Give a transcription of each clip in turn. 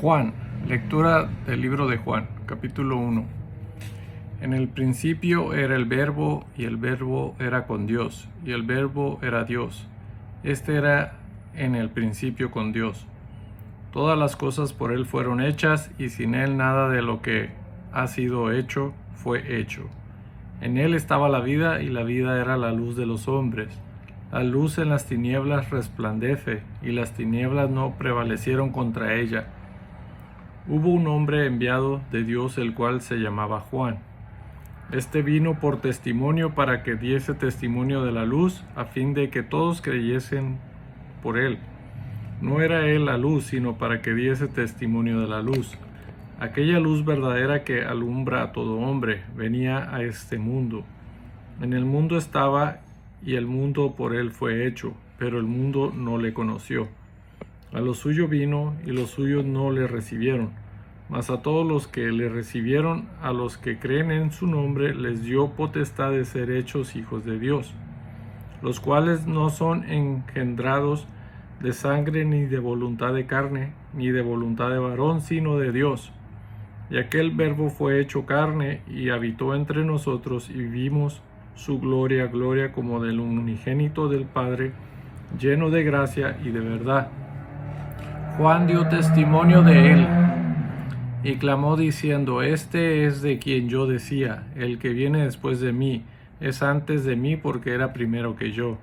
Juan, lectura del libro de Juan, capítulo 1. En el principio era el Verbo, y el Verbo era con Dios, y el Verbo era Dios. Este era en el principio con Dios. Todas las cosas por Él fueron hechas, y sin Él nada de lo que ha sido hecho fue hecho. En Él estaba la vida, y la vida era la luz de los hombres. La luz en las tinieblas resplandece, y las tinieblas no prevalecieron contra ella. Hubo un hombre enviado de Dios, el cual se llamaba Juan. Este vino por testimonio para que diese testimonio de la luz, a fin de que todos creyesen por él. No era él la luz, sino para que diese testimonio de la luz. Aquella luz verdadera que alumbra a todo hombre venía a este mundo. En el mundo estaba, y el mundo por él fue hecho, pero el mundo no le conoció. A lo suyo vino, y los suyos no le recibieron. Mas a todos los que le recibieron, a los que creen en su nombre, les dio potestad de ser hechos hijos de Dios, los cuales no son engendrados de sangre, ni de voluntad de carne, ni de voluntad de varón, sino de Dios. Y aquel Verbo fue hecho carne, y habitó entre nosotros, y vimos su gloria, gloria como del unigénito del Padre, lleno de gracia y de verdad. Juan dio testimonio de él, y clamó diciendo: Este es de quien yo decía, el que viene después de mí, es antes de mí, porque era primero que yo.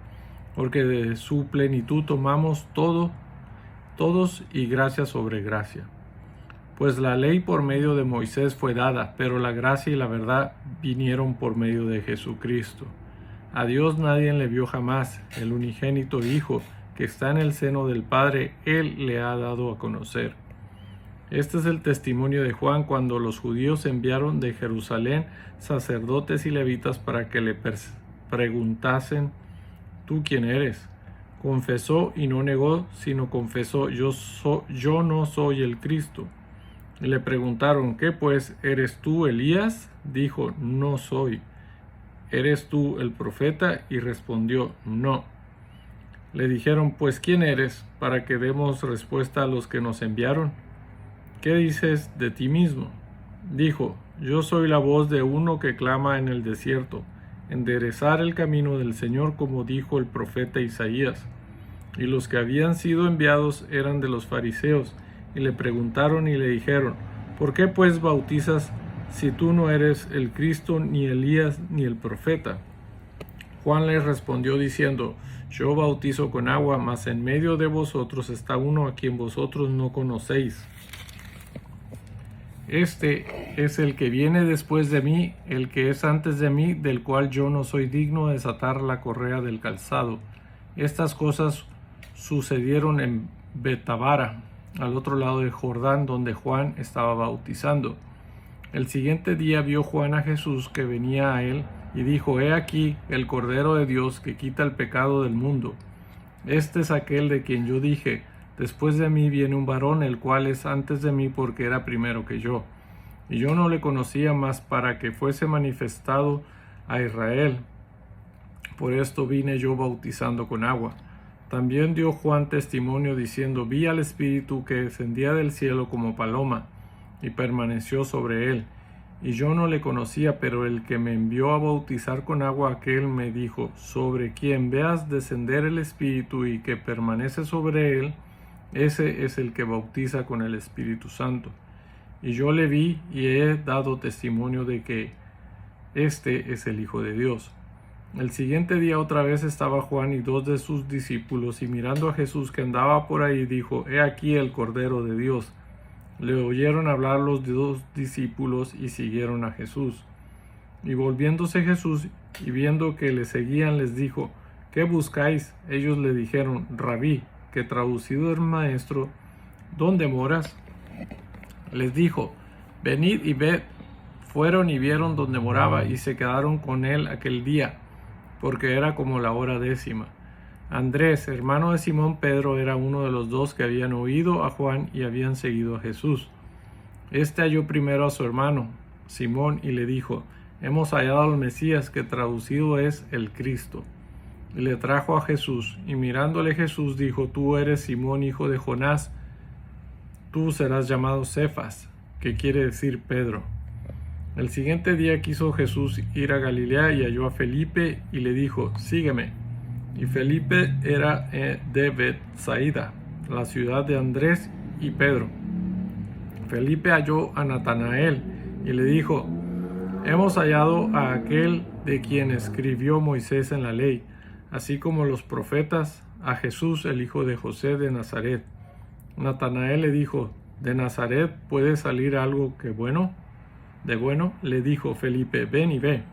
Porque de su plenitud tomamos todos, y gracia sobre gracia. Pues la ley por medio de Moisés fue dada, pero la gracia y la verdad vinieron por medio de Jesucristo. A Dios nadie le vio jamás. El unigénito Hijo, que está en el seno del Padre, Él le ha dado a conocer. Este es el testimonio de Juan cuando los judíos enviaron de Jerusalén sacerdotes y levitas para que le preguntasen: ¿Tú quién eres? Confesó y no negó, sino confesó: yo no soy el Cristo. Y le preguntaron: ¿Qué pues? ¿Eres tú Elías? Dijo: No soy. ¿Eres tú el profeta? Y respondió: No. Le dijeron: Pues ¿quién eres? Para que demos respuesta a los que nos enviaron. ¿Qué dices de ti mismo? Dijo: Yo soy la voz de uno que clama en el desierto, enderezar el camino del Señor, como dijo el profeta Isaías. Y los que habían sido enviados eran de los fariseos, y le preguntaron y le dijeron: ¿Por qué pues bautizas si tú no eres el Cristo, ni Elías, ni el profeta? Juan les respondió diciendo: Yo bautizo con agua, mas en medio de vosotros está uno a quien vosotros no conocéis. Este es el que viene después de mí, el que es antes de mí, del cual yo no soy digno de desatar la correa del calzado. Estas cosas sucedieron en Betábara, al otro lado de Jordán, donde Juan estaba bautizando. El siguiente día vio Juan a Jesús que venía a él, y dijo: He aquí el Cordero de Dios que quita el pecado del mundo. Este es aquel de quien yo dije: Después de mí viene un varón, el cual es antes de mí, porque era primero que yo. Y yo no le conocía más para que fuese manifestado a Israel. Por esto vine yo bautizando con agua. También dio Juan testimonio diciendo: Vi al Espíritu que descendía del cielo como paloma, y permaneció sobre él. Y yo no le conocía, pero el que me envió a bautizar con agua, aquel me dijo: Sobre quien veas descender el Espíritu y que permanece sobre él, ese es el que bautiza con el Espíritu Santo. Y yo le vi, y he dado testimonio de que este es el Hijo de Dios. El siguiente día otra vez estaba Juan y dos de sus discípulos, y mirando a Jesús que andaba por ahí, dijo: He aquí el Cordero de Dios. Le oyeron hablar los dos discípulos y siguieron a Jesús. Y volviéndose Jesús y viendo que le seguían, les dijo: ¿Qué buscáis? Ellos le dijeron: Rabí, que traducido es maestro, ¿dónde moras? Les dijo: Venid y ved. Fueron y vieron donde moraba, y se quedaron con él aquel día, porque era como la hora 10. Andrés, hermano de Simón Pedro, era uno de los dos que habían oído a Juan y habían seguido a Jesús. Este halló primero a su hermano Simón y le dijo: Hemos hallado al Mesías, que traducido es el Cristo. Y le trajo a Jesús, y mirándole Jesús dijo: Tú eres Simón, hijo de Jonás, tú serás llamado Cefas, que quiere decir Pedro. El siguiente día quiso Jesús ir a Galilea y halló a Felipe y le dijo, sígueme. Y Felipe era de Betsaida, la ciudad de Andrés y Pedro. Felipe halló a Natanael y le dijo, hemos hallado a aquel de quien escribió Moisés en la ley, así como los profetas, a Jesús, el hijo de José de Nazaret. Natanael le dijo, ¿de Nazaret puede salir algo de bueno? Le dijo Felipe, ven y ve.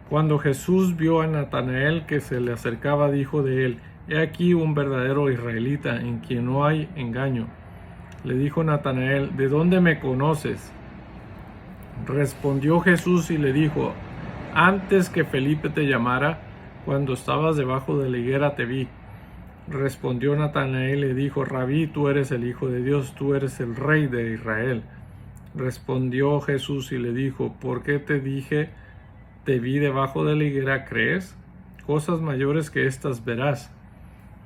Cuando Jesús vio a Natanael que se le acercaba, dijo de él, he aquí un verdadero israelita en quien no hay engaño. Le dijo Natanael, ¿de dónde me conoces? Respondió Jesús y le dijo, antes que Felipe te llamara, cuando estabas debajo de la higuera te vi. Respondió Natanael y le dijo, Rabí, tú eres el Hijo de Dios, tú eres el Rey de Israel. Respondió Jesús y le dijo, ¿por qué te dije, te vi debajo de la higuera, crees? Cosas mayores que estas verás.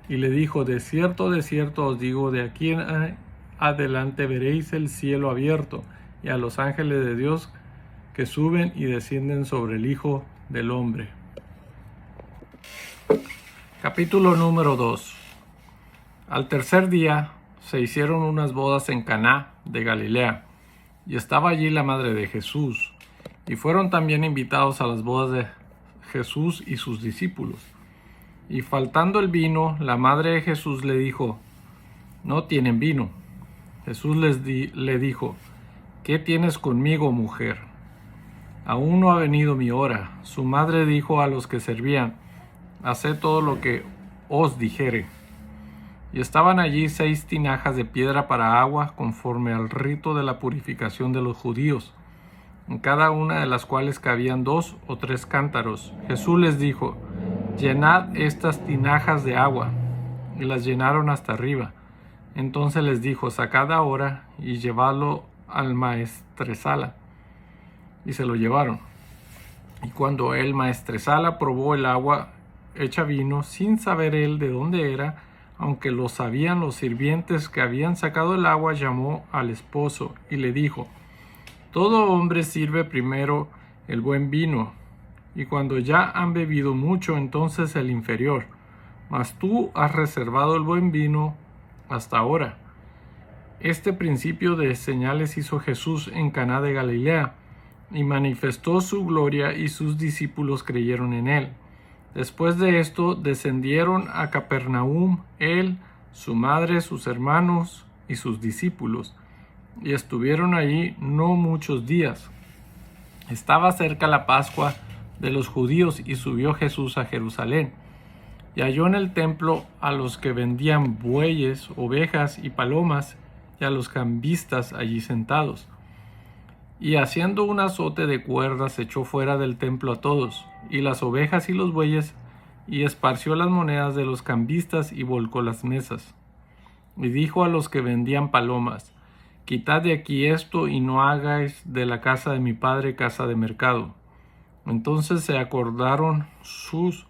Y le dijo, de cierto os digo, de aquí en adelante veréis el cielo abierto y a los ángeles de Dios que suben y descienden sobre el Hijo del Hombre. Capítulo número 2. Al tercer día se hicieron unas bodas en Caná de Galilea, y estaba allí la madre de Jesús, y fueron también invitados a las bodas de Jesús y sus discípulos. Y faltando el vino, la madre de Jesús le dijo, no tienen vino. Jesús le dijo, ¿qué tienes conmigo, mujer? Aún no ha venido mi hora. Su madre dijo a los que servían, haced todo lo que os dijere. Y estaban allí 6 tinajas de piedra para agua, conforme al rito de la purificación de los judíos, en cada una de las cuales cabían 2 o 3 cántaros. Jesús les dijo, llenad estas tinajas de agua. Y las llenaron hasta arriba. Entonces les dijo, sacad ahora y llevadlo al maestresala. Y se lo llevaron. Y cuando el maestresala probó el agua hecha vino, sin saber él de dónde era, aunque lo sabían los sirvientes que habían sacado el agua, llamó al esposo y le dijo, todo hombre sirve primero el buen vino, y cuando ya han bebido mucho, entonces el inferior. Mas tú has reservado el buen vino hasta ahora. Este principio de señales hizo Jesús en Caná de Galilea, y manifestó su gloria, y sus discípulos creyeron en él. Después de esto descendieron a Capernaum él, su madre, sus hermanos y sus discípulos, y estuvieron allí no muchos días. Estaba cerca la Pascua de los judíos, y subió Jesús a Jerusalén, y halló en el templo a los que vendían bueyes, ovejas y palomas, y a los cambistas allí sentados. Y haciendo un azote de cuerdas, echó fuera del templo a todos, y las ovejas y los bueyes, y esparció las monedas de los cambistas, y volcó las mesas. Y dijo a los que vendían palomas, quitad de aquí esto, y no hagáis de la casa de mi padre casa de mercado. Entonces se acordaron sus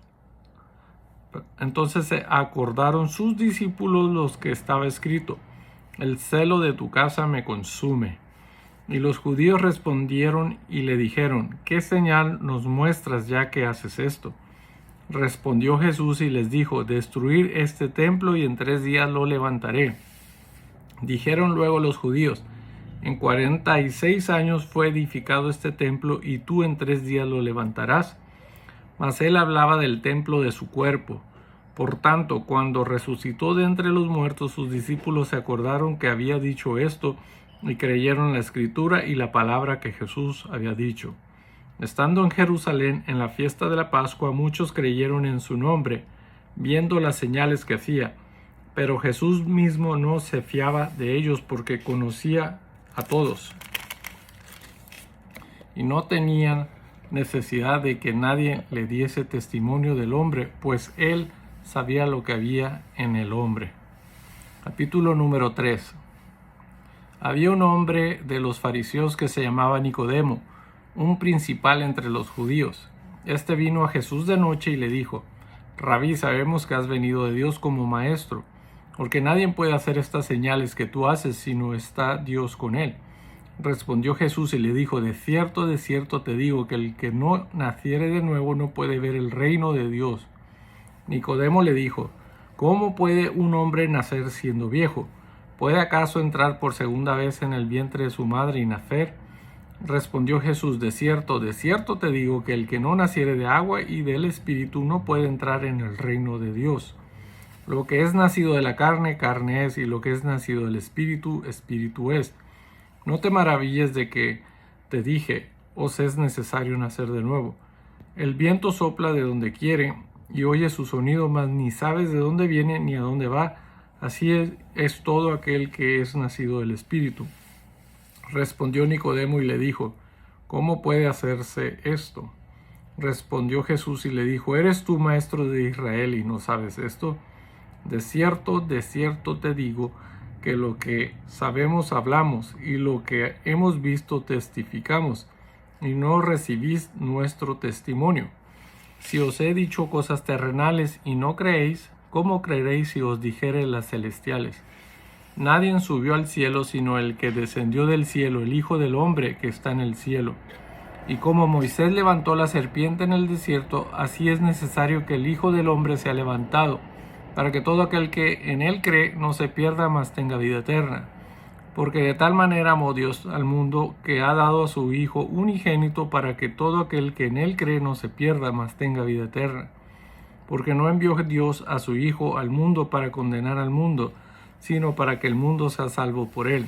discípulos los que estaba escrito, el celo de tu casa me consume. Y los judíos respondieron y le dijeron, ¿qué señal nos muestras ya que haces esto? Respondió Jesús y les dijo, destruir este templo y en 3 días lo levantaré. Dijeron luego los judíos, en 46 años fue edificado este templo y tú en 3 días lo levantarás. Mas él hablaba del templo de su cuerpo. Por tanto, cuando resucitó de entre los muertos, sus discípulos se acordaron que había dicho esto, y creyeron la escritura y la palabra que Jesús había dicho. Estando en Jerusalén en la fiesta de la Pascua, muchos creyeron en su nombre, viendo las señales que hacía. Pero Jesús mismo no se fiaba de ellos porque conocía a todos. Y no tenían necesidad de que nadie le diese testimonio del hombre, pues él sabía lo que había en el hombre. Capítulo número 3. Había un hombre de los fariseos que se llamaba Nicodemo, un principal entre los judíos. Este vino a Jesús de noche y le dijo, Rabí, sabemos que has venido de Dios como maestro, porque nadie puede hacer estas señales que tú haces si no está Dios con él. Respondió Jesús y le dijo, de cierto te digo, que el que no naciere de nuevo no puede ver el reino de Dios. Nicodemo le dijo, ¿cómo puede un hombre nacer siendo viejo? ¿Puede acaso entrar por segunda vez en el vientre de su madre y nacer? Respondió Jesús, de cierto te digo, que el que no naciere de agua y del Espíritu no puede entrar en el reino de Dios. Lo que es nacido de la carne, carne es, y lo que es nacido del Espíritu, Espíritu es. No te maravilles de que te dije, os es necesario nacer de nuevo. El viento sopla de donde quiere, y oye su sonido, mas ni sabes de dónde viene ni a dónde va. Así es todo aquel que es nacido del Espíritu. Respondió Nicodemo y le dijo, ¿cómo puede hacerse esto? Respondió Jesús y le dijo, ¿eres tú maestro de Israel y no sabes esto? De cierto te digo, que lo que sabemos hablamos, y lo que hemos visto testificamos, y no recibís nuestro testimonio. Si os he dicho cosas terrenales y no creéis, ¿cómo creeréis si os dijere las celestiales? Nadie subió al cielo sino el que descendió del cielo, el Hijo del Hombre que está en el cielo. Y como Moisés levantó la serpiente en el desierto, así es necesario que el Hijo del Hombre sea levantado, para que todo aquel que en él cree no se pierda, mas tenga vida eterna. Porque de tal manera amó Dios al mundo, que ha dado a su Hijo unigénito, para que todo aquel que en él cree no se pierda, mas tenga vida eterna. Porque no envió Dios a su Hijo al mundo para condenar al mundo, sino para que el mundo sea salvo por él.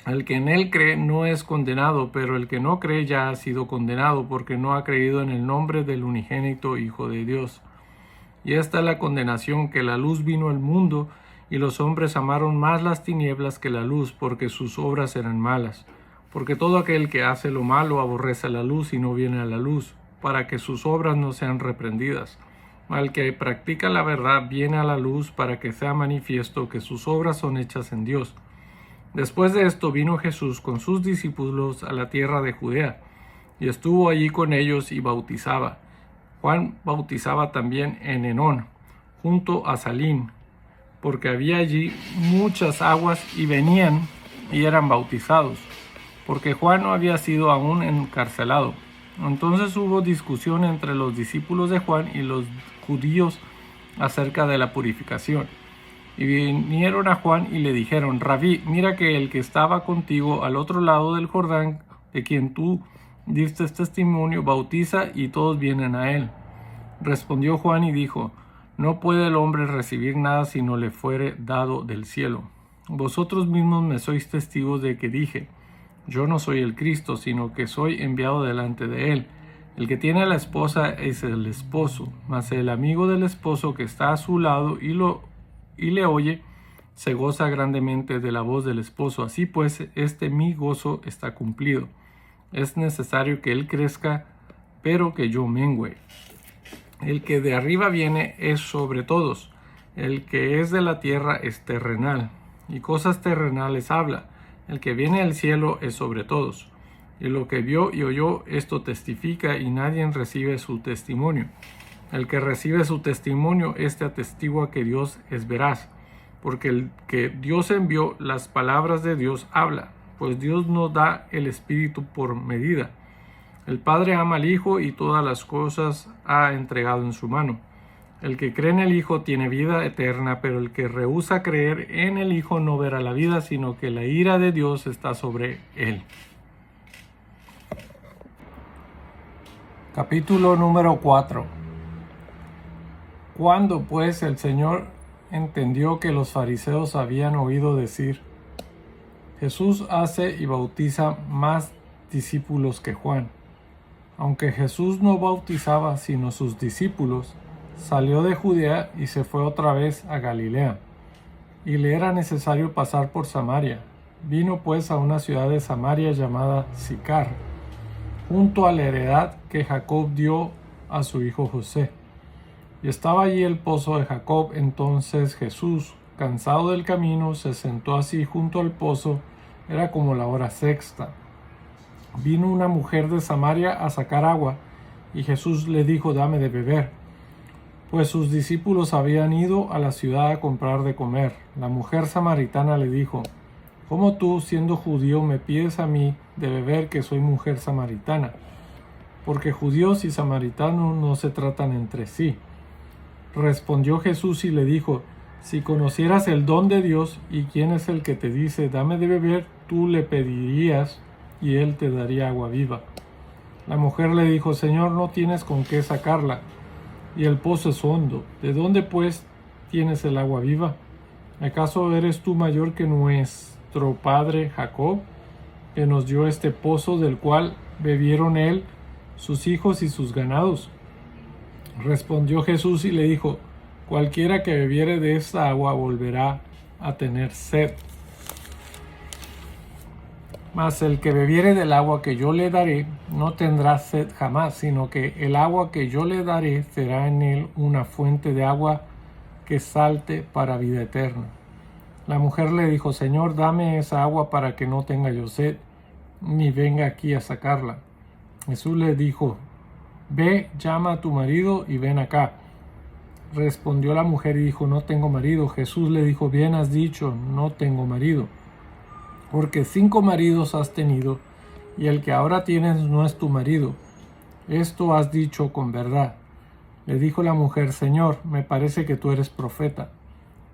El que en él cree no es condenado, pero el que no cree ya ha sido condenado, porque no ha creído en el nombre del unigénito Hijo de Dios. Y esta es la condenación, que la luz vino al mundo, y los hombres amaron más las tinieblas que la luz, porque sus obras eran malas. Porque todo aquel que hace lo malo aborrece la luz y no viene a la luz, para que sus obras no sean reprendidas. Al que practica la verdad viene a la luz, para que sea manifiesto que sus obras son hechas en Dios. Después de esto vino Jesús con sus discípulos a la tierra de Judea, y estuvo allí con ellos y bautizaba. Juan bautizaba también en Enón, junto a Salim, porque había allí muchas aguas, y venían y eran bautizados, porque Juan no había sido aún encarcelado. Entonces hubo discusión entre los discípulos de Juan y los judíos acerca de la purificación. Y vinieron a Juan y le dijeron, Rabí, mira que el que estaba contigo al otro lado del Jordán, de quien tú diste testimonio, bautiza, y todos vienen a él. Respondió Juan y dijo, no puede el hombre recibir nada si no le fuere dado del cielo. Vosotros mismos me sois testigos de que dije, yo no soy el Cristo, sino que soy enviado delante de él. El que tiene a la esposa es el esposo, mas el amigo del esposo que está a su lado y le oye, se goza grandemente de la voz del esposo. Así pues, mi gozo está cumplido. Es necesario que él crezca, pero que yo mengüe. El que de arriba viene es sobre todos. El que es de la tierra es terrenal, y cosas terrenales habla. El que viene del cielo es sobre todos. Y lo que vio y oyó, esto testifica, y nadie recibe su testimonio. El que recibe su testimonio, atestigua que Dios es veraz, porque el que Dios envió, las palabras de Dios habla, pues Dios no da el Espíritu por medida. El Padre ama al Hijo y todas las cosas ha entregado en su mano. El que cree en el Hijo tiene vida eterna, pero el que rehúsa creer en el Hijo no verá la vida, sino que la ira de Dios está sobre él. Capítulo número 4. Cuando pues el Señor entendió que los fariseos habían oído decir, Jesús hace y bautiza más discípulos que Juan. Aunque Jesús no bautizaba sino sus discípulos, salió de Judea y se fue otra vez a Galilea, y le era necesario pasar por Samaria. Vino pues a una ciudad de Samaria llamada Sicar, junto a la heredad que Jacob dio a su hijo José. Y estaba allí el pozo de Jacob. Entonces Jesús, cansado del camino, se sentó así junto al pozo. Era como la hora sexta. Vino una mujer de Samaria a sacar agua, y Jesús le dijo, dame de beber, pues sus discípulos habían ido a la ciudad a comprar de comer. La mujer samaritana le dijo: ¿Cómo tú, siendo judío, me pides a mí de beber que soy mujer samaritana? Porque judíos y samaritanos no se tratan entre sí. Respondió Jesús y le dijo: Si conocieras el don de Dios y quién es el que te dice, dame de beber, tú le pedirías y él te daría agua viva. La mujer le dijo: Señor, no tienes con qué sacarla, y el pozo es hondo. ¿De dónde pues tienes el agua viva? ¿Acaso eres tú mayor que nuestro padre Jacob, que nos dio este pozo del cual bebieron él, sus hijos y sus ganados? Respondió Jesús y le dijo: Cualquiera que bebiere de esta agua volverá a tener sed. Mas el que bebiere del agua que yo le daré no tendrá sed jamás, sino que el agua que yo le daré será en él una fuente de agua que salte para vida eterna. La mujer le dijo: Señor, dame esa agua para que no tenga yo sed, ni venga aquí a sacarla. Jesús le dijo: Ve, llama a tu marido y ven acá. Respondió la mujer y dijo: No tengo marido. Jesús le dijo: Bien has dicho, no tengo marido, porque 5 maridos has tenido, y el que ahora tienes no es tu marido. Esto has dicho con verdad. Le dijo la mujer: Señor, me parece que tú eres profeta.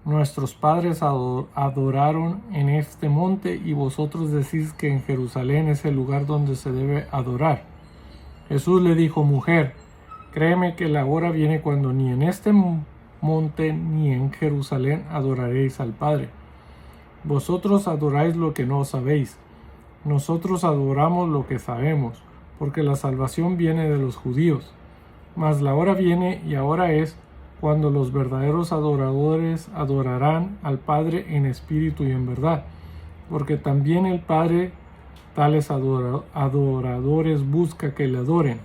Nuestros padres adoraron en este monte, y vosotros decís que en Jerusalén es el lugar donde se debe adorar. Jesús le dijo: Mujer, créeme que la hora viene cuando ni en este monte ni en Jerusalén adoraréis al Padre. Vosotros adoráis lo que no sabéis. Nosotros adoramos lo que sabemos, porque la salvación viene de los judíos. Mas la hora viene, y ahora es, cuando los verdaderos adoradores adorarán al Padre en espíritu y en verdad, porque también el Padre tales adoradores busca que le adoren.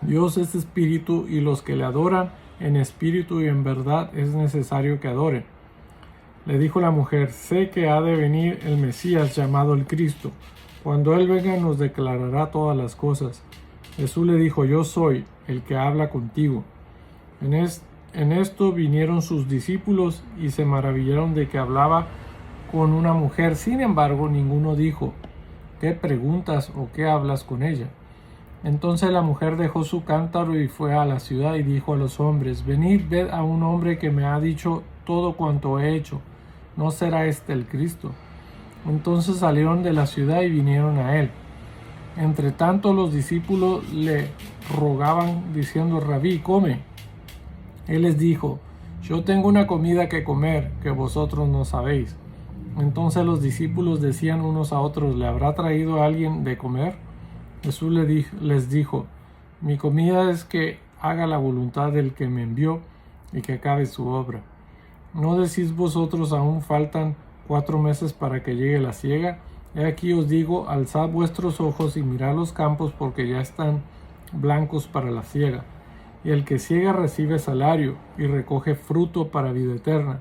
Dios es espíritu, y los que le adoran en espíritu y en verdad es necesario que adoren. Le dijo la mujer: Sé que ha de venir el Mesías, llamado el Cristo. Cuando Él venga nos declarará todas las cosas. Jesús le dijo: Yo soy el que habla contigo. En esto vinieron sus discípulos y se maravillaron de que hablaba con una mujer. Sin embargo, ninguno dijo: ¿Qué preguntas o qué hablas con ella? Entonces la mujer dejó su cántaro y fue a la ciudad y dijo a los hombres: Venid, ved a un hombre que me ha dicho todo cuanto he hecho. ¿No será este el Cristo? Entonces salieron de la ciudad y vinieron a él. Entre tanto los discípulos le rogaban diciendo: Rabí, come. Él les dijo: Yo tengo una comida que comer que vosotros no sabéis. Entonces los discípulos decían unos a otros: ¿Le habrá traído alguien de comer? Jesús les dijo: Mi comida es que haga la voluntad del que me envió y que acabe su obra. ¿No decís vosotros: aún faltan 4 meses para que llegue la siega? He aquí os digo: alzad vuestros ojos y mirad los campos, porque ya están blancos para la siega. Y el que siega recibe salario y recoge fruto para vida eterna,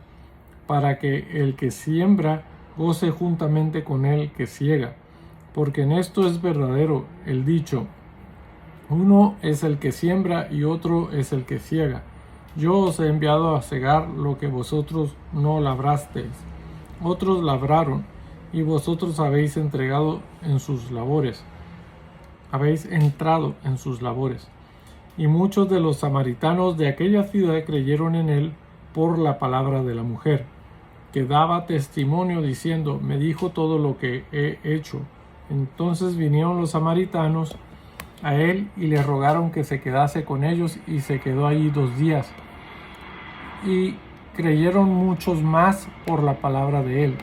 para que el que siembra goce juntamente con el que siega. Porque en esto es verdadero el dicho: uno es el que siembra y otro es el que siega. Yo os he enviado a segar lo que vosotros no labrasteis. Otros labraron, y vosotros habéis entrado en sus labores. Y muchos de los samaritanos de aquella ciudad creyeron en él por la palabra de la mujer, que daba testimonio diciendo: Me dijo todo lo que he hecho. Entonces vinieron los samaritanos a él y le rogaron que se quedase con ellos, y se quedó allí 2 días. Y creyeron muchos más por la palabra de él.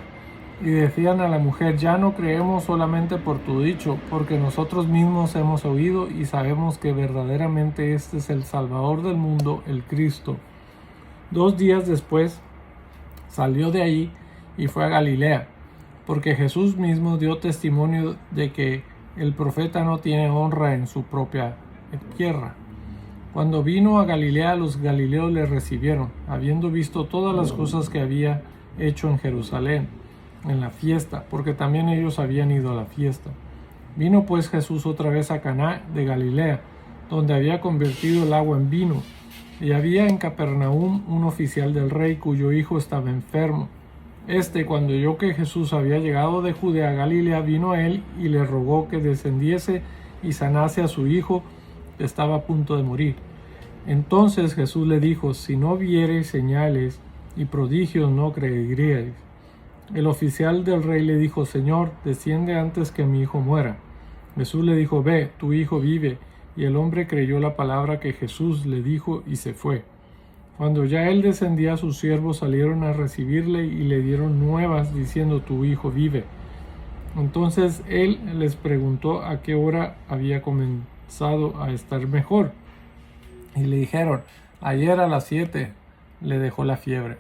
Y decían a la mujer: Ya no creemos solamente por tu dicho, porque nosotros mismos hemos oído y sabemos que verdaderamente este es el Salvador del mundo, el Cristo. 2 días después salió de allí y fue a Galilea, porque Jesús mismo dio testimonio de que el profeta no tiene honra en su propia tierra. Cuando vino a Galilea, los galileos le recibieron, habiendo visto todas las cosas que había hecho en Jerusalén, en la fiesta, porque también ellos habían ido a la fiesta. Vino pues Jesús otra vez a Caná de Galilea, donde había convertido el agua en vino. Y había en Capernaum un oficial del rey cuyo hijo estaba enfermo. Cuando oyó que Jesús había llegado de Judea a Galilea, vino a él y le rogó que descendiese y sanase a su hijo, que estaba a punto de morir. Entonces Jesús le dijo: si no viereis señales y prodigios, no creeríais. El oficial del rey le dijo: Señor, desciende antes que mi hijo muera. Jesús le dijo: ve, tu hijo vive. Y el hombre creyó la palabra que Jesús le dijo y se fue. Cuando ya él descendía, sus siervos salieron a recibirle y le dieron nuevas diciendo: tu hijo vive. Entonces él les preguntó a qué hora había comenzado a estar mejor. Y le dijeron: ayer a las 7 le dejó la fiebre.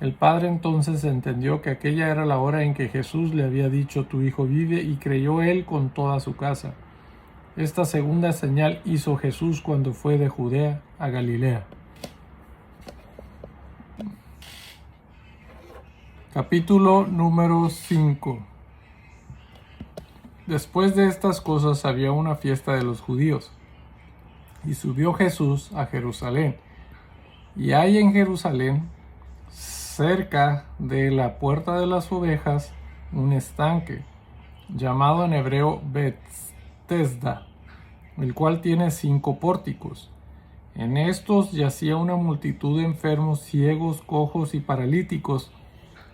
El padre entonces entendió que aquella era la hora en que Jesús le había dicho: tu hijo vive, y creyó él con toda su casa. Esta segunda señal hizo Jesús cuando fue de Judea a Galilea. Capítulo número 5. Después de estas cosas había una fiesta de los judíos, y subió Jesús a Jerusalén. Y hay en Jerusalén, cerca de la puerta de las ovejas, un estanque, llamado en hebreo Betesda, el cual tiene 5 pórticos. En estos yacía una multitud de enfermos, ciegos, cojos y paralíticos,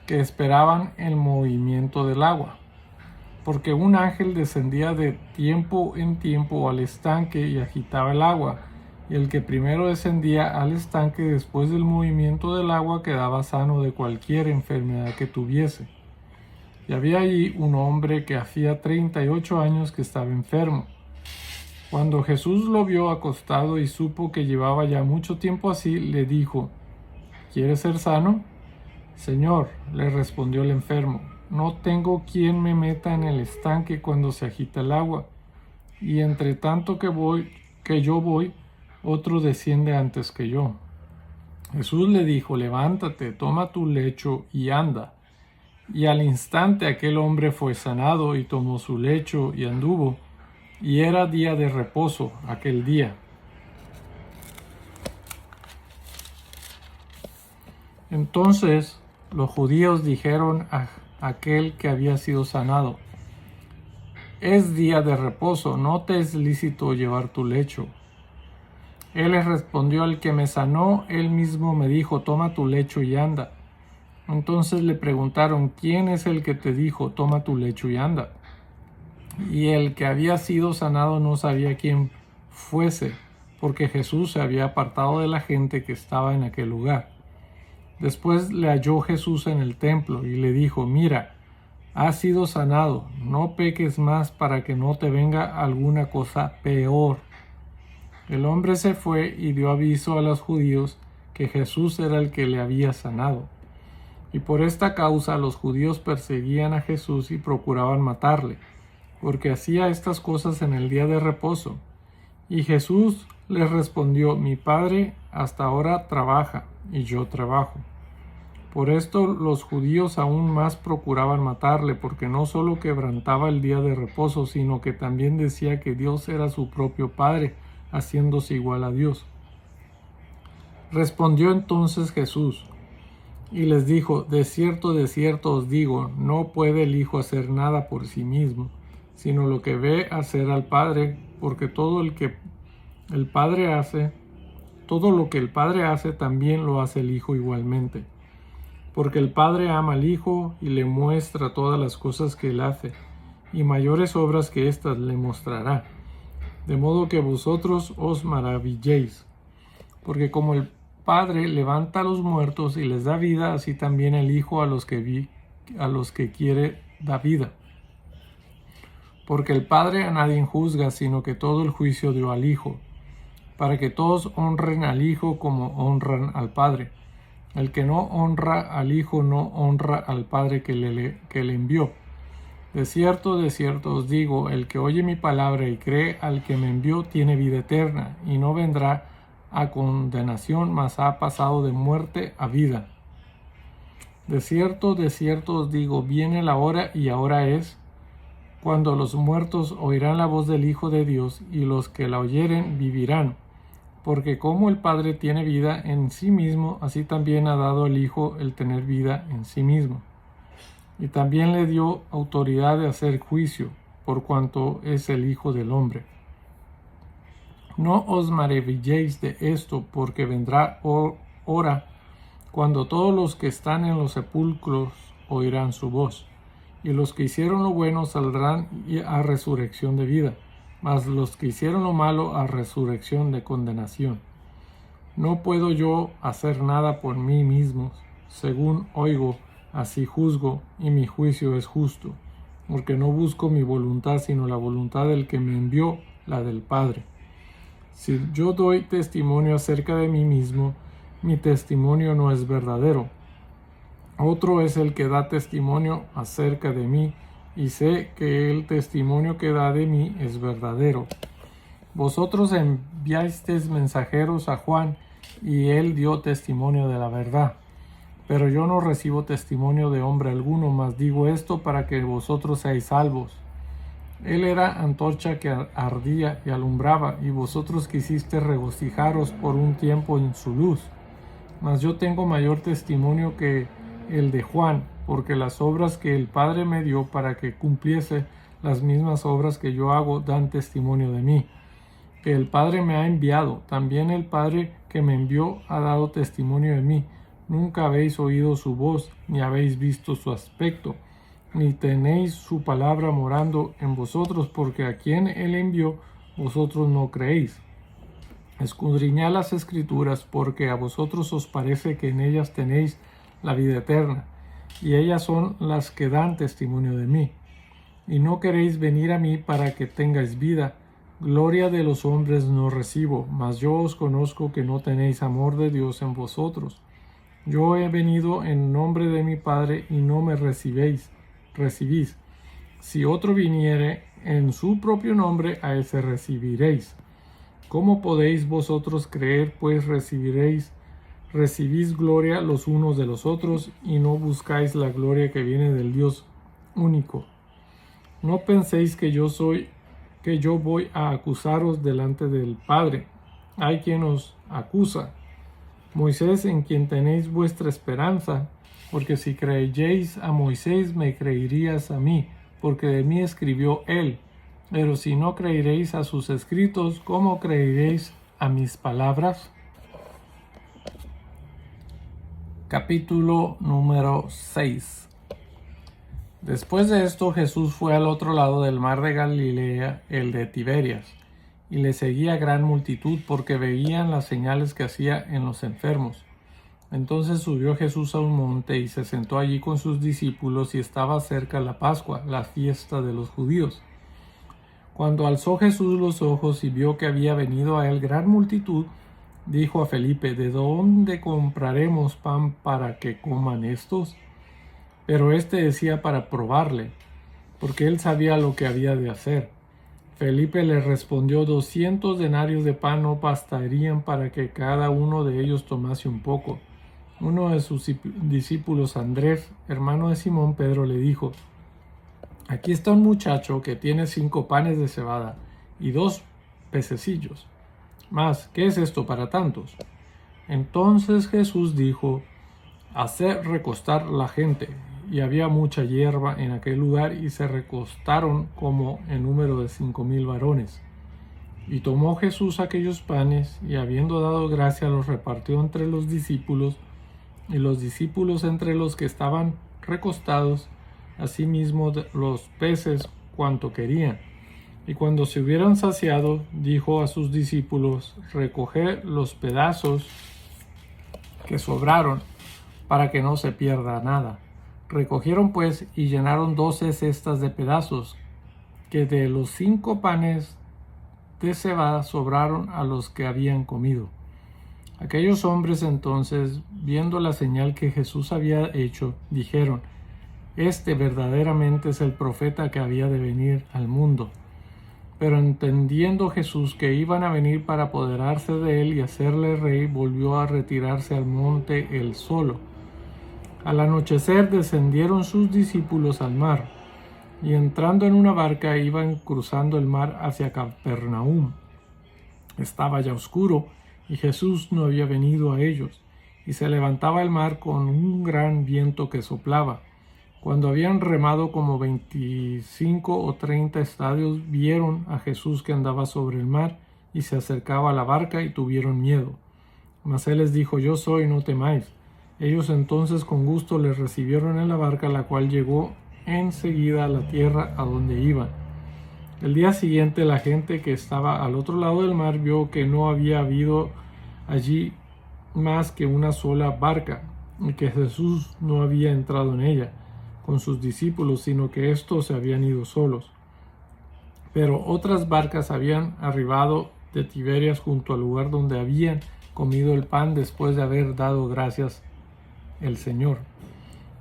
que esperaban el movimiento del agua, porque un ángel descendía de tiempo en tiempo al estanque y agitaba el agua, y el que primero descendía al estanque después del movimiento del agua quedaba sano de cualquier enfermedad que tuviese. Y había allí un hombre que hacía 38 años que estaba enfermo. Cuando Jesús lo vio acostado y supo que llevaba ya mucho tiempo así, le dijo: ¿quieres ser sano? Señor, le respondió el enfermo, no tengo quien me meta en el estanque cuando se agita el agua, y entre tanto que yo voy, otro desciende antes que yo. Jesús le dijo: levántate, toma tu lecho y anda. Y al instante aquel hombre fue sanado y tomó su lecho y anduvo, y era día de reposo aquel día. Entonces los judíos dijeron a aquel que había sido sanado: es día de reposo, no te es lícito llevar tu lecho. Él les respondió: el que me sanó, él mismo me dijo: toma tu lecho y anda. Entonces le preguntaron: ¿quién es el que te dijo: toma tu lecho y anda? Y el que había sido sanado no sabía quién fuese, porque Jesús se había apartado de la gente que estaba en aquel lugar. Después le halló Jesús en el templo y le dijo: mira, has sido sanado, no peques más para que no te venga alguna cosa peor. El hombre se fue y dio aviso a los judíos que Jesús era el que le había sanado. Y por esta causa los judíos perseguían a Jesús y procuraban matarle, porque hacía estas cosas en el día de reposo. Y Jesús les respondió: mi Padre hasta ahora trabaja, y yo trabajo. Por esto los judíos aún más procuraban matarle, porque no solo quebrantaba el día de reposo, sino que también decía que Dios era su propio Padre, haciéndose igual a Dios. Respondió entonces Jesús y les dijo: de cierto os digo, no puede el Hijo hacer nada por sí mismo, sino lo que ve hacer al Padre, porque todo lo que el Padre hace, también lo hace el Hijo igualmente. Porque el Padre ama al Hijo y le muestra todas las cosas que él hace, y mayores obras que éstas le mostrará, de modo que vosotros os maravilléis. Porque como el Padre levanta a los muertos y les da vida, así también el Hijo a los que quiere da vida. Porque el Padre a nadie juzga, sino que todo el juicio dio al Hijo, para que todos honren al Hijo como honran al Padre. El que no honra al Hijo no honra al Padre que le envió. De cierto os digo, el que oye mi palabra y cree al que me envió tiene vida eterna, y no vendrá a condenación, mas ha pasado de muerte a vida. De cierto os digo, viene la hora, y ahora es, cuando los muertos oirán la voz del Hijo de Dios, y los que la oyeren vivirán. porque como el Padre tiene vida en sí mismo, así también ha dado al Hijo el tener vida en sí mismo. Y también le dio autoridad de hacer juicio, por cuanto es el Hijo del Hombre. No os maravilléis de esto, porque vendrá hora cuando todos los que están en los sepulcros oirán su voz, y los que hicieron lo bueno saldrán a resurrección de vida, mas los que hicieron lo malo a resurrección de condenación. No puedo yo hacer nada por mí mismo, según oigo, así juzgo, y mi juicio es justo, porque no busco mi voluntad, sino la voluntad del que me envió, la del Padre. Si yo doy testimonio acerca de mí mismo, mi testimonio no es verdadero. Otro es el que da testimonio acerca de mí, y sé que el testimonio que da de mí es verdadero. Vosotros enviasteis mensajeros a Juan, y él dio testimonio de la verdad. Pero yo no recibo testimonio de hombre alguno, mas digo esto para que vosotros seáis salvos. Él era antorcha que ardía y alumbraba, y vosotros quisisteis regocijaros por un tiempo en su luz. Mas yo tengo mayor testimonio que el de Juan, porque las obras que el Padre me dio para que cumpliese las mismas obras que yo hago dan testimonio de mí. Que el Padre me ha enviado, también el Padre que me envió ha dado testimonio de mí. Nunca habéis oído su voz, ni habéis visto su aspecto, ni tenéis su palabra morando en vosotros, porque a quien él envió, vosotros no creéis. Escudriñad las Escrituras, porque a vosotros os parece que en ellas tenéis la vida eterna, y ellas son las que dan testimonio de mí. Y no queréis venir a mí para que tengáis vida. Gloria de los hombres no recibo, mas yo os conozco que no tenéis amor de Dios en vosotros. Yo he venido en nombre de mi Padre, y no me recibís. Si otro viniere en su propio nombre, a ese recibiréis. ¿Cómo podéis vosotros creer, pues recibís gloria los unos de los otros, y no buscáis la gloria que viene del Dios único? No penséis que yo voy a acusaros delante del Padre. Hay quien os acusa, Moisés, en quien tenéis vuestra esperanza, porque si creyeis a Moisés, me creerías a mí, porque de mí escribió él. Pero si no creeréis a sus escritos, ¿cómo creeréis a mis palabras? Capítulo número 6. Después de esto, Jesús fue al otro lado del mar de Galilea, el de Tiberias, y le seguía gran multitud porque veían las señales que hacía en los enfermos. Entonces subió Jesús a un monte y se sentó allí con sus discípulos, y estaba cerca la Pascua, la fiesta de los judíos. Cuando alzó Jesús los ojos y vio que había venido a él gran multitud, dijo a Felipe: ¿De dónde compraremos pan para que coman estos? Pero éste decía para probarle, porque él sabía lo que había de hacer. Felipe le respondió: 200 denarios de pan no bastarían para que cada uno de ellos tomase un poco. Uno de sus discípulos, Andrés, hermano de Simón Pedro, le dijo: Aquí está un muchacho que tiene 5 panes de cebada y 2 pececillos. Mas, ¿qué es esto para tantos? Entonces Jesús dijo: Haced recostar la gente. Y había mucha hierba en aquel lugar, y se recostaron como en número de 5,000 varones. Y tomó Jesús aquellos panes, y habiendo dado gracia, los repartió entre los discípulos, y los discípulos entre los que estaban recostados, asimismo los peces cuanto querían. Y cuando se hubieran saciado, dijo a sus discípulos: Recoged los pedazos que sobraron, para que no se pierda nada. Recogieron pues y llenaron 12 cestas de pedazos, que de los 5 panes de cebada sobraron a los que habían comido. Aquellos hombres entonces, viendo la señal que Jesús había hecho, dijeron: Este verdaderamente es el profeta que había de venir al mundo. Pero entendiendo Jesús que iban a venir para apoderarse de él y hacerle rey, volvió a retirarse al monte él solo. Al anochecer descendieron sus discípulos al mar, y entrando en una barca iban cruzando el mar hacia Capernaum. Estaba ya oscuro, y Jesús no había venido a ellos, y se levantaba el mar con un gran viento que soplaba. Cuando habían remado como 25 o 30 estadios, vieron a Jesús que andaba sobre el mar, y se acercaba a la barca, y tuvieron miedo. Mas él les dijo: Yo soy, no temáis. Ellos entonces con gusto les recibieron en la barca, la cual llegó enseguida a la tierra a donde iban. El día siguiente la gente que estaba al otro lado del mar vio que no había habido allí más que una sola barca, y que Jesús no había entrado en ella con sus discípulos, sino que éstos se habían ido solos. Pero otras barcas habían arribado de Tiberias junto al lugar donde habían comido el pan después de haber dado gracias el Señor.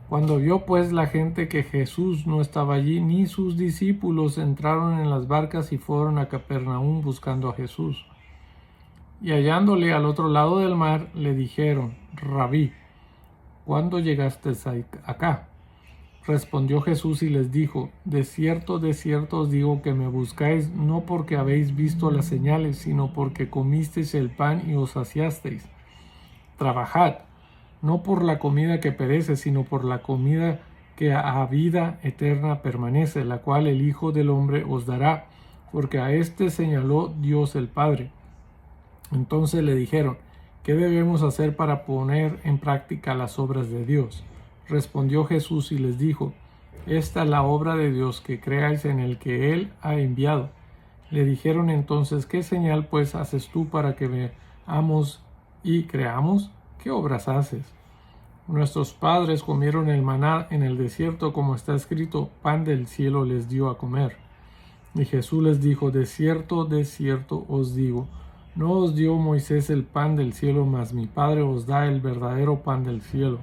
Cuando vio pues la gente que Jesús no estaba allí, ni sus discípulos, entraron en las barcas y fueron a Capernaum buscando a Jesús. Y hallándole al otro lado del mar, le dijeron: Rabí, ¿cuándo llegaste acá? Respondió Jesús y les dijo: de cierto os digo que me buscáis no porque habéis visto las señales, sino porque comisteis el pan y os saciasteis. Trabajad, no por la comida que perece, sino por la comida que a vida eterna permanece, la cual el Hijo del Hombre os dará, porque a éste señaló Dios el Padre. Entonces le dijeron: ¿qué debemos hacer para poner en práctica las obras de Dios? Respondió Jesús y les dijo: esta es la obra de Dios, que creáis en el que Él ha enviado. Le dijeron entonces: ¿qué señal pues haces tú para que veamos y creamos? ¿Qué obras haces? Nuestros padres comieron el maná en el desierto, como está escrito: pan del cielo les dio a comer. Y Jesús les dijo: de cierto os digo, no os dio Moisés el pan del cielo, mas mi Padre os da el verdadero pan del cielo.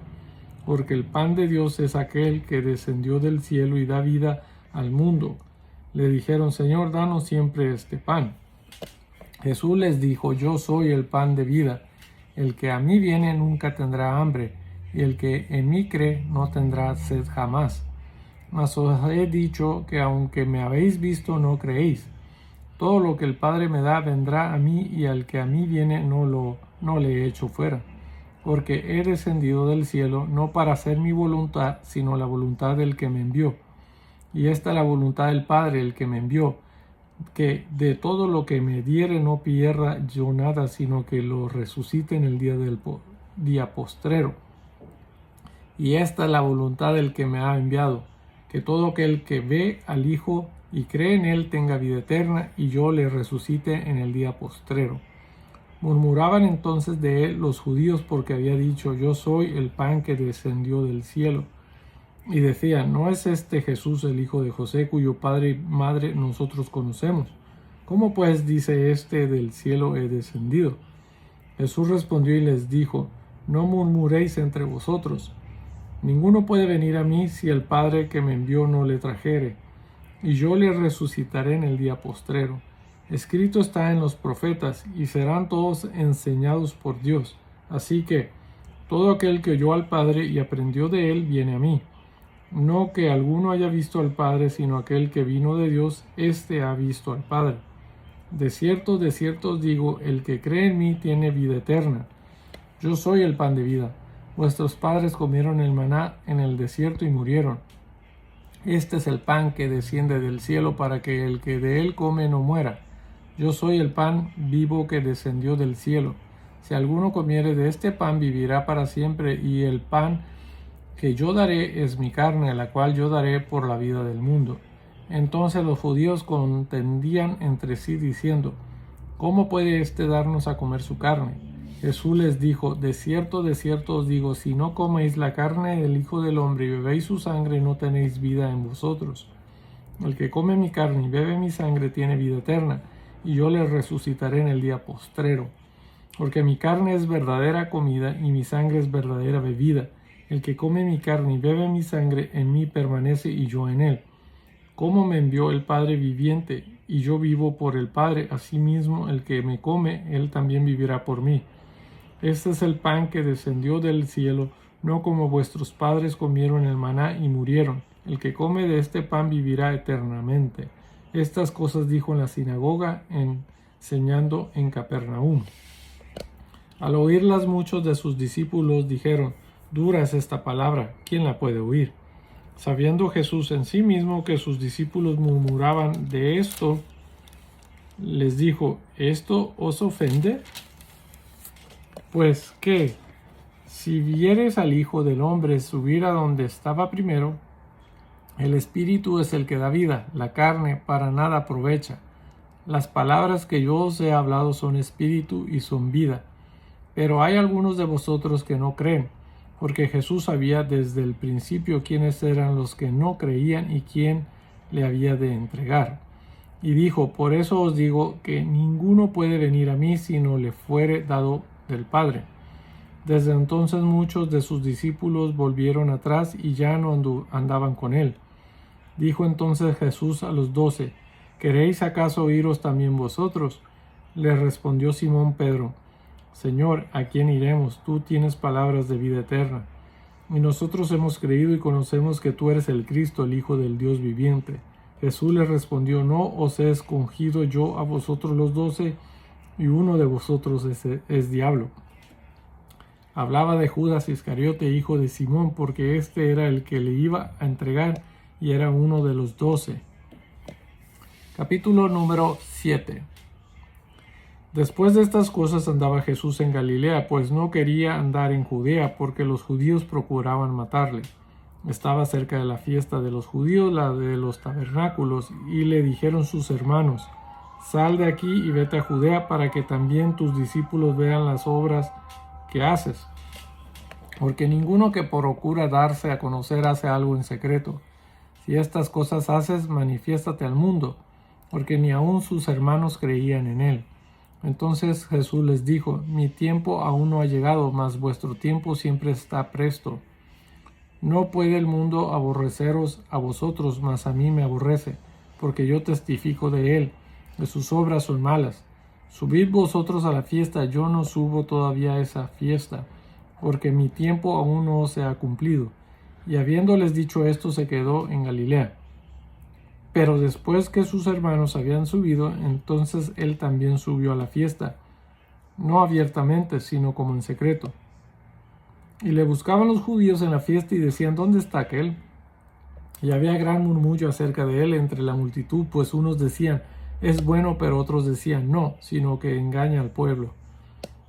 Porque el pan de Dios es aquel que descendió del cielo y da vida al mundo. Le dijeron: Señor, danos siempre este pan. Jesús les dijo: yo soy el pan de vida. El que a mí viene nunca tendrá hambre, y el que en mí cree no tendrá sed jamás. Mas os he dicho que aunque me habéis visto, no creéis. Todo lo que el Padre me da vendrá a mí, y al que a mí viene no le echo fuera. Porque he descendido del cielo no para hacer mi voluntad, sino la voluntad del que me envió. Y esta es la voluntad del Padre, el que me envió, que de todo lo que me diere no pierda yo nada, sino que lo resucite en el día postrero. Y esta es la voluntad del que me ha enviado, que todo aquel que ve al Hijo y cree en Él tenga vida eterna, y yo le resucite en el día postrero. Murmuraban entonces de él los judíos, porque había dicho: yo soy el pan que descendió del cielo. Y decían: ¿no es este Jesús el hijo de José, cuyo padre y madre nosotros conocemos? ¿Cómo pues dice este: del cielo he descendido? Jesús respondió y les dijo: no murmuréis entre vosotros. Ninguno puede venir a mí si el Padre que me envió no le trajere, y yo le resucitaré en el día postrero. Escrito está en los profetas: y serán todos enseñados por Dios. Así que todo aquel que oyó al Padre y aprendió de él viene a mí. No que alguno haya visto al Padre, sino aquel que vino de Dios, éste ha visto al Padre. De cierto os digo, el que cree en mí tiene vida eterna. Yo soy el pan de vida. Vuestros padres comieron el maná en el desierto y murieron. Este es el pan que desciende del cielo, para que el que de él come no muera. Yo soy el pan vivo que descendió del cielo. Si alguno comiere de este pan, vivirá para siempre, y el pan que yo daré es mi carne, la cual yo daré por la vida del mundo. Entonces los judíos contendían entre sí, diciendo: ¿cómo puede éste darnos a comer su carne? Jesús les dijo: de cierto os digo, si no coméis la carne del Hijo del Hombre y bebéis su sangre, no tenéis vida en vosotros. El que come mi carne y bebe mi sangre tiene vida eterna, y yo le resucitaré en el día postrero. Porque mi carne es verdadera comida y mi sangre es verdadera bebida. El que come mi carne y bebe mi sangre en mí permanece y yo en él. Como me envió el Padre viviente, y yo vivo por el Padre, asimismo el que me come, él también vivirá por mí. Este es el pan que descendió del cielo, no como vuestros padres comieron el maná y murieron. El que come de este pan vivirá eternamente. Estas cosas dijo en la sinagoga, enseñando en Capernaum. Al oírlas muchos de sus discípulos dijeron: dura es esta palabra, ¿quién la puede oír? Sabiendo Jesús en sí mismo que sus discípulos murmuraban de esto, les dijo: ¿esto os ofende? Pues ¿qué? Si vieres al Hijo del Hombre subir a donde estaba primero, el Espíritu es el que da vida, la carne para nada aprovecha. Las palabras que yo os he hablado son espíritu y son vida. Pero hay algunos de vosotros que no creen, porque Jesús sabía desde el principio quiénes eran los que no creían y quién le había de entregar. Y dijo: por eso os digo que ninguno puede venir a mí si no le fuere dado del Padre. Desde entonces muchos de sus discípulos volvieron atrás y ya no andaban con él. Dijo entonces Jesús a los 12: ¿queréis acaso iros también vosotros? Le respondió Simón Pedro: Señor, ¿a quién iremos? Tú tienes palabras de vida eterna. Y nosotros hemos creído y conocemos que tú eres el Cristo, el Hijo del Dios viviente. Jesús le respondió: no os he escogido yo a vosotros los 12, y uno de vosotros es diablo. Hablaba de Judas Iscariote, hijo de Simón, porque este era el que le iba a entregar y era uno de los 12. Capítulo número 7. Después de estas cosas andaba Jesús en Galilea, pues no quería andar en Judea, porque los judíos procuraban matarle. Estaba cerca de la fiesta de los judíos, la de los tabernáculos, y le dijeron sus hermanos: sal de aquí y vete a Judea, para que también tus discípulos vean las obras que haces. Porque ninguno que procura darse a conocer hace algo en secreto. Si estas cosas haces, manifiéstate al mundo, porque ni aun sus hermanos creían en él. Entonces Jesús les dijo: mi tiempo aún no ha llegado, mas vuestro tiempo siempre está presto. No puede el mundo aborreceros a vosotros, mas a mí me aborrece, porque yo testifico de él, que sus obras son malas. Subid vosotros a la fiesta, yo no subo todavía a esa fiesta, porque mi tiempo aún no se ha cumplido. Y habiéndoles dicho esto, se quedó en Galilea. Pero después que sus hermanos habían subido, entonces él también subió a la fiesta, no abiertamente, sino como en secreto. Y le buscaban los judíos en la fiesta y decían: ¿dónde está aquel? Y había gran murmullo acerca de él entre la multitud, pues unos decían: es bueno, pero otros decían: no, sino que engaña al pueblo.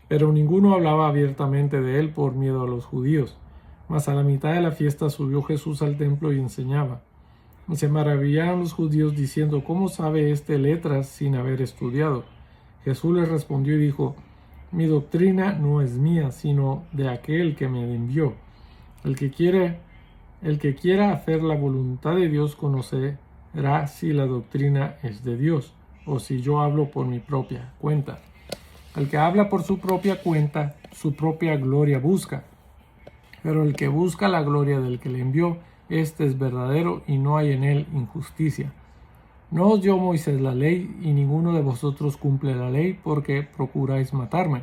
Pero ninguno hablaba abiertamente de él por miedo a los judíos. Mas a la mitad de la fiesta subió Jesús al templo y enseñaba. Y se maravillaron los judíos diciendo: ¿cómo sabe este letras sin haber estudiado? Jesús les respondió y dijo: mi doctrina no es mía, sino de aquel que me envió. El que quiera hacer la voluntad de Dios conocerá si la doctrina es de Dios, o si yo hablo por mi propia cuenta. El que habla por su propia cuenta, su propia gloria busca. Pero el que busca la gloria del que le envió, este es verdadero y no hay en él injusticia. No os dio Moisés la ley, y ninguno de vosotros cumple la ley, porque procuráis matarme.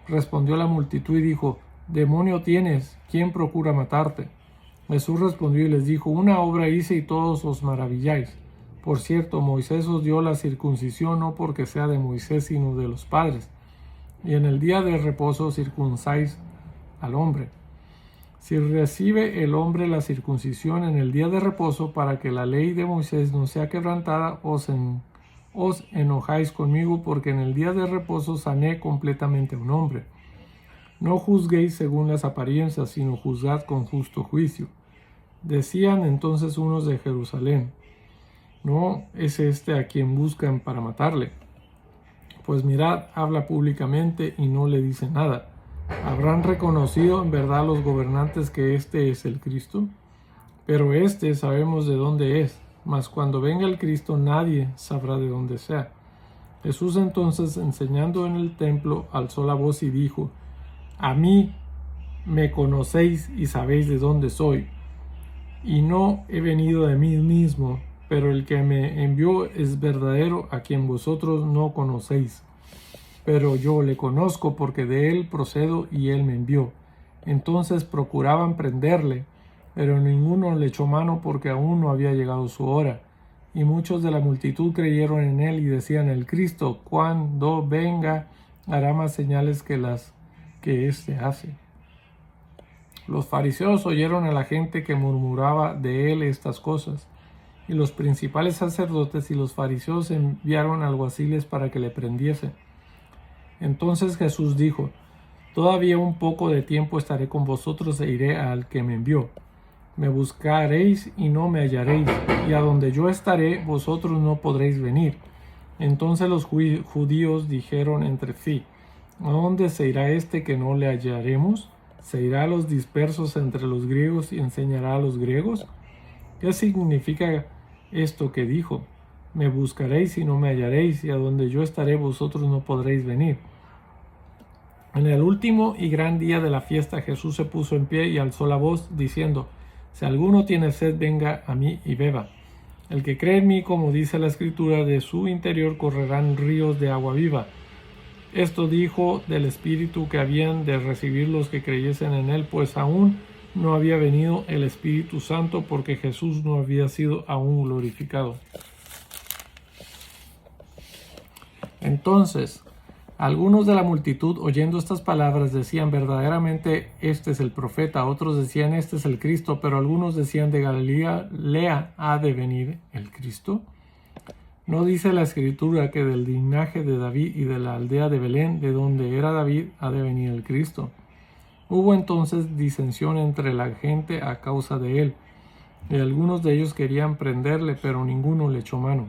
Respondió la multitud y dijo: demonio tienes, ¿quién procura matarte? Jesús respondió y les dijo: una obra hice y todos os maravilláis. Por cierto, Moisés os dio la circuncisión no porque sea de Moisés, sino de los padres. Y en el día de reposo circuncidáis al hombre. Si recibe el hombre la circuncisión en el día de reposo, para que la ley de Moisés no sea quebrantada, os enojáis conmigo, porque en el día de reposo sané completamente a un hombre. No juzguéis según las apariencias, sino juzgad con justo juicio. Decían entonces unos de Jerusalén: ¿no es este a quien buscan para matarle? Pues mirad, habla públicamente y no le dice nada. ¿Habrán reconocido en verdad los gobernantes que este es el Cristo? Pero este sabemos de dónde es, mas cuando venga el Cristo nadie sabrá de dónde sea. Jesús entonces, enseñando en el templo, alzó la voz y dijo: a mí me conocéis y sabéis de dónde soy, y no he venido de mí mismo, pero el que me envió es verdadero, a quien vosotros no conocéis. Pero yo le conozco, porque de él procedo y él me envió. Entonces procuraban prenderle, pero ninguno le echó mano, porque aún no había llegado su hora. Y muchos de la multitud creyeron en él y decían: el Cristo, cuando venga, hará más señales que las que éste hace. Los fariseos oyeron a la gente que murmuraba de él estas cosas, y los principales sacerdotes y los fariseos enviaron alguaciles para que le prendiesen. Entonces Jesús dijo: Todavía un poco de tiempo estaré con vosotros e iré al que me envió. Me buscaréis y no me hallaréis, y a donde yo estaré vosotros no podréis venir. Entonces los judíos dijeron entre sí: ¿A dónde se irá este que no le hallaremos? ¿Se irá a los dispersos entre los griegos y enseñará a los griegos? ¿Qué significa esto que dijo? Me buscaréis y no me hallaréis, y a donde yo estaré vosotros no podréis venir. En el último y gran día de la fiesta, Jesús se puso en pie y alzó la voz, diciendo: Si alguno tiene sed, venga a mí y beba. El que cree en mí, como dice la Escritura, de su interior correrán ríos de agua viva. Esto dijo del Espíritu que habían de recibir los que creyesen en él, pues aún no había venido el Espíritu Santo, porque Jesús no había sido aún glorificado. Entonces, algunos de la multitud, oyendo estas palabras, decían: verdaderamente este es el profeta. Otros decían: este es el Cristo. Pero algunos decían: de Galilea ha de venir el Cristo. ¿No dice la Escritura que del linaje de David y de la aldea de Belén, de donde era David, ha de venir el Cristo? Hubo entonces disensión entre la gente a causa de él, y algunos de ellos querían prenderle, pero ninguno le echó mano.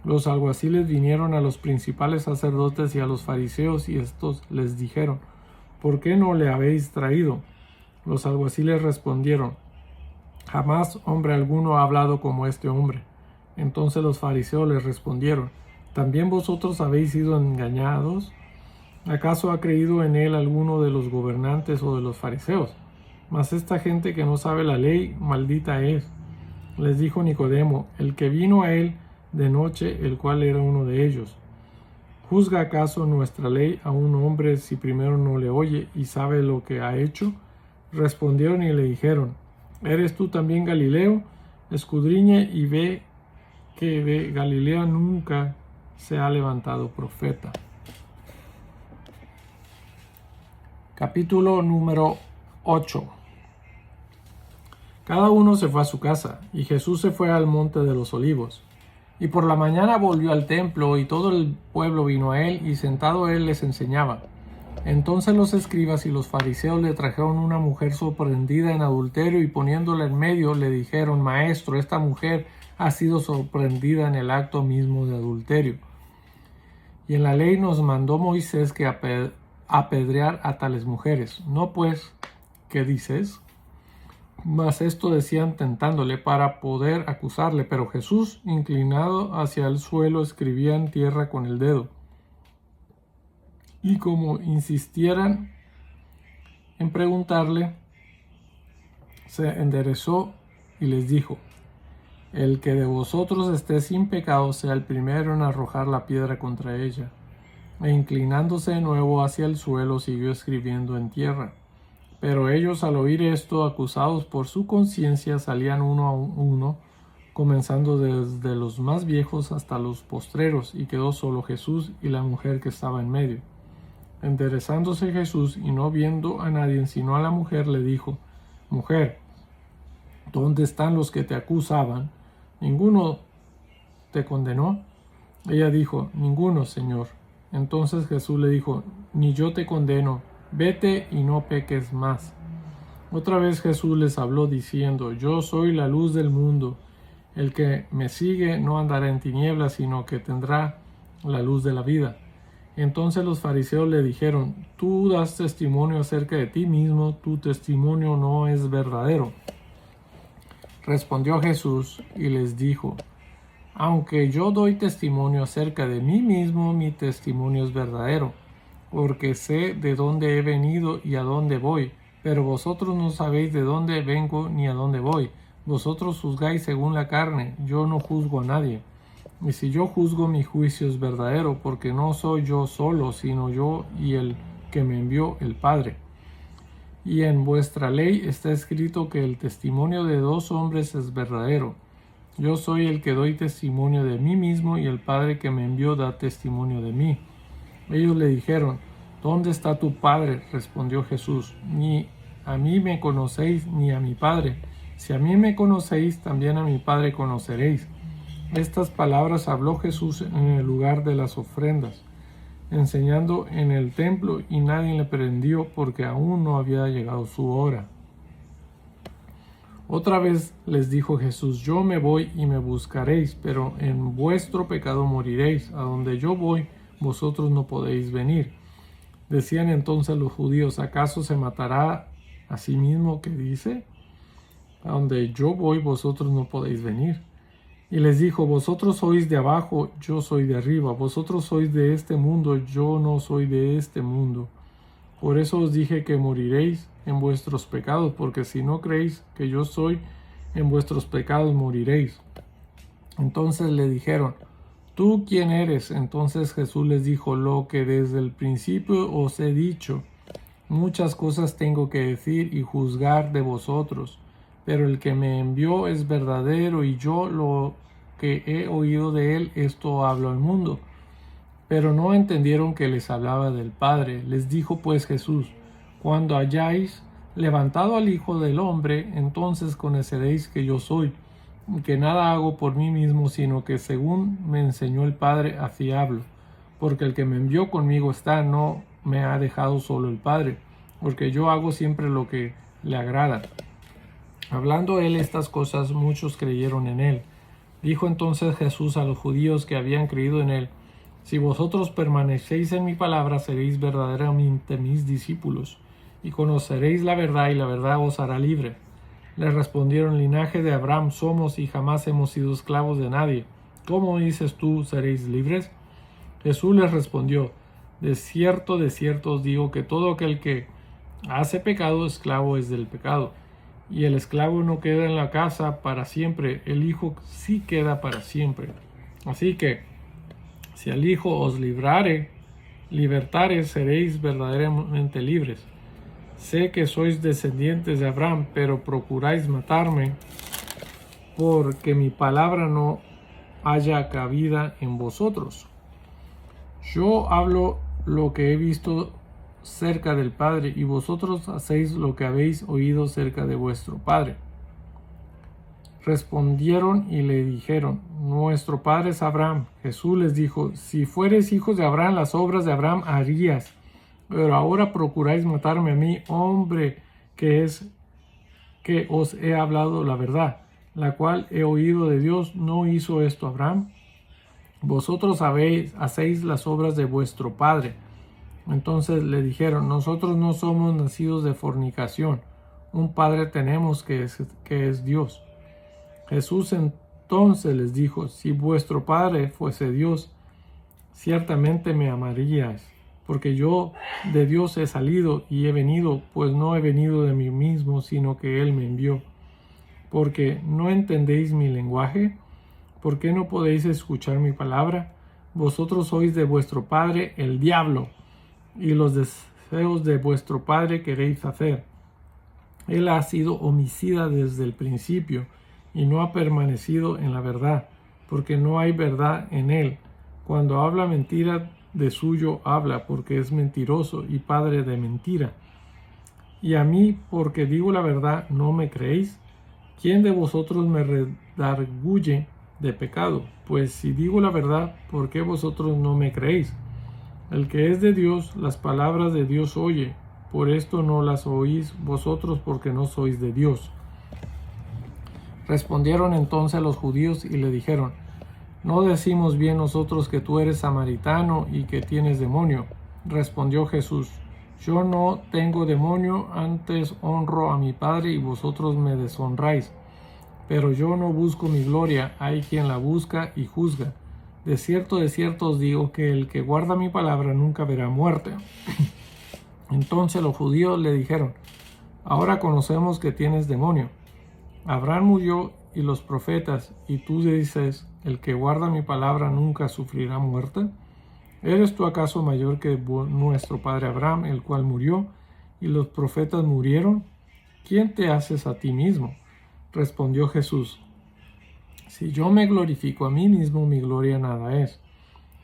Los alguaciles vinieron a los principales sacerdotes y a los fariseos, y estos les dijeron: ¿Por qué no le habéis traído? Los alguaciles respondieron: Jamás hombre alguno ha hablado como este hombre. Entonces los fariseos les respondieron: ¿También vosotros habéis sido engañados? ¿Acaso ha creído en él alguno de los gobernantes o de los fariseos? Mas esta gente que no sabe la ley, maldita es. Les dijo Nicodemo, el que vino a él de noche, el cual era uno de ellos: ¿Juzga acaso nuestra ley a un hombre si primero no le oye y sabe lo que ha hecho? Respondieron y le dijeron: ¿Eres tú también Galileo? Escudriña y ve que de Galilea nunca se ha levantado profeta. Capítulo número 8. Cada uno se fue a su casa, y Jesús se fue al monte de los olivos. Y por la mañana volvió al templo, y todo el pueblo vino a él, y sentado él les enseñaba. Entonces los escribas y los fariseos le trajeron una mujer sorprendida en adulterio, y poniéndola en medio le dijeron: Maestro, esta mujer ha sido sorprendida en el acto mismo de adulterio. Y en la ley nos mandó Moisés que apedrear a tales mujeres. ¿No pues, qué dices? Mas esto decían tentándole para poder acusarle. Pero Jesús, inclinado hacia el suelo, escribía en tierra con el dedo. Y como insistieran en preguntarle, se enderezó y les dijo: El que de vosotros esté sin pecado sea el primero en arrojar la piedra contra ella. E inclinándose de nuevo hacia el suelo, siguió escribiendo en tierra. Pero ellos, al oír esto, acusados por su conciencia, salían uno a uno, comenzando desde los más viejos hasta los postreros, y quedó solo Jesús y la mujer que estaba en medio. Enderezándose Jesús, y no viendo a nadie sino a la mujer, le dijo: Mujer, ¿dónde están los que te acusaban? ¿Ninguno te condenó? Ella dijo: Ninguno, Señor. Entonces Jesús le dijo: Ni yo te condeno, vete y no peques más. Otra vez Jesús les habló diciendo: Yo soy la luz del mundo. El que me sigue no andará en tinieblas, sino que tendrá la luz de la vida. Entonces los fariseos le dijeron: Tú das testimonio acerca de ti mismo, tu testimonio no es verdadero. Respondió Jesús y les dijo: Aunque yo doy testimonio acerca de mí mismo, mi testimonio es verdadero, porque sé de dónde he venido y a dónde voy, pero vosotros no sabéis de dónde vengo ni a dónde voy. Vosotros juzgáis según la carne, yo no juzgo a nadie. Y si yo juzgo, mi juicio es verdadero, porque no soy yo solo, sino yo y el que me envió, el Padre. Y en vuestra ley está escrito que el testimonio de dos hombres es verdadero. Yo soy el que doy testimonio de mí mismo, y el Padre que me envió da testimonio de mí. Ellos le dijeron: ¿Dónde está tu Padre? Respondió Jesús. Ni a mí me conocéis, ni a mi Padre. Si a mí me conocéis, también a mi Padre conoceréis. Estas palabras habló Jesús en el lugar de las ofrendas, enseñando en el templo, y nadie le prendió porque aún no había llegado su hora. Otra vez les dijo Jesús: yo me voy y me buscaréis, pero en vuestro pecado moriréis. A donde yo voy, vosotros no podéis venir. Decían entonces los judíos: ¿acaso se matará a sí mismo que dice? A donde yo voy, vosotros no podéis venir. Y les dijo: vosotros sois de abajo, yo soy de arriba. Vosotros sois de este mundo, yo no soy de este mundo. Por eso os dije que moriréis en vuestros pecados, porque si no creéis que yo soy, en vuestros pecados moriréis. Entonces le dijeron: ¿tú quién eres? Entonces Jesús les dijo: lo que desde el principio os he dicho. Muchas cosas tengo que decir y juzgar de vosotros, pero el que me envió es verdadero, y yo lo que he oído de él, esto hablo al mundo. Pero no entendieron que les hablaba del Padre. Les dijo pues Jesús: cuando hayáis levantado al Hijo del Hombre, entonces conoceréis que yo soy, que nada hago por mí mismo, sino que según me enseñó el Padre, así hablo. Porque el que me envió conmigo está, no me ha dejado solo el Padre, porque yo hago siempre lo que le agrada. Hablando él estas cosas, muchos creyeron en él. Dijo entonces Jesús a los judíos que habían creído en él: si vosotros permanecéis en mi palabra, seréis verdaderamente mis discípulos, y conoceréis la verdad, y la verdad os hará libre. Les respondieron: linaje de Abraham somos, y jamás hemos sido esclavos de nadie. ¿Cómo dices tú, seréis libres? Jesús les respondió: de cierto os digo que todo aquel que hace pecado, esclavo es del pecado. Y el esclavo no queda en la casa para siempre, el Hijo sí queda para siempre. Así que, si el Hijo os libertare, seréis verdaderamente libres. Sé que sois descendientes de Abraham, pero procuráis matarme, porque mi palabra no haya cabida en vosotros. Yo hablo lo que he visto cerca del Padre, y vosotros hacéis lo que habéis oído cerca de vuestro Padre. Respondieron y le dijeron: nuestro padre es Abraham. Jesús les dijo: si fueres hijos de Abraham, las obras de Abraham harías. Pero ahora procuráis matarme a mí, hombre que os he hablado la verdad, la cual he oído de Dios. ¿No hizo esto Abraham? Vosotros hacéis las obras de vuestro padre. Entonces le dijeron: nosotros no somos nacidos de fornicación. Un padre tenemos que es Dios. Jesús entonces les dijo: si vuestro Padre fuese Dios, ciertamente me amaríais, porque yo de Dios he salido y he venido, pues no he venido de mí mismo, sino que Él me envió. Porque no entendéis mi lenguaje, ¿por qué no podéis escuchar mi palabra? Vosotros sois de vuestro padre el diablo, y los deseos de vuestro padre queréis hacer. Él ha sido homicida desde el principio, y no ha permanecido en la verdad, porque no hay verdad en él. Cuando habla mentira, de suyo habla, porque es mentiroso y padre de mentira. Y a mí, porque digo la verdad, ¿no me creéis? ¿Quién de vosotros me redarguye de pecado? Pues si digo la verdad, ¿por qué vosotros no me creéis? El que es de Dios, las palabras de Dios oye. Por esto no las oís vosotros, porque no sois de Dios. Respondieron entonces los judíos y le dijeron: ¿no decimos bien nosotros que tú eres samaritano y que tienes demonio? Respondió Jesús: yo no tengo demonio, antes honro a mi Padre y vosotros me deshonráis. Pero yo no busco mi gloria, hay quien la busca y juzga. De cierto os digo que el que guarda mi palabra nunca verá muerte. Entonces los judíos le dijeron: ahora conocemos que tienes demonio. Abraham murió y los profetas, y tú dices: el que guarda mi palabra nunca sufrirá muerte. ¿Eres tú acaso mayor que nuestro padre Abraham, el cual murió, y los profetas murieron? ¿Quién te haces a ti mismo? Respondió Jesús: si yo me glorifico a mí mismo, mi gloria nada es.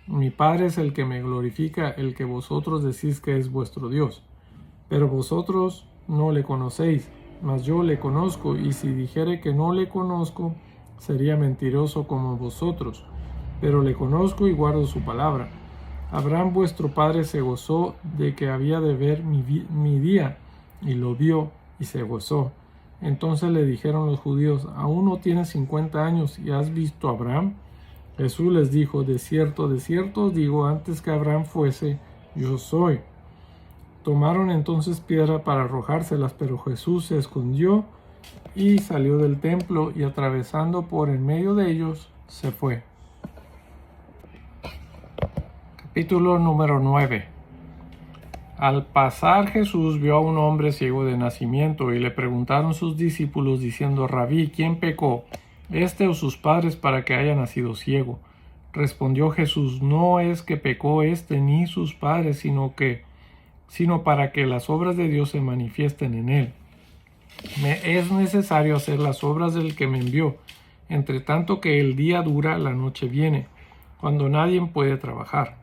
Mi Padre es el que me glorifica, el que vosotros decís que es vuestro Dios. Pero vosotros no le conocéis, mas yo le conozco, y si dijere que no le conozco, sería mentiroso como vosotros. Pero le conozco y guardo su palabra. Abraham vuestro padre se gozó de que había de ver mi día, y lo vio y se gozó. Entonces le dijeron los judíos: ¿aún no tienes 50 años y has visto a Abraham? Jesús les dijo: de cierto os digo, antes que Abraham fuese, yo soy. Tomaron entonces piedra para arrojárselas, pero Jesús se escondió y salió del templo, y atravesando por en medio de ellos, se fue. Capítulo número 9. Al pasar Jesús vio a un hombre ciego de nacimiento, y le preguntaron sus discípulos diciendo: Rabí, ¿quién pecó, este o sus padres, para que haya nacido ciego? Respondió Jesús: no es que pecó este ni sus padres, sino para que las obras de Dios se manifiesten en él. Me es necesario hacer las obras del que me envió, entre tanto que el día dura, la noche viene, cuando nadie puede trabajar.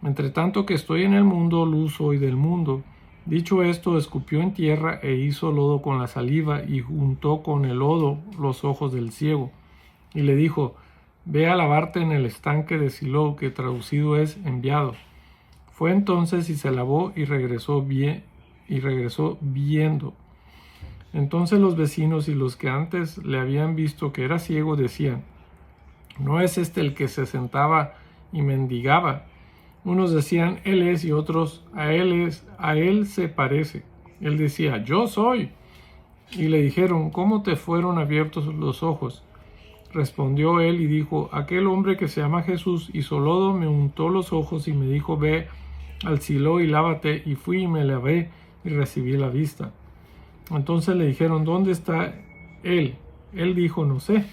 Entre tanto que estoy en el mundo, luz soy del mundo. Dicho esto, escupió en tierra e hizo lodo con la saliva, y juntó con el lodo los ojos del ciego. Y le dijo: ve a lavarte en el estanque de Siló, que traducido es enviado. Fue entonces y se lavó y regresó viendo. Entonces los vecinos y los que antes le habían visto que era ciego decían: ¿no es este el que se sentaba y mendigaba? Unos decían: él es, y otros: a él se parece. Él decía: yo soy. Y le dijeron: ¿cómo te fueron abiertos los ojos? Respondió él y dijo: aquel hombre que se llama Jesús hizo lodo, me untó los ojos y me dijo: ve al Siló y lávate. Y fui y me lavé y recibí la vista. Entonces le dijeron: ¿dónde está él? Él dijo: no sé.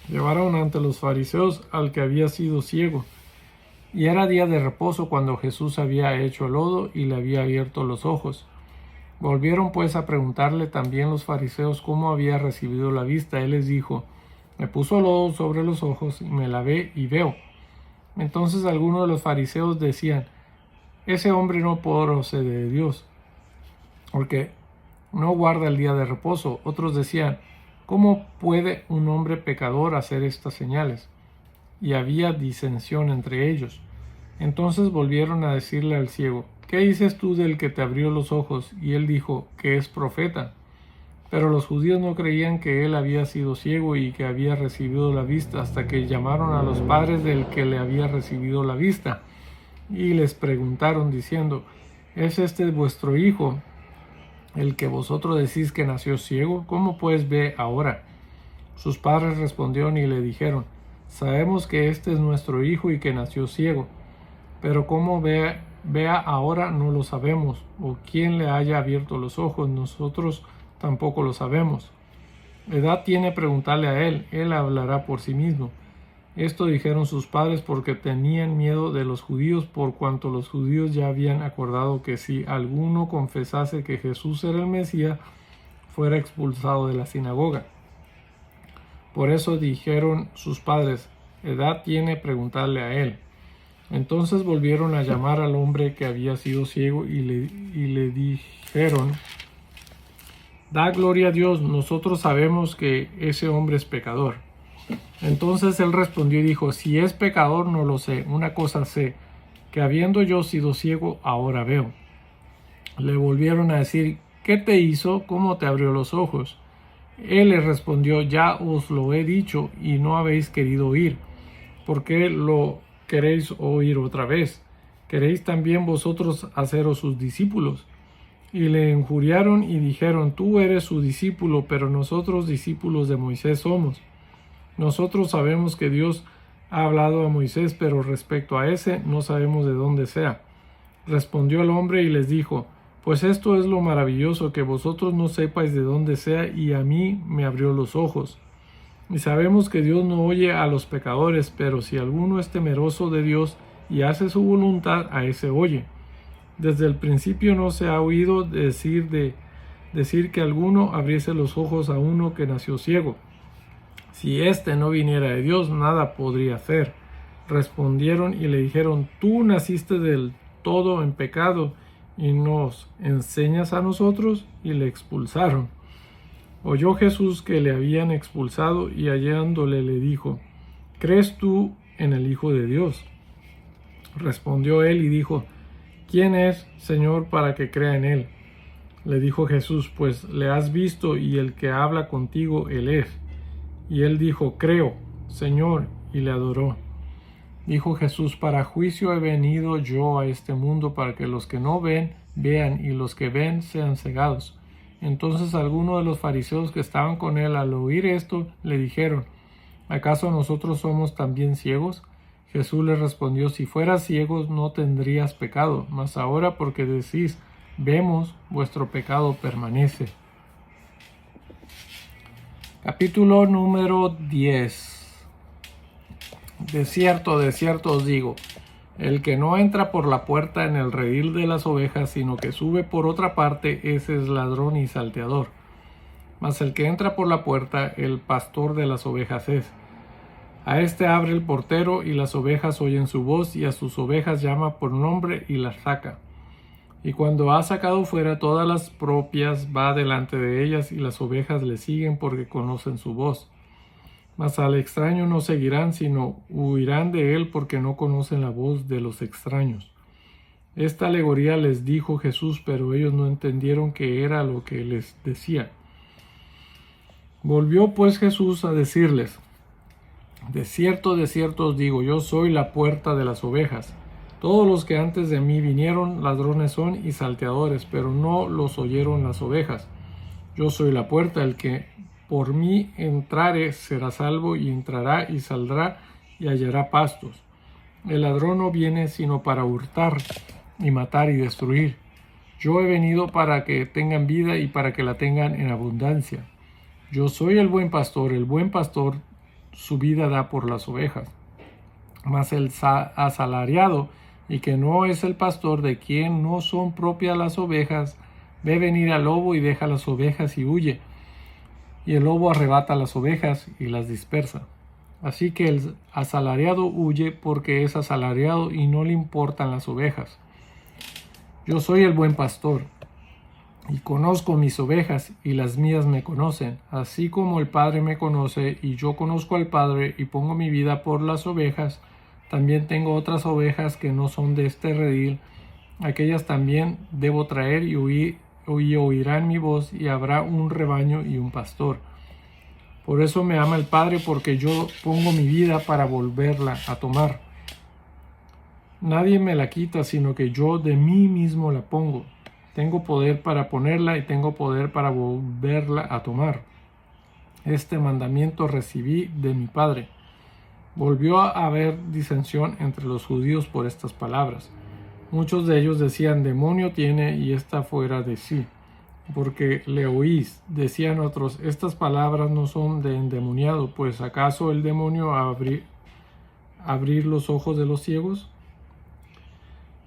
Llevaron ante los fariseos al que había sido ciego. Y era día de reposo cuando Jesús había hecho el lodo y le había abierto los ojos. Volvieron pues a preguntarle también los fariseos cómo había recibido la vista. Él les dijo: me puso lodo sobre los ojos y me lavé y veo. Entonces algunos de los fariseos decían: ese hombre no procede de Dios, porque no guarda el día de reposo. Otros decían: ¿cómo puede un hombre pecador hacer estas señales? Y había disensión entre ellos. Entonces volvieron a decirle al ciego: ¿qué dices tú del que te abrió los ojos? Y él dijo: que es profeta. Pero los judíos no creían que él había sido ciego y que había recibido la vista, hasta que llamaron a los padres del que le había recibido la vista, y les preguntaron diciendo: ¿es este vuestro hijo, el que vosotros decís que nació ciego? ¿Cómo pues ve ahora? Sus padres respondieron y le dijeron: sabemos que este es nuestro hijo y que nació ciego, pero cómo vea ahora no lo sabemos, o quién le haya abierto los ojos, nosotros tampoco lo sabemos. Edad tiene preguntarle a él hablará por sí mismo. Esto dijeron sus padres porque tenían miedo de los judíos, por cuanto los judíos ya habían acordado que si alguno confesase que Jesús era el Mesías, fuera expulsado de la sinagoga. Por eso dijeron sus padres: edad tiene preguntarle a él. Entonces volvieron a llamar al hombre que había sido ciego y le dijeron: da gloria a Dios, nosotros sabemos que ese hombre es pecador. Entonces él respondió y dijo: si es pecador no lo sé, una cosa sé, que habiendo yo sido ciego, ahora veo. Le volvieron a decir: ¿qué te hizo? ¿Cómo te abrió los ojos? Él les respondió: ya os lo he dicho y no habéis querido oír. ¿Por qué lo queréis oír otra vez? ¿Queréis también vosotros haceros sus discípulos? Y le injuriaron y dijeron: tú eres su discípulo, pero nosotros discípulos de Moisés somos. Nosotros sabemos que Dios ha hablado a Moisés, pero respecto a ese no sabemos de dónde sea. Respondió el hombre y les dijo: pues esto es lo maravilloso, que vosotros no sepáis de dónde sea, y a mí me abrió los ojos. Y sabemos que Dios no oye a los pecadores, pero si alguno es temeroso de Dios y hace su voluntad, a ese oye. Desde el principio no se ha oído decir que alguno abriese los ojos a uno que nació ciego. Si éste no viniera de Dios, nada podría hacer. respondieron y le dijeron: tú naciste del todo en pecado y nos enseñas a nosotros. Y le expulsaron. Oyó Jesús que le habían expulsado y hallándole le dijo: ¿crees tú en el Hijo de Dios? Respondió él y dijo: ¿quién es, Señor, para que crea en él? Le dijo Jesús: pues le has visto y el que habla contigo él es. Y él dijo: creo, Señor, y le adoró. Dijo Jesús: para juicio he venido yo a este mundo, para que los que no ven, vean, y los que ven sean cegados. Entonces algunos de los fariseos que estaban con él, al oír esto, le dijeron: ¿acaso nosotros somos también ciegos? Jesús les respondió: si fueras ciegos no tendrías pecado, mas ahora porque decís: vemos, vuestro pecado permanece. Capítulo número 10. De cierto os digo, el que no entra por la puerta en el redil de las ovejas, sino que sube por otra parte, ese es ladrón y salteador. Mas el que entra por la puerta, el pastor de las ovejas es. A este abre el portero, y las ovejas oyen su voz, y a sus ovejas llama por nombre y las saca. Y cuando ha sacado fuera todas las propias, va delante de ellas, y las ovejas le siguen porque conocen su voz. Mas al extraño no seguirán, sino huirán de él, porque no conocen la voz de los extraños. Esta alegoría les dijo Jesús, pero ellos no entendieron qué era lo que les decía. Volvió pues Jesús a decirles: de cierto os digo, yo soy la puerta de las ovejas. Todos los que antes de mí vinieron, ladrones son y salteadores, pero no los oyeron las ovejas. Yo soy la puerta, el que por mí entrare será salvo, y entrará y saldrá y hallará pastos. El ladrón no viene sino para hurtar y matar y destruir. Yo he venido para que tengan vida y para que la tengan en abundancia. Yo soy el buen pastor su vida da por las ovejas. Mas el asalariado, y que no es el pastor, de quien no son propias las ovejas, ve venir al lobo y deja las ovejas y huye. Y el lobo arrebata las ovejas y las dispersa. Así que el asalariado huye porque es asalariado y no le importan las ovejas. Yo soy el buen pastor y conozco mis ovejas, y las mías me conocen, así como el Padre me conoce y yo conozco al Padre y pongo mi vida por las ovejas. También tengo otras ovejas que no son de este redil, aquellas también debo traer y oirán mi voz, y habrá un rebaño y un pastor. Por eso me ama el Padre, porque yo pongo mi vida para volverla a tomar. Nadie me la quita, sino que yo de mí mismo la pongo. Tengo poder para ponerla y tengo poder para volverla a tomar. Este mandamiento recibí de mi Padre. Volvió a haber disensión entre los judíos por estas palabras. Muchos de ellos decían: demonio tiene y está fuera de sí. Porque le oís. Decían otros: estas palabras no son de endemoniado, pues ¿acaso el demonio abrir los ojos de los ciegos?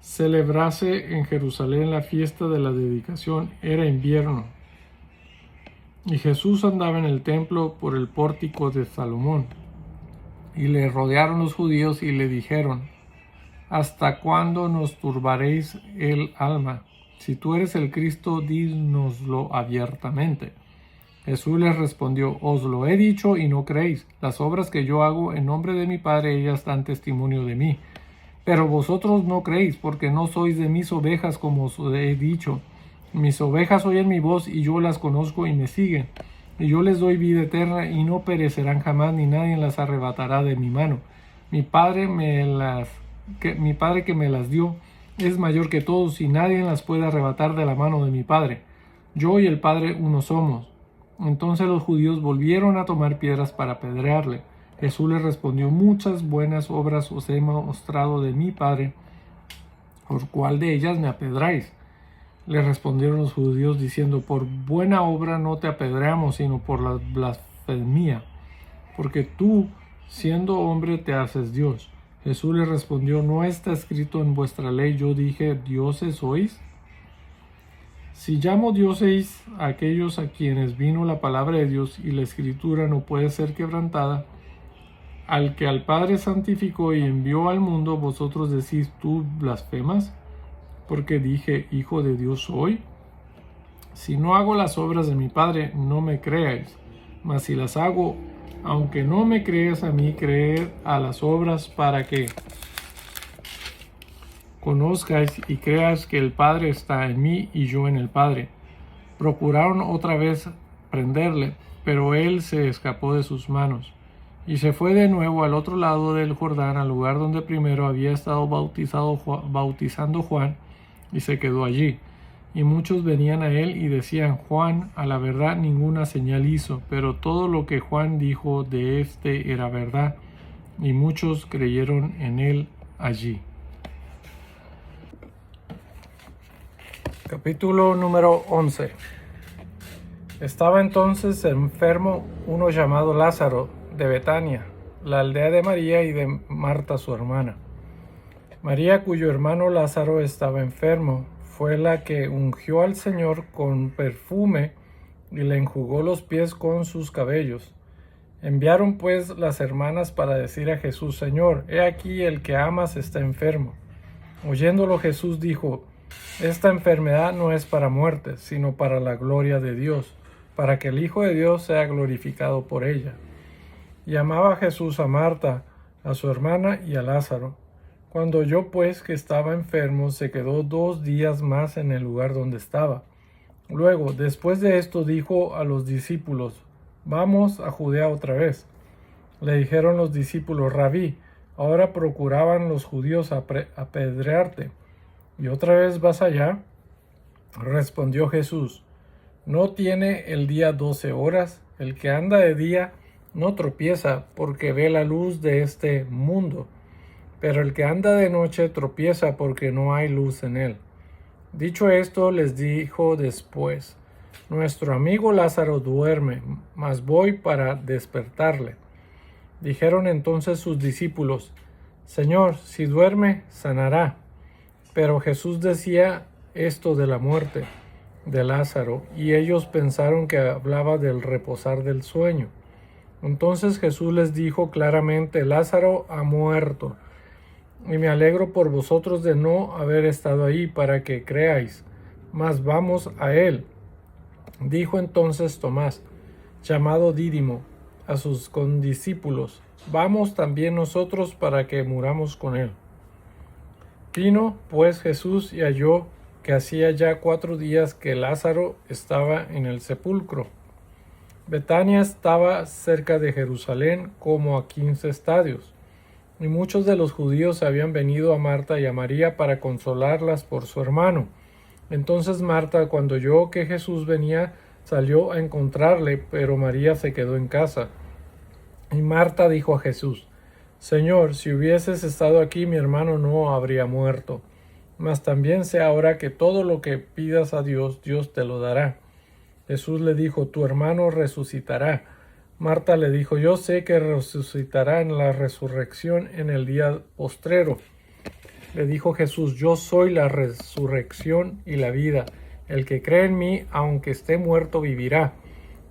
Celebrase en Jerusalén la fiesta de la dedicación. Era invierno, y Jesús andaba en el templo por el pórtico de Salomón. Y le rodearon los judíos y le dijeron: ¿hasta cuándo nos turbaréis el alma? Si tú eres el Cristo, dínoslo abiertamente. Jesús les respondió: os lo he dicho y no creéis. Las obras que yo hago en nombre de mi Padre, ellas dan testimonio de mí. Pero vosotros no creéis, porque no sois de mis ovejas, como os he dicho. Mis ovejas oyen mi voz, y yo las conozco y me siguen. Y yo les doy vida eterna, y no perecerán jamás, ni nadie las arrebatará de mi mano. Mi Padre que me las dio es mayor que todos, y nadie las puede arrebatar de la mano de mi Padre. Yo y el Padre uno somos. Entonces los judíos volvieron a tomar piedras para apedrearle. Jesús les respondió: muchas buenas obras os he mostrado de mi Padre, ¿por cuál de ellas me apedráis? Le respondieron los judíos diciendo: por buena obra no te apedreamos, sino por la blasfemia, porque tú, siendo hombre, te haces Dios. Jesús les respondió: ¿no está escrito en vuestra ley, yo dije, dioses sois? Si llamo dioses a aquellos a quienes vino la palabra de Dios, y la escritura no puede ser quebrantada, al que al Padre santificó y envió al mundo, vosotros decís, ¿tú blasfemas? Porque dije, Hijo de Dios soy. Si no hago las obras de mi Padre, no me creáis. Mas si las hago, aunque no me creas a mí, creed a las obras para que conozcáis y creáis que el Padre está en mí y yo en el Padre. Procuraron otra vez prenderle, pero él se escapó de sus manos, y se fue de nuevo al otro lado del Jordán, al lugar donde primero había estado bautizando Juan, y se quedó allí. Y muchos venían a él y decían, Juan, a la verdad ninguna señal hizo, pero todo lo que Juan dijo de éste era verdad, y muchos creyeron en él allí. Capítulo número 11. Estaba entonces enfermo uno llamado Lázaro, de Betania, la aldea de María y de Marta su hermana. María, cuyo hermano Lázaro estaba enfermo, fue la que ungió al Señor con perfume y le enjugó los pies con sus cabellos. Enviaron pues las hermanas para decir a Jesús, Señor, he aquí el que amas está enfermo. Oyéndolo Jesús dijo, esta enfermedad no es para muerte, sino para la gloria de Dios, para que el Hijo de Dios sea glorificado por ella. Y amaba Jesús a Marta, a su hermana y a Lázaro. Cuando oyó pues que estaba enfermo, se quedó 2 días más en el lugar donde estaba. Luego, después de esto, dijo a los discípulos, vamos a Judea otra vez. Le dijeron los discípulos, Rabí, ahora procuraban los judíos apedrearte, ¿y otra vez vas allá? Respondió Jesús, ¿no tiene el día 12 horas? El que anda de día no tropieza porque ve la luz de este mundo, pero el que anda de noche tropieza porque no hay luz en él. Dicho esto, les dijo después, nuestro amigo Lázaro duerme, mas voy para despertarle. Dijeron entonces sus discípulos, Señor, si duerme, sanará. Pero Jesús decía esto de la muerte de Lázaro, y ellos pensaron que hablaba del reposar del sueño. Entonces Jesús les dijo claramente, Lázaro ha muerto, y me alegro por vosotros de no haber estado ahí para que creáis, mas vamos a él. Dijo entonces Tomás, llamado Dídimo, a sus condiscípulos, vamos también nosotros para que muramos con él. Vino pues Jesús y halló que hacía ya 4 días que Lázaro estaba en el sepulcro. Betania estaba cerca de Jerusalén como a 15 estadios, y muchos de los judíos habían venido a Marta y a María para consolarlas por su hermano. Entonces Marta, cuando oyó que Jesús venía, salió a encontrarle, pero María se quedó en casa. Y Marta dijo a Jesús, Señor, si hubieses estado aquí, mi hermano no habría muerto. Mas también sé ahora que todo lo que pidas a Dios, Dios te lo dará. Jesús le dijo, tu hermano resucitará. Marta le dijo, yo sé que resucitará en la resurrección en el día postrero. Le dijo Jesús, yo soy la resurrección y la vida. El que cree en mí, aunque esté muerto, vivirá.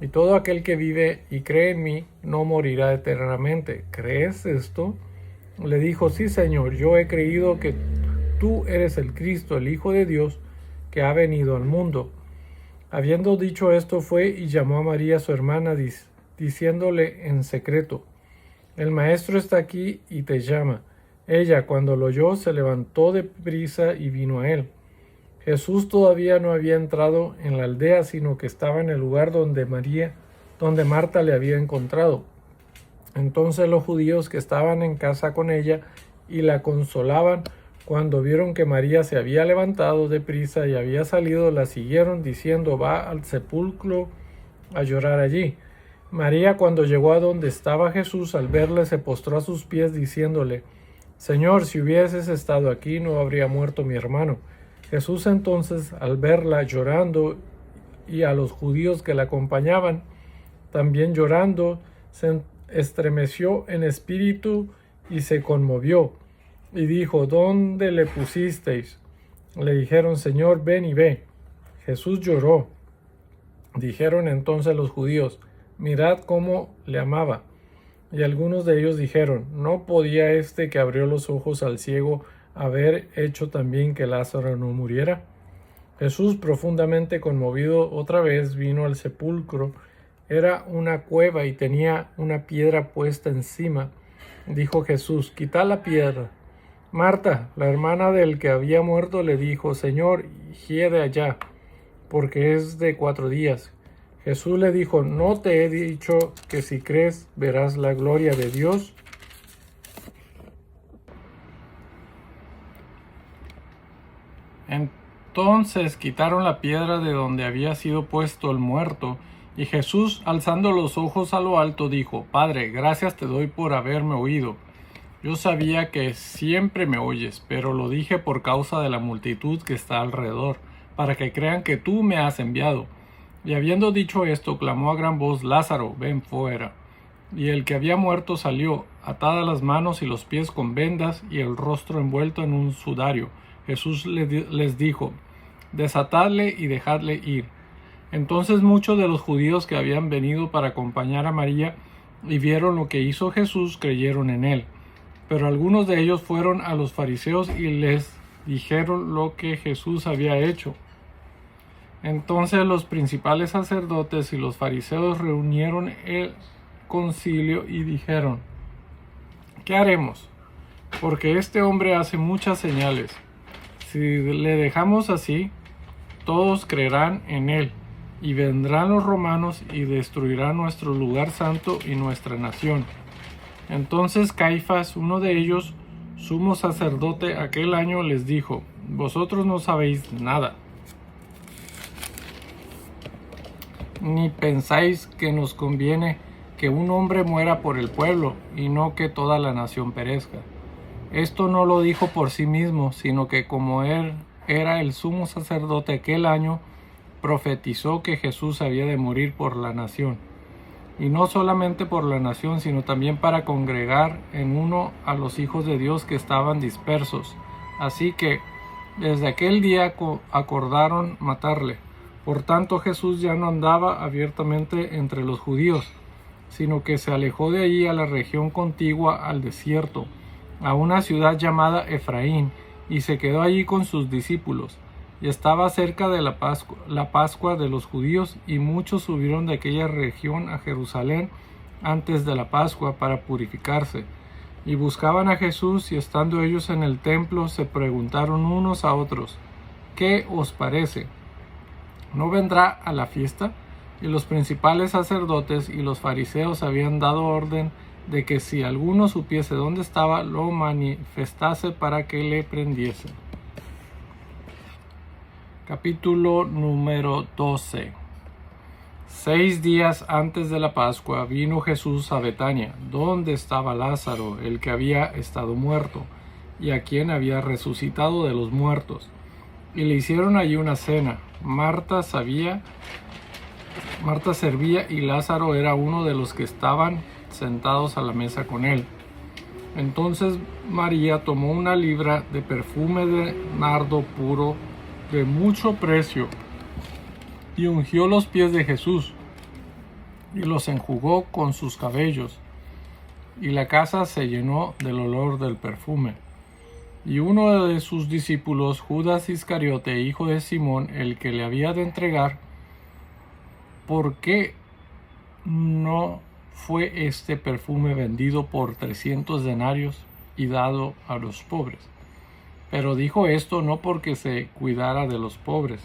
Y todo aquel que vive y cree en mí, no morirá eternamente. ¿Crees esto? Le dijo, sí, Señor, yo he creído que tú eres el Cristo, el Hijo de Dios, que ha venido al mundo. Habiendo dicho esto, fue y llamó a María su hermana, diciéndole en secreto, el maestro está aquí y te llama. Ella, cuando lo oyó, se levantó de prisa y vino a él. Jesús todavía no había entrado en la aldea, sino que estaba en el lugar donde Marta le había encontrado. Entonces los judíos que estaban en casa con ella y la consolaban, cuando vieron que María se había levantado de prisa y había salido, la siguieron diciendo, va al sepulcro a llorar allí. María, cuando llegó a donde estaba Jesús, al verle, se postró a sus pies diciéndole, Señor, si hubieses estado aquí, no habría muerto mi hermano. Jesús entonces, al verla llorando y a los judíos que la acompañaban, también llorando, se estremeció en espíritu y se conmovió. Y dijo, ¿dónde le pusisteis? Le dijeron, Señor, ven y ve. Jesús lloró. Dijeron entonces los judíos, mirad cómo le amaba. Y algunos de ellos dijeron: ¿No podía este que abrió los ojos al ciego haber hecho también que Lázaro no muriera? Jesús, profundamente conmovido, otra vez vino al sepulcro. Era una cueva y tenía una piedra puesta encima. Dijo Jesús: quitad la piedra. Marta, la hermana del que había muerto, le dijo: Señor, hiede allá, porque es de 4 días. Jesús le dijo: ¿no te he dicho que si crees verás la gloria de Dios? Entonces quitaron la piedra de donde había sido puesto el muerto, y Jesús, alzando los ojos a lo alto, dijo: Padre, gracias te doy por haberme oído. Yo sabía que siempre me oyes, pero lo dije por causa de la multitud que está alrededor, para que crean que tú me has enviado. Y habiendo dicho esto, clamó a gran voz: Lázaro, ven fuera. Y el que había muerto salió, atadas las manos y los pies con vendas y el rostro envuelto en un sudario. Jesús les dijo: desatadle y dejadle ir. Entonces muchos de los judíos que habían venido para acompañar a María y vieron lo que hizo Jesús, creyeron en él. Pero algunos de ellos fueron a los fariseos y les dijeron lo que Jesús había hecho. Entonces los principales sacerdotes y los fariseos reunieron el concilio y dijeron: ¿qué haremos? Porque este hombre hace muchas señales. Si le dejamos así, todos creerán en él, y vendrán los romanos y destruirán nuestro lugar santo y nuestra nación. Entonces Caifás, uno de ellos, sumo sacerdote aquel año, les dijo: vosotros no sabéis nada, ni pensáis que nos conviene que un hombre muera por el pueblo, y no que toda la nación perezca. Esto no lo dijo por sí mismo, sino que como él era el sumo sacerdote aquel año, profetizó que Jesús había de morir por la nación. Y no solamente por la nación, sino también para congregar en uno a los hijos de Dios que estaban dispersos. Así que desde aquel día acordaron matarle. Por tanto, Jesús ya no andaba abiertamente entre los judíos, sino que se alejó de allí a la región contigua al desierto, a una ciudad llamada Efraín, y se quedó allí con sus discípulos. Y estaba cerca de la Pascua de los judíos, y muchos subieron de aquella región a Jerusalén antes de la Pascua para purificarse. Y buscaban a Jesús, y estando ellos en el templo, se preguntaron unos a otros: ¿qué os parece? ¿No vendrá a la fiesta? Y los principales sacerdotes y los fariseos habían dado orden de que si alguno supiese dónde estaba, lo manifestase para que le prendiesen. Capítulo número 12. 6 días antes de la Pascua vino Jesús a Betania, donde estaba Lázaro, el que había estado muerto, y a quien había resucitado de los muertos. Y le hicieron allí una cena. Marta servía, y Lázaro era uno de los que estaban sentados a la mesa con él. Entonces María tomó una libra de perfume de nardo puro de mucho precio, y ungió los pies de Jesús, y los enjugó con sus cabellos, y la casa se llenó del olor del perfume. Y uno de sus discípulos, Judas Iscariote, hijo de Simón, el que le había de entregar, ¿por qué no fue este perfume vendido por 300 denarios y dado a los pobres? Pero dijo esto no porque se cuidara de los pobres,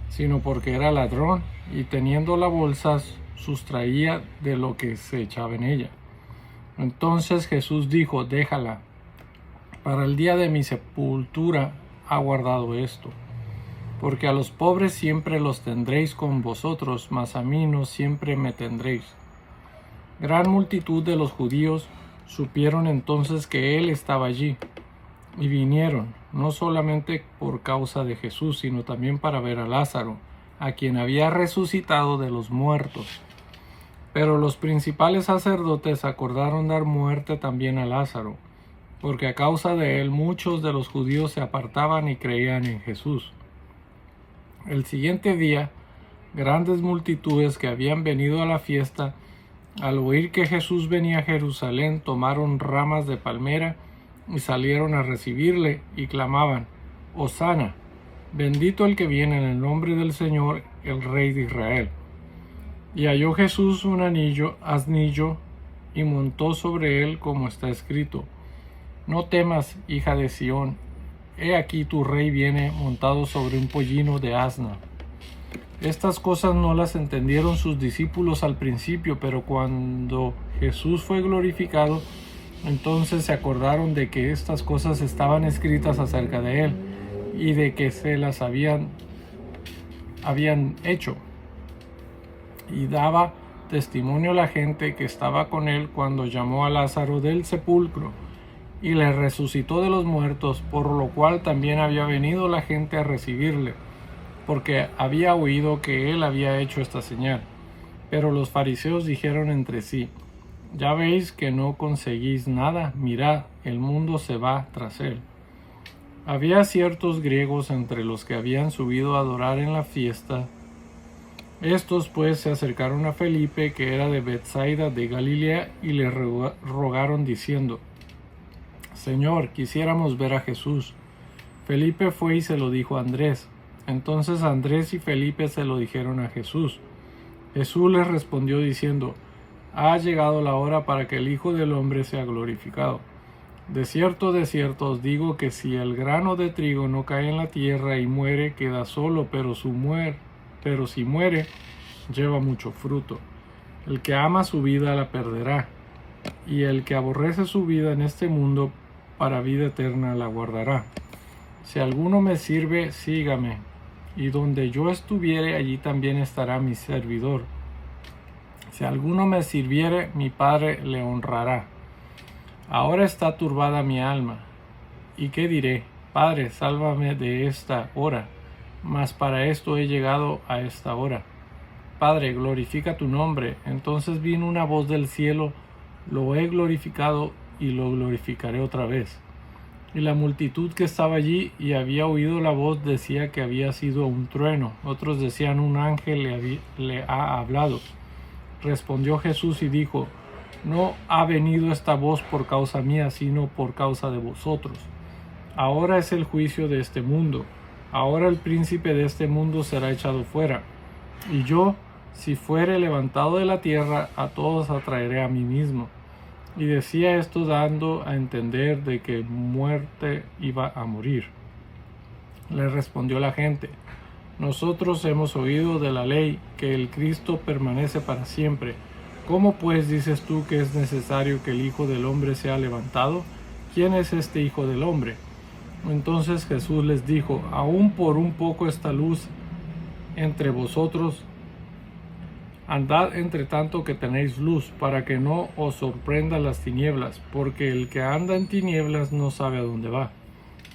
sino porque era ladrón, y teniendo la bolsa sustraía de lo que se echaba en ella. Entonces Jesús dijo: déjala, para el día de mi sepultura ha guardado esto. Porque a los pobres siempre los tendréis con vosotros, mas a mí no siempre me tendréis. Gran multitud de los judíos supieron entonces que él estaba allí, y vinieron, no solamente por causa de Jesús, sino también para ver a Lázaro, a quien había resucitado de los muertos. Pero los principales sacerdotes acordaron dar muerte también a Lázaro, porque a causa de él muchos de los judíos se apartaban y creían en Jesús. El siguiente día, grandes multitudes que habían venido a la fiesta Al oír que Jesús venía a Jerusalén, tomaron ramas de palmera y salieron a recibirle y clamaban: Hosana, bendito el que viene en el nombre del Señor, el Rey de Israel. Y halló Jesús un asnillo y montó sobre él, como está escrito: No temas, hija de Sión, he aquí tu rey viene montado sobre un pollino de asna. Estas cosas no las entendieron sus discípulos al principio, pero cuando Jesús fue glorificado, entonces se acordaron de que estas cosas estaban escritas acerca de él y de que se las habían hecho. Y daba testimonio a la gente que estaba con él cuando llamó a Lázaro del sepulcro y le resucitó de los muertos, por lo cual también había venido la gente a recibirle, porque había oído que él había hecho esta señal. Pero los fariseos dijeron entre sí: Ya veis que no conseguís nada, mirad, el mundo se va tras él. Había ciertos griegos entre los que habían subido a adorar en la fiesta. Estos pues se acercaron a Felipe, que era de Betsaida de Galilea, y le rogaron diciendo: Señor, quisiéramos ver a Jesús. Felipe fue y se lo dijo a Andrés. Entonces Andrés y Felipe se lo dijeron a Jesús. Jesús les respondió diciendo: Ha llegado la hora para que el Hijo del Hombre sea glorificado. De cierto os digo que si el grano de trigo no cae en la tierra y muere, queda solo, pero si muere, lleva mucho fruto. El que ama su vida la perderá, y el que aborrece su vida en este mundo, para vida eterna la guardará. Si alguno me sirve, sígame, y donde yo estuviere, allí también estará mi servidor. Si alguno me sirviere, mi Padre le honrará. Ahora está turbada mi alma. ¿Y qué diré? Padre, sálvame de esta hora. Mas para esto he llegado a esta hora. Padre, glorifica tu nombre. Entonces vino una voz del cielo: Lo he glorificado y lo glorificaré otra vez. Y la multitud que estaba allí y había oído la voz decía que había sido un trueno. Otros decían: un ángel le ha hablado. Respondió Jesús y dijo: No ha venido esta voz por causa mía, sino por causa de vosotros. Ahora es el juicio de este mundo. Ahora el príncipe de este mundo será echado fuera. Y yo, si fuere levantado de la tierra, a todos atraeré a mí mismo. Y decía esto dando a entender de que muerte iba a morir. Le respondió la gente: Nosotros hemos oído de la ley que el Cristo permanece para siempre. ¿Cómo pues dices tú que es necesario que el Hijo del Hombre sea levantado? ¿Quién es este Hijo del Hombre? Entonces Jesús les dijo: Aún por un poco esta luz entre vosotros. Andad entre tanto que tenéis luz, para que no os sorprendan las tinieblas, porque el que anda en tinieblas no sabe a dónde va.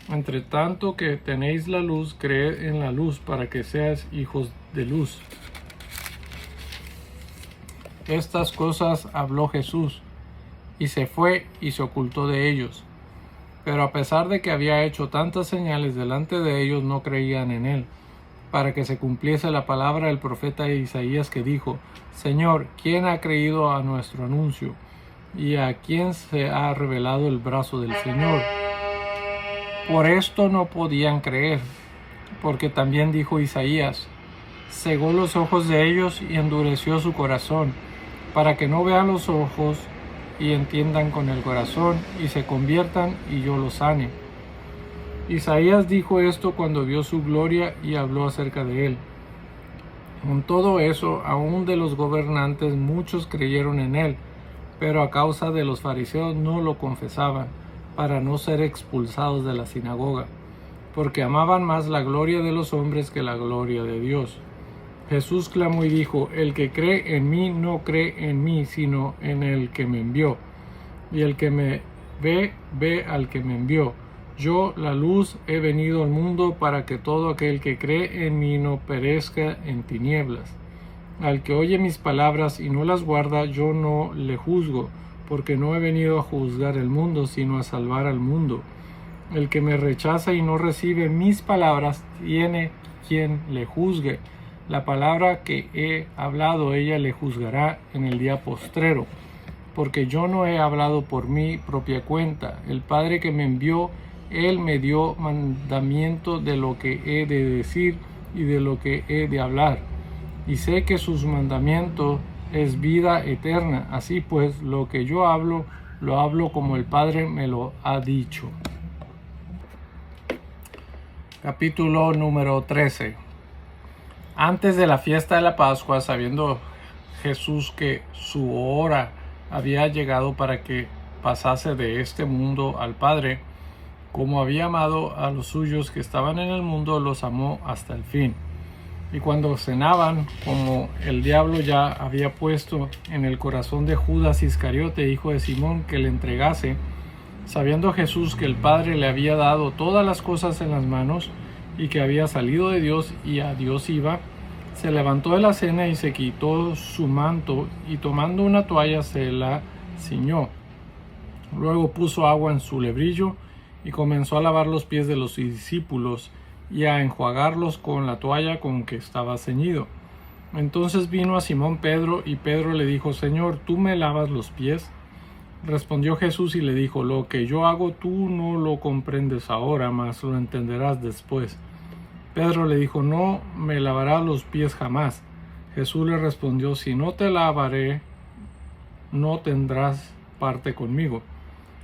Entre tanto que tenéis la luz, creed en la luz, para que seáis hijos de luz. Estas cosas habló Jesús, y se fue y se ocultó de ellos. Pero a pesar de que había hecho tantas señales delante de ellos, no creían en él, para que se cumpliese la palabra del profeta Isaías, que dijo: Señor, ¿quién ha creído a nuestro anuncio? ¿Y a quién se ha revelado el brazo del Señor? Por esto no podían creer, porque también dijo Isaías: Cegó los ojos de ellos y endureció su corazón, para que no vean los ojos y entiendan con el corazón y se conviertan y yo los sane. Isaías dijo esto cuando vio su gloria y habló acerca de él. Con todo eso, aún de los gobernantes muchos creyeron en él, pero a causa de los fariseos no lo confesaban, para no ser expulsados de la sinagoga, porque amaban más la gloria de los hombres que la gloria de Dios. Jesús clamó y dijo: El que cree en mí no cree en mí, sino en el que me envió. Y el que me ve, ve al que me envió. Yo, la luz, he venido al mundo para que todo aquel que cree en mí no perezca en tinieblas. Al que oye mis palabras y no las guarda, yo no le juzgo, porque no he venido a juzgar el mundo, sino a salvar al mundo. El que me rechaza y no recibe mis palabras, tiene quien le juzgue. La palabra que he hablado ella le juzgará en el día postrero, porque yo no he hablado por mi propia cuenta. El Padre que me envió, Él me dio mandamiento de lo que he de decir y de lo que he de hablar. Y sé que sus mandamientos es vida eterna. Así pues, lo que yo hablo, lo hablo como el Padre me lo ha dicho. Capítulo número 13. Antes de la fiesta de la Pascua, sabiendo Jesús que su hora había llegado para que pasase de este mundo al Padre, como había amado a los suyos que estaban en el mundo, los amó hasta el fin. Y cuando cenaban, como el diablo ya había puesto en el corazón de Judas Iscariote, hijo de Simón, que le entregase, sabiendo Jesús que el Padre le había dado todas las cosas en las manos y que había salido de Dios y a Dios iba, se levantó de la cena y se quitó su manto y tomando una toalla se la ciñó. Luego puso agua en su lebrillo y comenzó a lavar los pies de los discípulos y a enjuagarlos con la toalla con que estaba ceñido. Entonces vino a Simón Pedro y Pedro le dijo: Señor, ¿tú me lavas los pies? Respondió Jesús y le dijo: Lo que yo hago tú no lo comprendes ahora, mas lo entenderás después. Pedro le dijo: No me lavarás los pies jamás. Jesús le respondió: Si no te lavaré, no tendrás parte conmigo.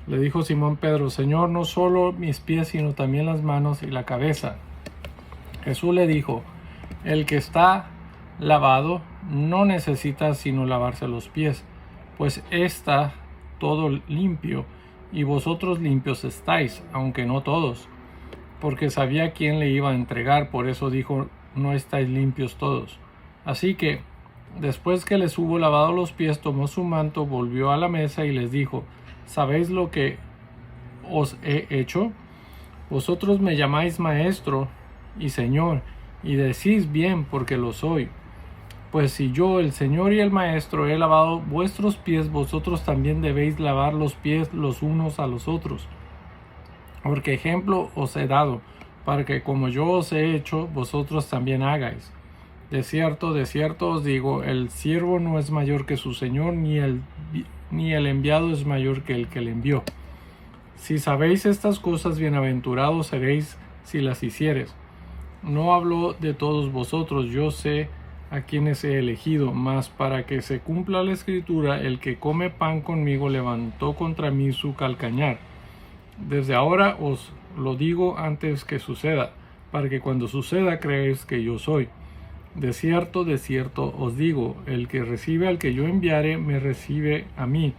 Le dijo Simón Pedro: Señor, no solo mis pies, sino también las manos y la cabeza. Jesús le dijo: El que está lavado no necesita sino lavarse los pies, pues está todo limpio, y vosotros limpios estáis, aunque no todos. Porque sabía quién le iba a entregar, por eso dijo: No estáis limpios todos. Así que, después que les hubo lavado los pies, tomó su manto, volvió a la mesa y les dijo: ¿Sabéis lo que os he hecho? Vosotros me llamáis maestro y señor, y decís bien, porque lo soy. Pues si yo, el Señor y el Maestro, he lavado vuestros pies, vosotros también debéis lavar los pies los unos a los otros. Porque ejemplo os he dado, para que como yo os he hecho, vosotros también hagáis. De cierto os digo, el siervo no es mayor que su Señor, ni el enviado es mayor que el que le envió. Si sabéis estas cosas, bienaventurados seréis si las hiciereis. No hablo de todos vosotros, yo sé a quienes he elegido, mas para que se cumpla la Escritura, el que come pan conmigo levantó contra mí su calcañar. Desde ahora os lo digo antes que suceda, para que cuando suceda creáis que yo soy. De cierto os digo, el que recibe al que yo enviare, me recibe a mí,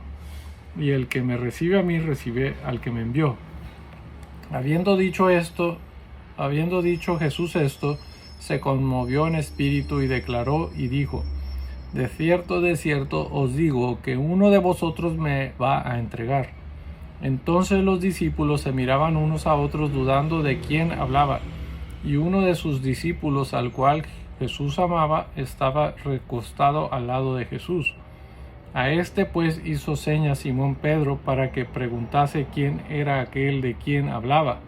y el que me recibe a mí, recibe al que me envió. Habiendo dicho Jesús esto, se conmovió en espíritu y declaró y dijo: de cierto os digo, que uno de vosotros me va a entregar. Entonces los discípulos se miraban unos a otros, dudando de quién hablaba. Y uno de sus discípulos, al cual Jesús amaba, estaba recostado al lado de Jesús. A este pues hizo señas Simón Pedro para que preguntase quién era aquel de quien hablaba.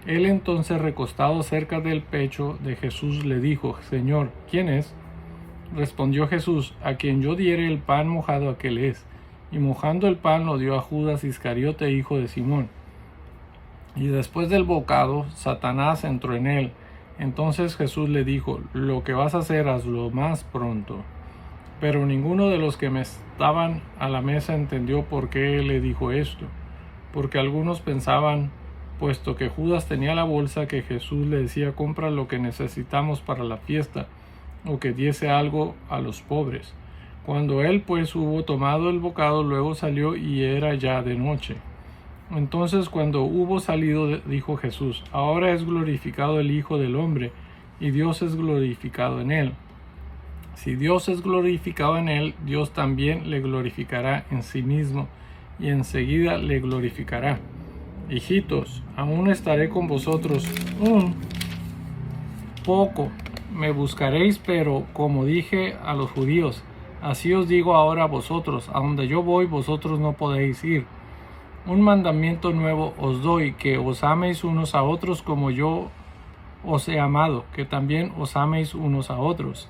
Él entonces, recostado cerca del pecho de Jesús, le dijo: Señor, ¿quién es? Respondió Jesús: a quien yo diere el pan mojado, aquel es. Y mojando el pan lo dio a Judas Iscariote, hijo de Simón. Y después del bocado, Satanás entró en él. Entonces Jesús le dijo: lo que vas a hacer, hazlo más pronto. Pero ninguno de los que me estaban a la mesa entendió por qué le dijo esto. Porque algunos pensaban, puesto que Judas tenía la bolsa, que Jesús le decía: compra lo que necesitamos para la fiesta, o que diese algo a los pobres. Cuando él pues hubo tomado el bocado, luego salió y era ya de noche. Entonces cuando hubo salido, dijo Jesús: ahora es glorificado el Hijo del Hombre, y Dios es glorificado en él. Si Dios es glorificado en él, Dios también le glorificará en sí mismo, y enseguida le glorificará. Hijitos, aún estaré con vosotros un poco. Me buscaréis, pero como dije a los judíos, así os digo ahora a vosotros: a donde yo voy, vosotros no podéis ir. Un mandamiento nuevo os doy, que os améis unos a otros como yo os he amado, que también os améis unos a otros.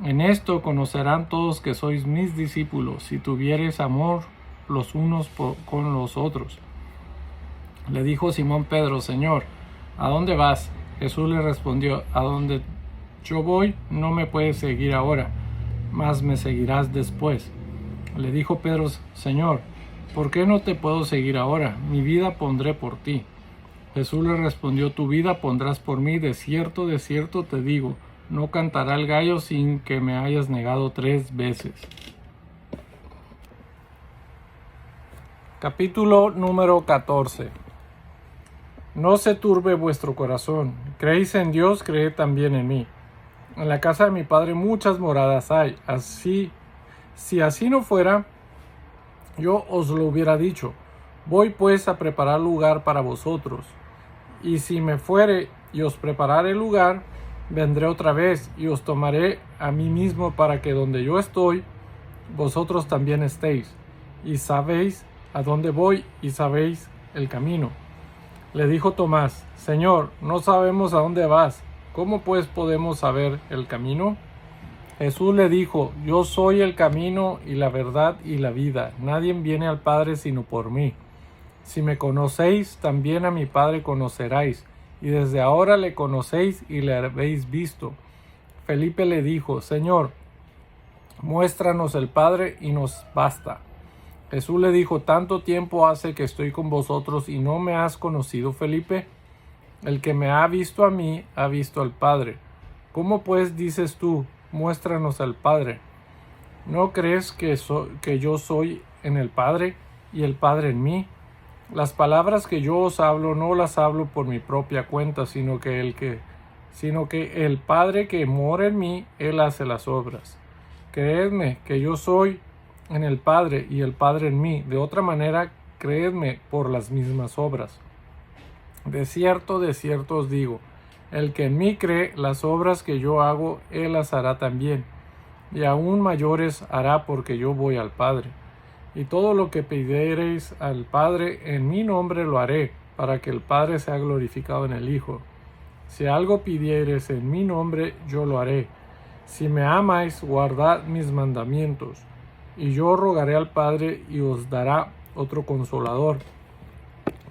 En esto conocerán todos que sois mis discípulos, si tuviereis amor los unos con los otros. Le dijo Simón Pedro: Señor, ¿a dónde vas? Jesús le respondió: a donde yo voy no me puedes seguir ahora, mas me seguirás después. Le dijo Pedro: Señor, ¿por qué no te puedo seguir ahora? Mi vida pondré por ti. Jesús le respondió: tu vida pondrás por mí. De cierto te digo, no cantará el gallo sin que me hayas negado 3 veces. Capítulo número 14. No se turbe vuestro corazón. Creéis en Dios, creed también en mí. En la casa de mi Padre muchas moradas hay. Si así no fuera, yo os lo hubiera dicho. Voy pues a preparar lugar para vosotros. Y si me fuere y os preparare lugar, vendré otra vez y os tomaré a mí mismo, para que donde yo estoy, vosotros también estéis. Y sabéis a dónde voy y sabéis el camino. Le dijo Tomás: Señor, no sabemos a dónde vas. ¿Cómo pues podemos saber el camino? Jesús le dijo: yo soy el camino y la verdad y la vida. Nadie viene al Padre sino por mí. Si me conocéis, también a mi Padre conoceráis, y desde ahora le conocéis y le habéis visto. Felipe le dijo: Señor, muéstranos el Padre y nos basta. Jesús le dijo: ¿tanto tiempo hace que estoy con vosotros y no me has conocido, Felipe? El que me ha visto a mí, ha visto al Padre. ¿Cómo pues dices tú: muéstranos al Padre? ¿No crees que yo soy en el Padre y el Padre en mí? Las palabras que yo os hablo no las hablo por mi propia cuenta, sino que el Padre que mora en mí, Él hace las obras. Creedme que yo soy en el Padre y el Padre en mí. De otra manera, creedme por las mismas obras. De cierto os digo, el que en mí cree, las obras que yo hago, Él las hará también, y aún mayores hará, porque yo voy al Padre. Y todo lo que pidiereis al Padre en mi nombre lo haré, para que el Padre sea glorificado en el Hijo. Si algo pidiereis en mi nombre, yo lo haré. Si me amáis, guardad mis mandamientos. Y yo rogaré al Padre, y os dará otro Consolador,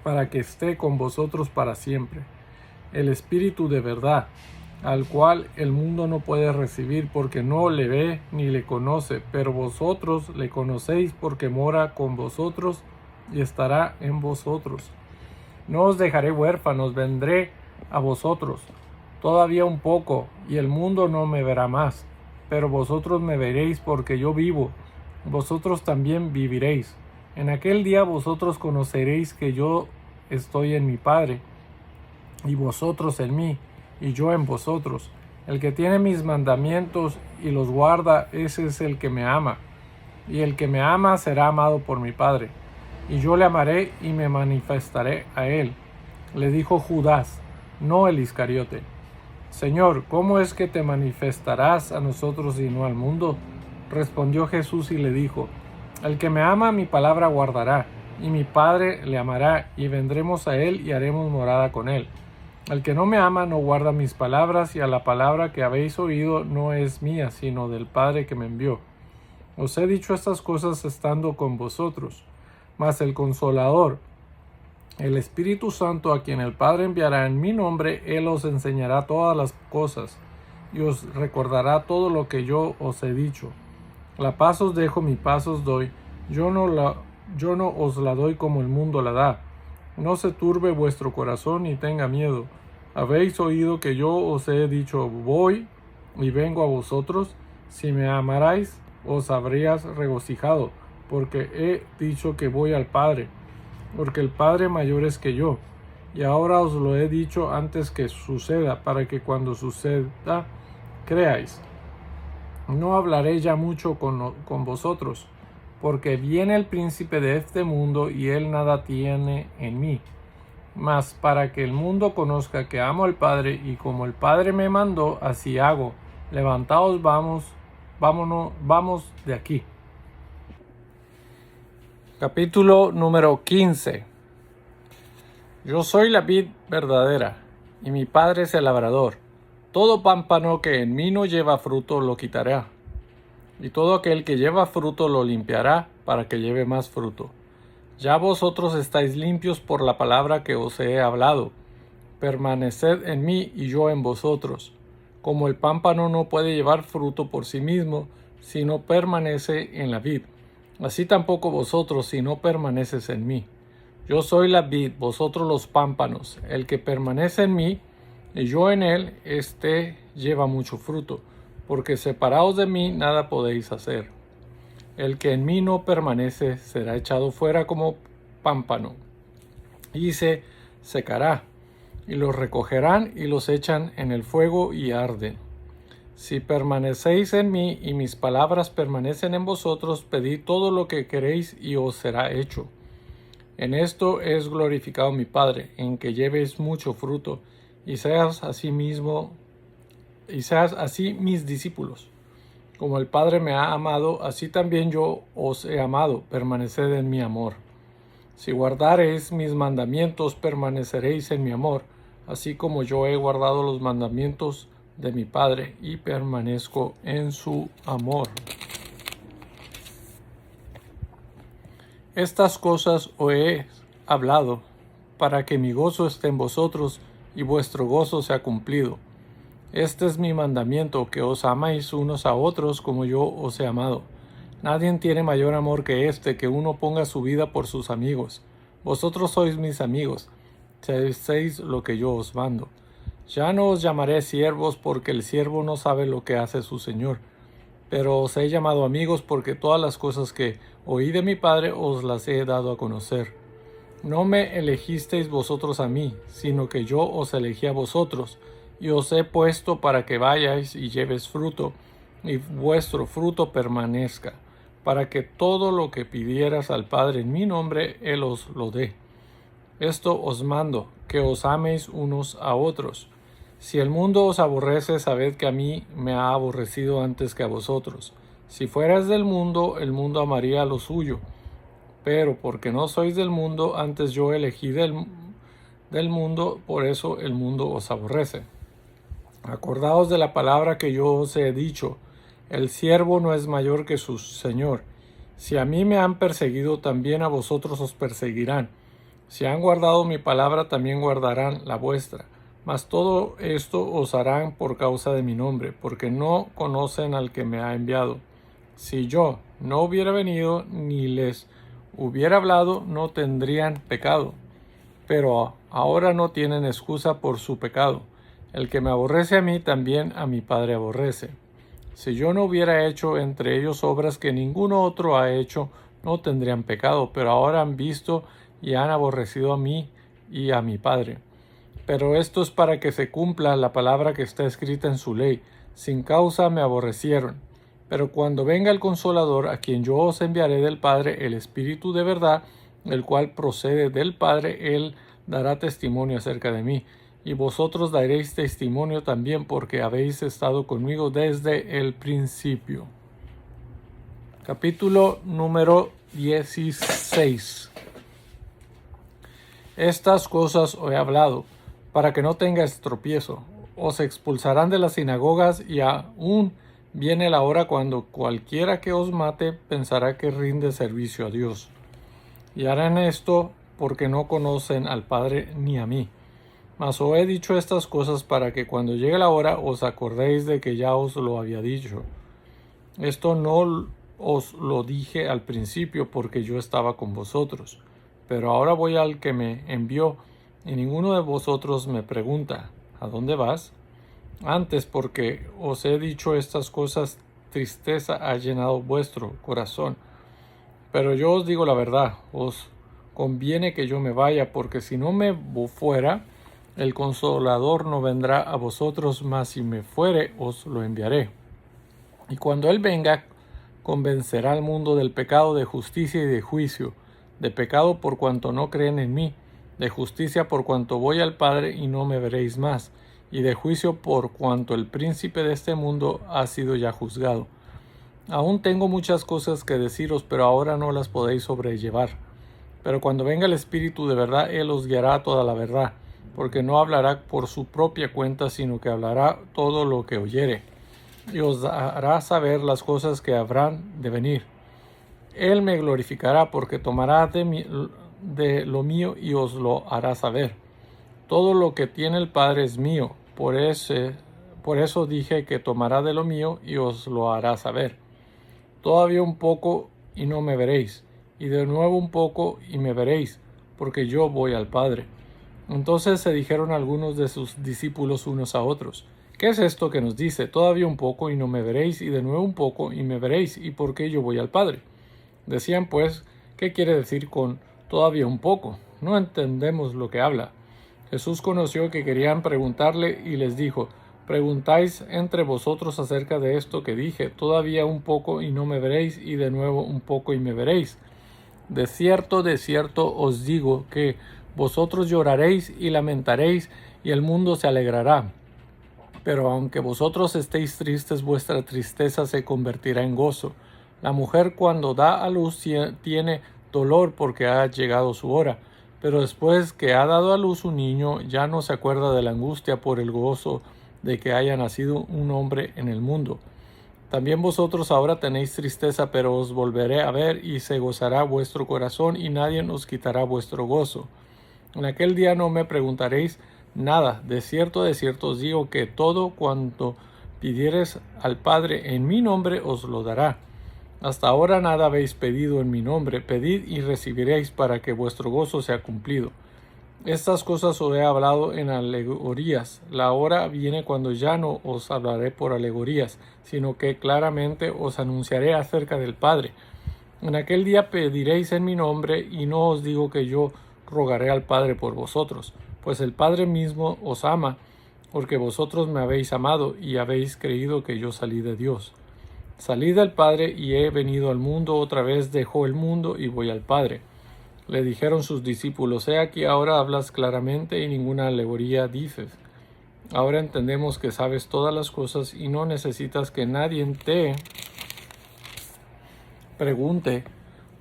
para que esté con vosotros para siempre. El Espíritu de verdad, al cual el mundo no puede recibir, porque no le ve ni le conoce, pero vosotros le conocéis, porque mora con vosotros y estará en vosotros. No os dejaré huérfanos, vendré a vosotros. Todavía un poco, y el mundo no me verá más, pero vosotros me veréis, porque yo vivo, vosotros también viviréis. En aquel día vosotros conoceréis que yo estoy en mi Padre, y vosotros en mí, y yo en vosotros. El que tiene mis mandamientos y los guarda, ese es el que me ama. Y el que me ama será amado por mi Padre. Y yo le amaré y me manifestaré a él. Le dijo Judas, no el Iscariote: Señor, ¿cómo es que te manifestarás a nosotros y no al mundo? Respondió Jesús y le dijo: el que me ama, mi palabra guardará, y mi Padre le amará, y vendremos a él y haremos morada con él. El que no me ama no guarda mis palabras, y a la palabra que habéis oído no es mía, sino del Padre que me envió. Os he dicho estas cosas estando con vosotros. Mas el Consolador, el Espíritu Santo, a quien el Padre enviará en mi nombre, Él os enseñará todas las cosas, y os recordará todo lo que yo os he dicho. La paz os dejo, mi paz os doy. Yo no os la doy como el mundo la da. No se turbe vuestro corazón ni tenga miedo. Habéis oído que yo os he dicho: voy y vengo a vosotros. Si me amarais, os habrías regocijado, porque he dicho que voy al Padre, porque el Padre mayor es que yo. Y ahora os lo he dicho antes que suceda, para que cuando suceda, creáis. No hablaré ya mucho con vosotros, porque viene el príncipe de este mundo, y él nada tiene en mí. Mas para que el mundo conozca que amo al Padre, y como el Padre me mandó, así hago. Levantaos, vamos de aquí. Capítulo número 15. Yo soy la vid verdadera, y mi Padre es el labrador. Todo pámpano que en mí no lleva fruto lo quitará, y todo aquel que lleva fruto lo limpiará para que lleve más fruto. Ya vosotros estáis limpios por la palabra que os he hablado. Permaneced en mí y yo en vosotros. Como el pámpano no puede llevar fruto por sí mismo, si no permanece en la vid, así tampoco vosotros si no permaneces en mí. Yo soy la vid, vosotros los pámpanos. El que permanece en mí y yo en él, éste lleva mucho fruto, porque separados de mí nada podéis hacer. El que en mí no permanece será echado fuera como pámpano, y se secará, y los recogerán y los echan en el fuego y arden. Si permanecéis en mí y mis palabras permanecen en vosotros, pedid todo lo que queréis y os será hecho. En esto es glorificado mi Padre, en que llevéis mucho fruto, y seas así mis discípulos. Como el Padre me ha amado, así también yo os he amado, permaneced en mi amor. Si guardareis mis mandamientos, permaneceréis en mi amor, así como yo he guardado los mandamientos de mi Padre y permanezco en su amor. Estas cosas os he hablado, para que mi gozo esté en vosotros y vuestro gozo sea cumplido. Este es mi mandamiento, que os améis unos a otros como yo os he amado. Nadie tiene mayor amor que este, que uno ponga su vida por sus amigos. Vosotros sois mis amigos, si hacéis lo que yo os mando. Ya no os llamaré siervos, porque el siervo no sabe lo que hace su señor. Pero os he llamado amigos, porque todas las cosas que oí de mi Padre os las he dado a conocer. No me elegisteis vosotros a mí, sino que yo os elegí a vosotros, y os he puesto para que vayáis y llevéis fruto, y vuestro fruto permanezca, para que todo lo que pidieras al Padre en mi nombre, Él os lo dé. Esto os mando, que os améis unos a otros. Si el mundo os aborrece, sabed que a mí me ha aborrecido antes que a vosotros. Si fuerais del mundo, el mundo amaría lo suyo. Pero porque no sois del mundo, antes yo elegí del mundo, por eso el mundo os aborrece. Acordaos de la palabra que yo os he dicho, el siervo no es mayor que su señor. Si a mí me han perseguido, también a vosotros os perseguirán. Si han guardado mi palabra, también guardarán la vuestra. Mas todo esto os harán por causa de mi nombre, porque no conocen al que me ha enviado. Si yo no hubiera venido ni les hubiera hablado, no tendrían pecado. Pero ahora no tienen excusa por su pecado. El que me aborrece a mí, también a mi Padre aborrece. Si yo no hubiera hecho entre ellos obras que ninguno otro ha hecho, no tendrían pecado, pero ahora han visto y han aborrecido a mí y a mi Padre. Pero esto es para que se cumpla la palabra que está escrita en su ley. Sin causa me aborrecieron. Pero cuando venga el Consolador, a quien yo os enviaré del Padre, el Espíritu de verdad, el cual procede del Padre, Él dará testimonio acerca de mí. Y vosotros daréis testimonio también, porque habéis estado conmigo desde el principio. Capítulo número 16. Estas cosas os he hablado, para que no tengáis tropiezo. Os expulsarán de las sinagogas, y aún viene la hora cuando cualquiera que os mate pensará que rinde servicio a Dios. Y harán esto porque no conocen al Padre ni a mí. Mas os he dicho estas cosas para que cuando llegue la hora os acordéis de que ya os lo había dicho. Esto no os lo dije al principio porque yo estaba con vosotros. Pero ahora voy al que me envió, y ninguno de vosotros me pregunta, ¿a dónde vas? Antes, porque os he dicho estas cosas, tristeza ha llenado vuestro corazón. Pero yo os digo la verdad, os conviene que yo me vaya, porque si no me fuera, el Consolador no vendrá a vosotros, mas si me fuere, os lo enviaré. Y cuando Él venga, convencerá al mundo del pecado, de justicia y de juicio. De pecado por cuanto no creen en mí, de justicia por cuanto voy al Padre y no me veréis más, y de juicio por cuanto el príncipe de este mundo ha sido ya juzgado. Aún tengo muchas cosas que deciros, pero ahora no las podéis sobrellevar. Pero cuando venga el Espíritu de verdad, Él os guiará a toda la verdad, porque no hablará por su propia cuenta, sino que hablará todo lo que oyere, y os hará saber las cosas que habrán de venir. Él me glorificará, porque tomará de lo mío y os lo hará saber. Todo lo que tiene el Padre es mío, por eso dije que tomará de lo mío y os lo hará saber. Todavía un poco y no me veréis, y de nuevo un poco y me veréis, porque yo voy al Padre. Entonces se dijeron algunos de sus discípulos unos a otros: ¿Qué es esto que nos dice? Todavía un poco y no me veréis, y de nuevo un poco y me veréis, ¿y por qué yo voy al Padre? Decían pues: ¿qué quiere decir con todavía un poco? No entendemos lo que habla. Jesús conoció que querían preguntarle y les dijo: ¿Preguntáis entre vosotros acerca de esto que dije? Todavía un poco y no me veréis, y de nuevo un poco y me veréis. De cierto os digo que vosotros lloraréis y lamentaréis, y el mundo se alegrará. Pero aunque vosotros estéis tristes, vuestra tristeza se convertirá en gozo. La mujer cuando da a luz tiene dolor porque ha llegado su hora, pero después que ha dado a luz un niño ya no se acuerda de la angustia por el gozo de que haya nacido un hombre en el mundo. También vosotros ahora tenéis tristeza, pero os volveré a ver y se gozará vuestro corazón y nadie os quitará vuestro gozo. En aquel día no me preguntaréis nada. De cierto os digo que todo cuanto pidiereis al Padre en mi nombre os lo dará. Hasta ahora nada habéis pedido en mi nombre. Pedid y recibiréis, para que vuestro gozo sea cumplido. Estas cosas os he hablado en alegorías. La hora viene cuando ya no os hablaré por alegorías, sino que claramente os anunciaré acerca del Padre. En aquel día pediréis en mi nombre, y no os digo que yo rogaré al Padre por vosotros, pues el Padre mismo os ama, porque vosotros me habéis amado y habéis creído que yo salí de Dios. Salí del Padre y he venido al mundo, otra vez dejo el mundo y voy al Padre. Le dijeron sus discípulos: He aquí ahora hablas claramente y ninguna alegoría dices. Ahora entendemos que sabes todas las cosas y no necesitas que nadie te pregunte.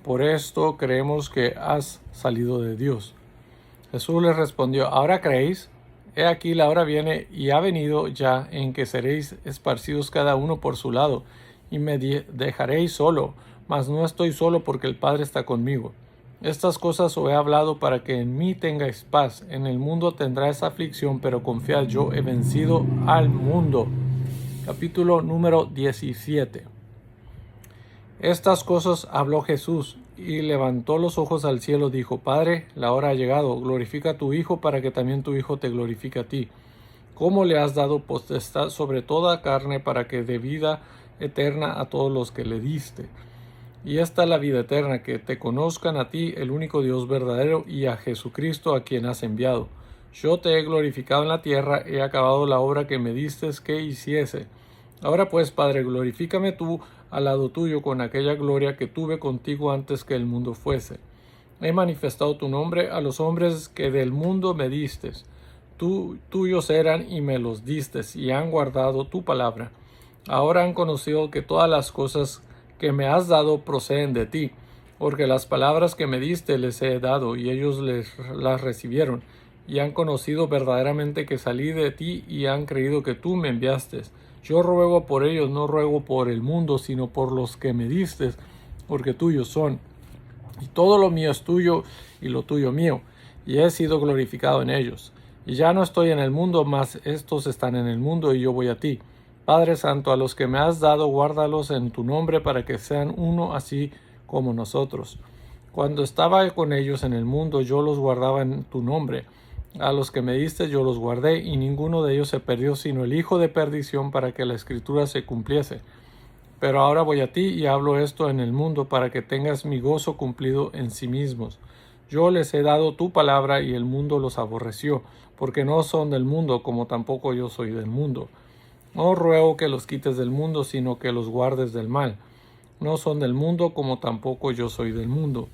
Por esto creemos que has salido de Dios. Jesús les respondió: ¿Ahora creéis? He aquí la hora viene y ha venido ya en que seréis esparcidos cada uno por su lado, y me dejaréis solo, mas no estoy solo porque el Padre está conmigo. Estas cosas os he hablado para que en mí tengáis paz. En el mundo tendráis aflicción, pero confiad, yo he vencido al mundo. Capítulo número 17. Estas cosas habló Jesús, y levantó los ojos al cielo, dijo: Padre, la hora ha llegado, glorifica a tu Hijo, para que también tu Hijo te glorifique a ti. Cómo le has dado potestad sobre toda carne, para que dé vida eterna a todos los que le diste. Y esta es la vida eterna, que te conozcan a ti, el único Dios verdadero, y a Jesucristo a quien has enviado. Yo te he glorificado en la tierra, he acabado la obra que me distes que hiciese. Ahora pues, Padre, glorifícame tú al lado tuyo con aquella gloria que tuve contigo antes que el mundo fuese. He manifestado tu nombre a los hombres que del mundo me distes. Tuyos eran y me los distes, y han guardado tu palabra. Ahora han conocido que todas las cosas que me has dado proceden de ti, porque las palabras que me diste les he dado, y ellos las recibieron, y han conocido verdaderamente que salí de ti, y han creído que tú me enviaste. Yo ruego por ellos, no ruego por el mundo, sino por los que me diste, porque tuyos son. Y todo lo mío es tuyo, y lo tuyo mío, y he sido glorificado en ellos. Y ya no estoy en el mundo, mas estos están en el mundo, y yo voy a ti. Padre Santo, a los que me has dado, guárdalos en tu nombre, para que sean uno así como nosotros. Cuando estaba con ellos en el mundo, yo los guardaba en tu nombre. A los que me diste yo los guardé, y ninguno de ellos se perdió, sino el hijo de perdición, para que la escritura se cumpliese. Pero ahora voy a ti y hablo esto en el mundo, para que tengas mi gozo cumplido en sí mismos. Yo les he dado tu palabra, y el mundo los aborreció, porque no son del mundo, como tampoco yo soy del mundo. No ruego que los quites del mundo, sino que los guardes del mal. No son del mundo, como tampoco yo soy del mundo.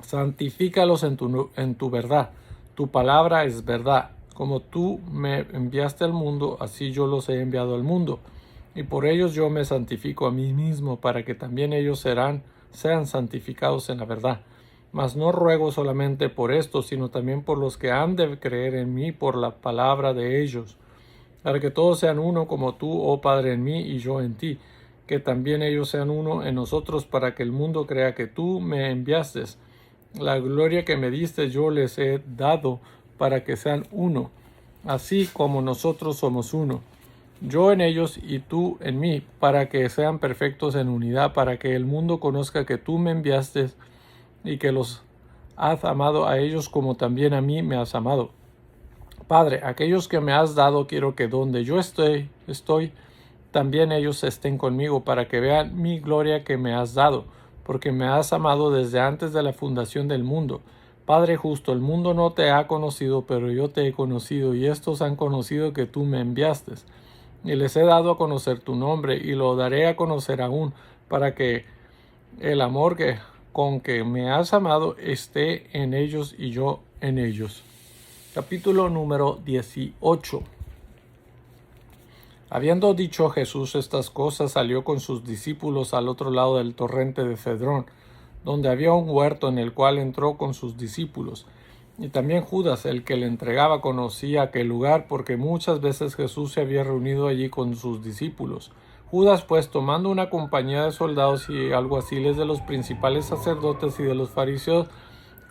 Santifícalos en tu verdad. Tu palabra es verdad. Como tú me enviaste al mundo, así yo los he enviado al mundo. Y por ellos yo me santifico a mí mismo, para que también ellos sean santificados en la verdad. Mas no ruego solamente por esto, sino también por los que han de creer en mí por la palabra de ellos, para que todos sean uno como tú, oh Padre, en mí y yo en ti, que también ellos sean uno en nosotros, para que el mundo crea que tú me enviaste. La gloria que me diste yo les he dado, para que sean uno, así como nosotros somos uno, yo en ellos y tú en mí, para que sean perfectos en unidad, para que el mundo conozca que tú me enviaste y que los has amado a ellos como también a mí me has amado. Padre, aquellos que me has dado quiero que donde yo estoy, también ellos estén conmigo, para que vean mi gloria que me has dado, porque me has amado desde antes de la fundación del mundo. Padre justo, el mundo no te ha conocido, pero yo te he conocido, y estos han conocido que tú me enviaste. Y les he dado a conocer tu nombre, y lo daré a conocer aún, para que el amor con que me has amado esté en ellos y yo en ellos. Capítulo número 18. Habiendo dicho Jesús estas cosas, salió con sus discípulos al otro lado del torrente de Cedrón, donde había un huerto en el cual entró con sus discípulos. Y también Judas, el que le entregaba, conocía aquel lugar, porque muchas veces Jesús se había reunido allí con sus discípulos. Judas, pues, tomando una compañía de soldados y alguaciles de los principales sacerdotes y de los fariseos,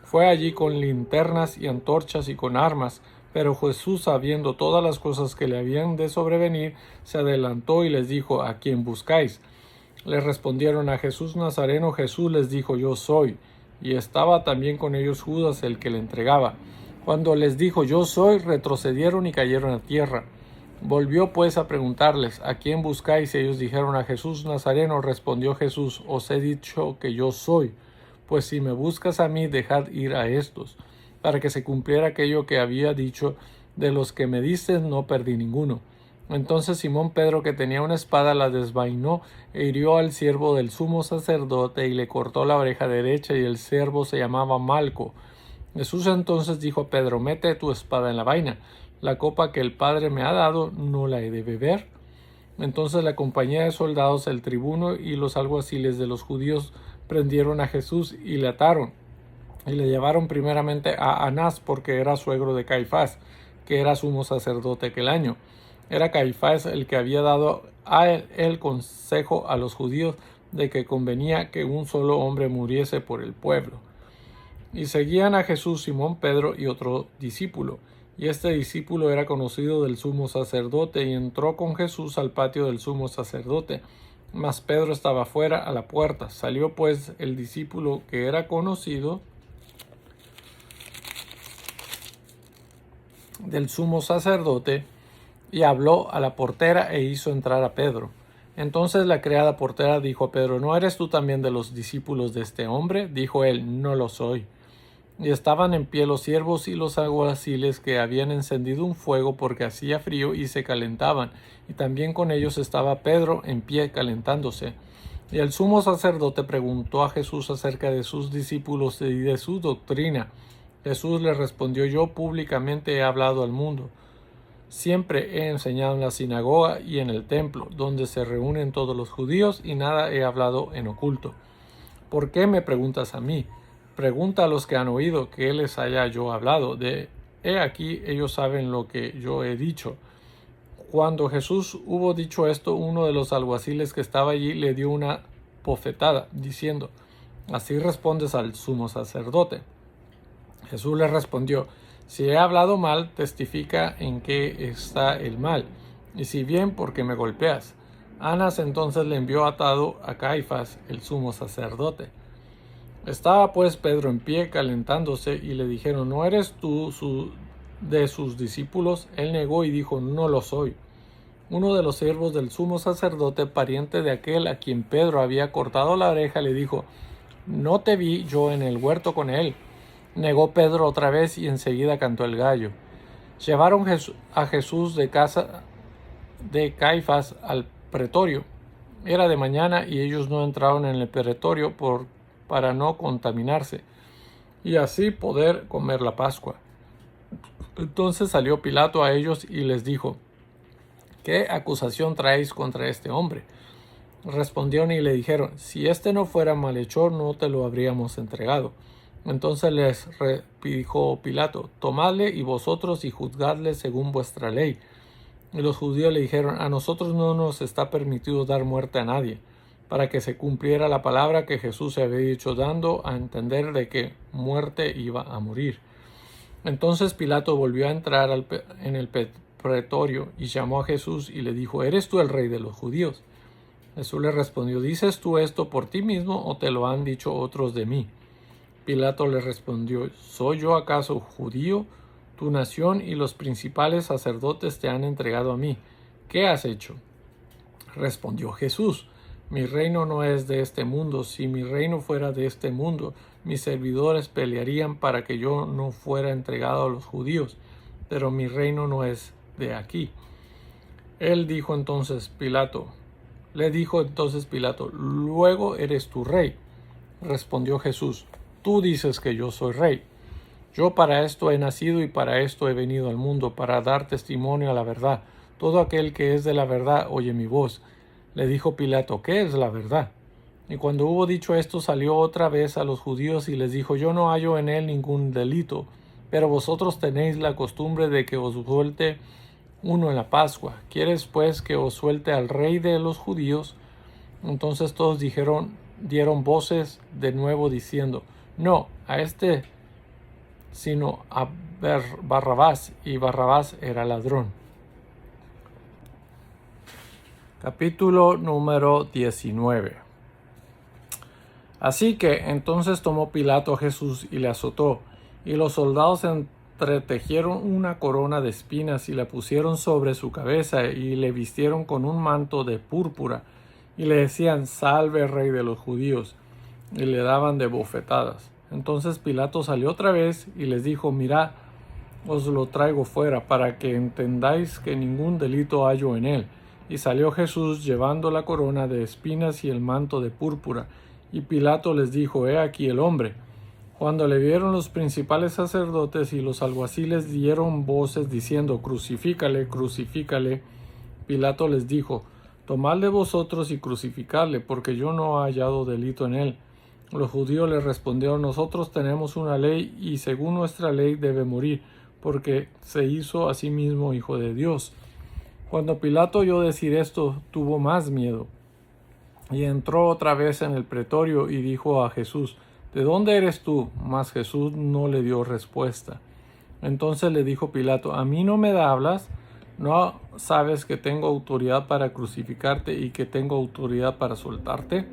fue allí con linternas y antorchas y con armas. Pero Jesús, sabiendo todas las cosas que le habían de sobrevenir, se adelantó y les dijo: ¿A quién buscáis? Le respondieron: a Jesús Nazareno. Jesús les dijo: yo soy. Y estaba también con ellos Judas, el que le entregaba. Cuando les dijo: yo soy, retrocedieron y cayeron a tierra. Volvió pues a preguntarles: ¿a quién buscáis? Y ellos dijeron: a Jesús Nazareno. Respondió Jesús: os he dicho que yo soy. Pues si me buscas a mí, dejad ir a estos, para que se cumpliera aquello que había dicho: de los que me diste no perdí ninguno. Entonces Simón Pedro, que tenía una espada, la desvainó e hirió al siervo del sumo sacerdote y le cortó la oreja derecha, y el siervo se llamaba Malco. Jesús entonces dijo a Pedro: mete tu espada en la vaina. La copa que el Padre me ha dado, ¿no la he de beber? Entonces la compañía de soldados, el tribuno y los alguaciles de los judíos prendieron a Jesús y le ataron. Y le llevaron primeramente a Anás, porque era suegro de Caifás, que era sumo sacerdote aquel año. Era Caifás el que había dado a él el consejo a los judíos de que convenía que un solo hombre muriese por el pueblo. Y seguían a Jesús Simón Pedro y otro discípulo. Y este discípulo era conocido del sumo sacerdote, y entró con Jesús al patio del sumo sacerdote. Mas Pedro estaba fuera a la puerta. Salió pues el discípulo que era conocido del sumo sacerdote, y habló a la portera e hizo entrar a Pedro. Entonces la criada portera dijo a Pedro: ¿no eres tú también de los discípulos de este hombre? Dijo él: no lo soy. Y estaban en pie los siervos y los alguaciles, que habían encendido un fuego porque hacía frío, y se calentaban, y también con ellos estaba Pedro en pie calentándose. Y el sumo sacerdote preguntó a Jesús acerca de sus discípulos y de su doctrina. Jesús le respondió: yo públicamente he hablado al mundo. Siempre he enseñado en la sinagoga y en el templo, donde se reúnen todos los judíos, y nada he hablado en oculto. ¿Por qué me preguntas a mí? Pregunta a los que han oído que les haya yo hablado. He aquí, ellos saben lo que yo he dicho. Cuando Jesús hubo dicho esto, uno de los alguaciles que estaba allí le dio una bofetada, diciendo: así respondes al sumo sacerdote. Jesús le respondió: si he hablado mal, testifica en qué está el mal, y si bien, ¿por qué me golpeas? Anás entonces le envió atado a Caifás, el sumo sacerdote. Estaba pues Pedro en pie calentándose, y le dijeron: ¿no eres tú de sus discípulos? Él negó y dijo: no lo soy. Uno de los siervos del sumo sacerdote, pariente de aquel a quien Pedro había cortado la oreja, le dijo: ¿no te vi yo en el huerto con él? Negó Pedro otra vez, y enseguida cantó el gallo. Llevaron a Jesús de casa de Caifás al pretorio. Era de mañana, y ellos no entraron en el pretorio para no contaminarse, y así poder comer la Pascua. Entonces salió Pilato a ellos y les dijo: ¿qué acusación traéis contra este hombre? Respondieron y le dijeron: si éste no fuera malhechor, no te lo habríamos entregado. Entonces les dijo Pilato: tomadle y vosotros y juzgadle según vuestra ley. Y los judíos le dijeron: a nosotros no nos está permitido dar muerte a nadie, para que se cumpliera la palabra que Jesús se había dicho, dando a entender de que muerte iba a morir. Entonces Pilato volvió a entrar en el pretorio y llamó a Jesús y le dijo: ¿eres tú el rey de los judíos? Jesús le respondió: ¿dices tú esto por ti mismo o te lo han dicho otros de mí? Pilato le respondió: ¿soy yo acaso judío? Tu nación y los principales sacerdotes te han entregado a mí. ¿Qué has hecho? Respondió Jesús: mi reino no es de este mundo. Si mi reino fuera de este mundo, mis servidores pelearían para que yo no fuera entregado a los judíos, pero mi reino no es de aquí. Le dijo entonces Pilato: luego eres tu rey. Respondió Jesús: tú dices que yo soy rey. Yo para esto he nacido y para esto he venido al mundo, para dar testimonio a la verdad. Todo aquel que es de la verdad oye mi voz. Le dijo Pilato: ¿qué es la verdad? Y cuando hubo dicho esto, salió otra vez a los judíos y les dijo: yo no hallo en él ningún delito, pero vosotros tenéis la costumbre de que os suelte uno en la Pascua. ¿Quieres pues que os suelte al rey de los judíos? Entonces todos dieron voces de nuevo diciendo: no, a este, sino a Barrabás. Y Barrabás era ladrón. Capítulo número 19. Así que entonces tomó Pilato a Jesús y le azotó, y los soldados entretejieron una corona de espinas y la pusieron sobre su cabeza y le vistieron con un manto de púrpura y le decían: salve, rey de los judíos, y le daban de bofetadas. Entonces Pilato salió otra vez y les dijo: mirad, os lo traigo fuera para que entendáis que ningún delito hallo en él. Y salió Jesús llevando la corona de espinas y el manto de púrpura. Y Pilato les dijo: he aquí el hombre. Cuando le vieron los principales sacerdotes y los alguaciles, dieron voces diciendo: crucifícale, crucifícale. Pilato les dijo: tomadle vosotros y crucificadle, porque yo no he hallado delito en él. Los judíos le respondieron: nosotros tenemos una ley, y según nuestra ley debe morir, porque se hizo a sí mismo hijo de Dios. Cuando Pilato oyó decir esto, tuvo más miedo, y entró otra vez en el pretorio y dijo a Jesús: ¿de dónde eres tú? Mas Jesús no le dio respuesta. Entonces le dijo Pilato: ¿a mí no me hablas? ¿No sabes que tengo autoridad para crucificarte y que tengo autoridad para soltarte?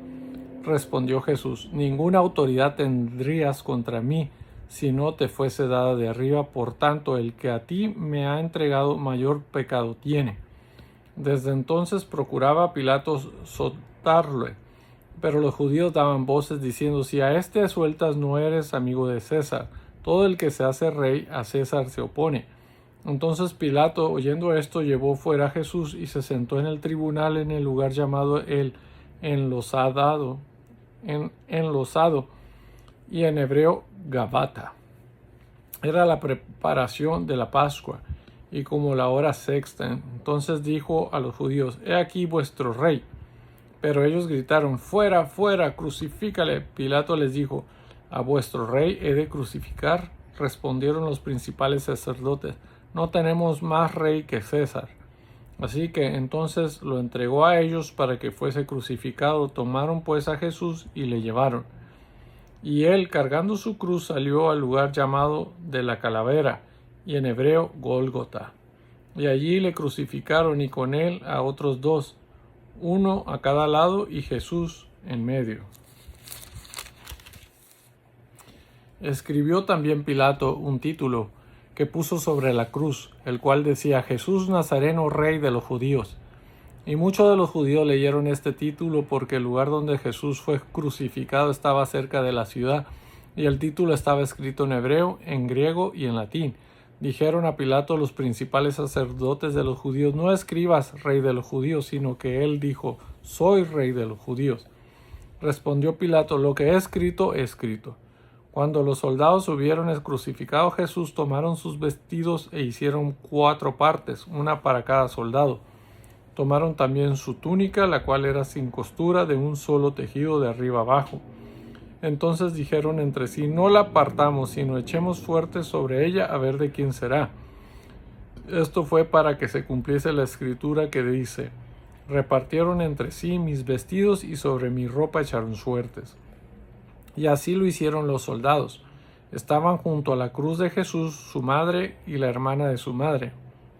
Respondió Jesús: ninguna autoridad tendrías contra mí si no te fuese dada de arriba. Por tanto, el que a ti me ha entregado mayor pecado tiene. Desde entonces procuraba Pilato soltarle, pero los judíos daban voces diciendo: si a este sueltas, no eres amigo de César. Todo el que se hace rey a César se opone. Entonces Pilato, oyendo esto, llevó fuera a Jesús y se sentó en el tribunal en el lugar llamado el enlosado, y en hebreo Gabata. Era la preparación de la Pascua y como la hora sexta. Entonces dijo a los judíos: he aquí vuestro rey. Pero ellos gritaron: fuera, fuera, crucifícale. Pilato les dijo: ¿a vuestro rey he de crucificar? Respondieron los principales sacerdotes: no tenemos más rey que César. Así que entonces lo entregó a ellos para que fuese crucificado. Tomaron pues a Jesús y le llevaron. Y él, cargando su cruz, salió al lugar llamado de la Calavera, y en hebreo Gólgota. Y allí le crucificaron, y con él a otros dos, uno a cada lado y Jesús en medio. Escribió también Pilato un título que puso sobre la cruz, el cual decía: Jesús Nazareno, rey de los judíos. Y muchos de los judíos leyeron este título porque el lugar donde Jesús fue crucificado estaba cerca de la ciudad, y el título estaba escrito en hebreo, en griego y en latín. Dijeron a Pilato los principales sacerdotes de los judíos: no escribas rey de los judíos, sino que él dijo: soy rey de los judíos. Respondió Pilato: lo que he escrito, he escrito. Cuando los soldados hubieron crucificado a Jesús, tomaron sus vestidos e hicieron 4 partes, una para cada soldado. Tomaron también su túnica, la cual era sin costura, de un solo tejido de arriba abajo. Entonces dijeron entre sí: no la partamos, sino echemos fuerte sobre ella a ver de quién será. Esto fue para que se cumpliese la escritura que dice: repartieron entre sí mis vestidos y sobre mi ropa echaron suertes. Y así lo hicieron los soldados. Estaban junto a la cruz de Jesús su madre y la hermana de su madre,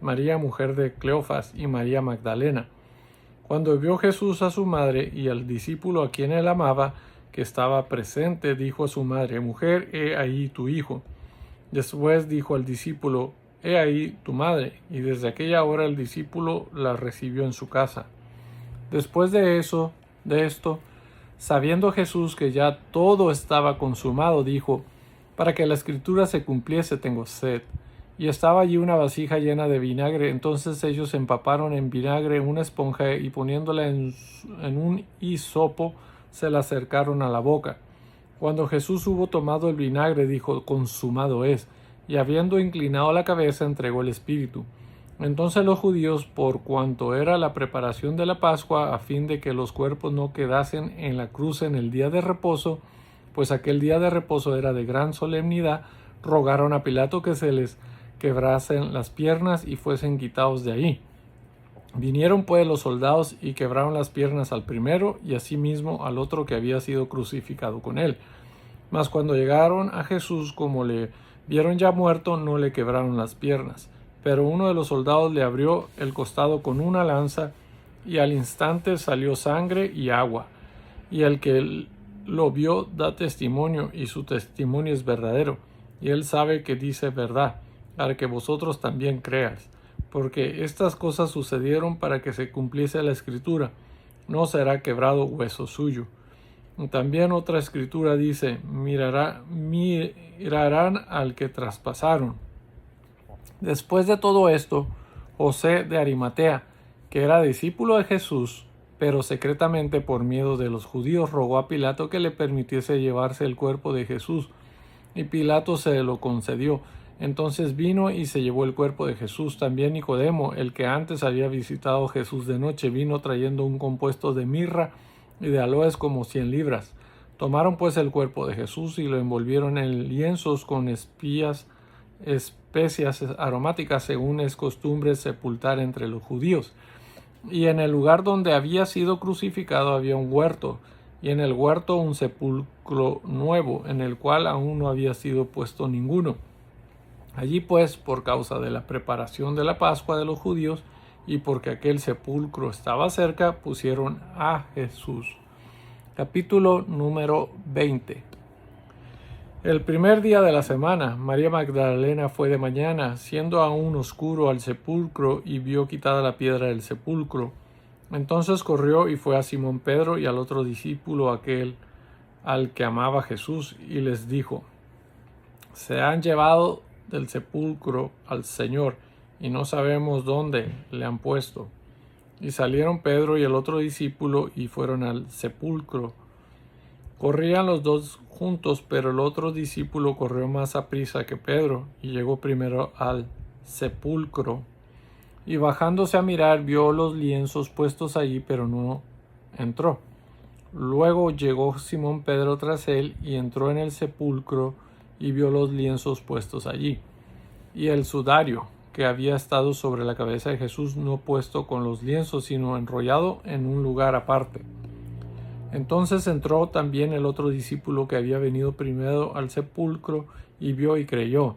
María mujer de Cleofas, y María Magdalena. Cuando vio Jesús a su madre y al discípulo a quien él amaba, que estaba presente, dijo a su madre: mujer, he ahí tu hijo. Después dijo al discípulo: he ahí tu madre. Y desde aquella hora el discípulo la recibió en su casa. Después de esto, sabiendo Jesús que ya todo estaba consumado, dijo: para que la escritura se cumpliese, tengo sed. Y estaba allí una vasija llena de vinagre. Entonces ellos empaparon en vinagre una esponja y poniéndola en un hisopo, se la acercaron a la boca. Cuando Jesús hubo tomado el vinagre, dijo: consumado es. Y habiendo inclinado la cabeza, entregó el espíritu. Entonces los judíos, por cuanto era la preparación de la Pascua, a fin de que los cuerpos no quedasen en la cruz en el día de reposo, pues aquel día de reposo era de gran solemnidad, rogaron a Pilato que se les quebrasen las piernas y fuesen quitados de ahí. Vinieron pues los soldados y quebraron las piernas al primero y asimismo al otro que había sido crucificado con él. Mas cuando llegaron a Jesús, como le vieron ya muerto, no le quebraron las piernas. Pero uno de los soldados le abrió el costado con una lanza, y al instante salió sangre y agua. Y el que lo vio da testimonio, y su testimonio es verdadero. Y él sabe que dice verdad, para que vosotros también creáis. Porque estas cosas sucedieron para que se cumpliese la escritura: no será quebrado hueso suyo. También otra escritura dice: mirarán al que traspasaron. Después de todo esto, José de Arimatea, que era discípulo de Jesús, pero secretamente por miedo de los judíos, rogó a Pilato que le permitiese llevarse el cuerpo de Jesús, y Pilato se lo concedió. Entonces vino y se llevó el cuerpo de Jesús. También Nicodemo, el que antes había visitado a Jesús de noche, vino trayendo un compuesto de mirra y de aloes como 100 libras. Tomaron pues el cuerpo de Jesús y lo envolvieron en lienzos con especias aromáticas, según es costumbre sepultar entre los judíos. Y en el lugar donde había sido crucificado había un huerto, y en el huerto un sepulcro nuevo, en el cual aún no había sido puesto ninguno. Allí pues, por causa de la preparación de la Pascua de los judíos, y porque aquel sepulcro estaba cerca, pusieron a Jesús. Capítulo número 20. El primer día de la semana, María Magdalena fue de mañana, siendo aún oscuro, al sepulcro, y vio quitada la piedra del sepulcro. Entonces corrió y fue a Simón Pedro y al otro discípulo, aquel al que amaba Jesús, y les dijo: se han llevado del sepulcro al Señor, y no sabemos dónde le han puesto. Y salieron Pedro y el otro discípulo y fueron al sepulcro. Corrían los dos juntos, pero el otro discípulo corrió más aprisa que Pedro y llegó primero al sepulcro. Y bajándose a mirar, vio los lienzos puestos allí, pero no entró. Luego llegó Simón Pedro tras él y entró en el sepulcro y vio los lienzos puestos allí, y el sudario que había estado sobre la cabeza de Jesús no puesto con los lienzos, sino enrollado en un lugar aparte. Entonces entró también el otro discípulo que había venido primero al sepulcro y vio y creyó,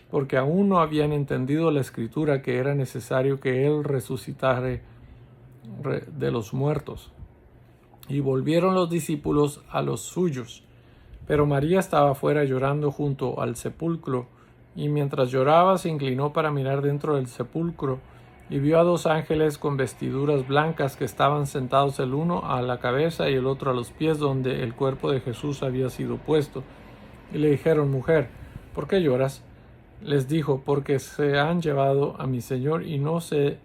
porque aún no habían entendido la escritura que era necesario que él resucitase de los muertos. Y volvieron los discípulos a los suyos. Pero María estaba fuera llorando junto al sepulcro, y mientras lloraba se inclinó para mirar dentro del sepulcro, y vio a dos ángeles con vestiduras blancas que estaban sentados, el uno a la cabeza y el otro a los pies, donde el cuerpo de Jesús había sido puesto. Y le dijeron: mujer, ¿por qué lloras? Les dijo: porque se han llevado a mi Señor y no sé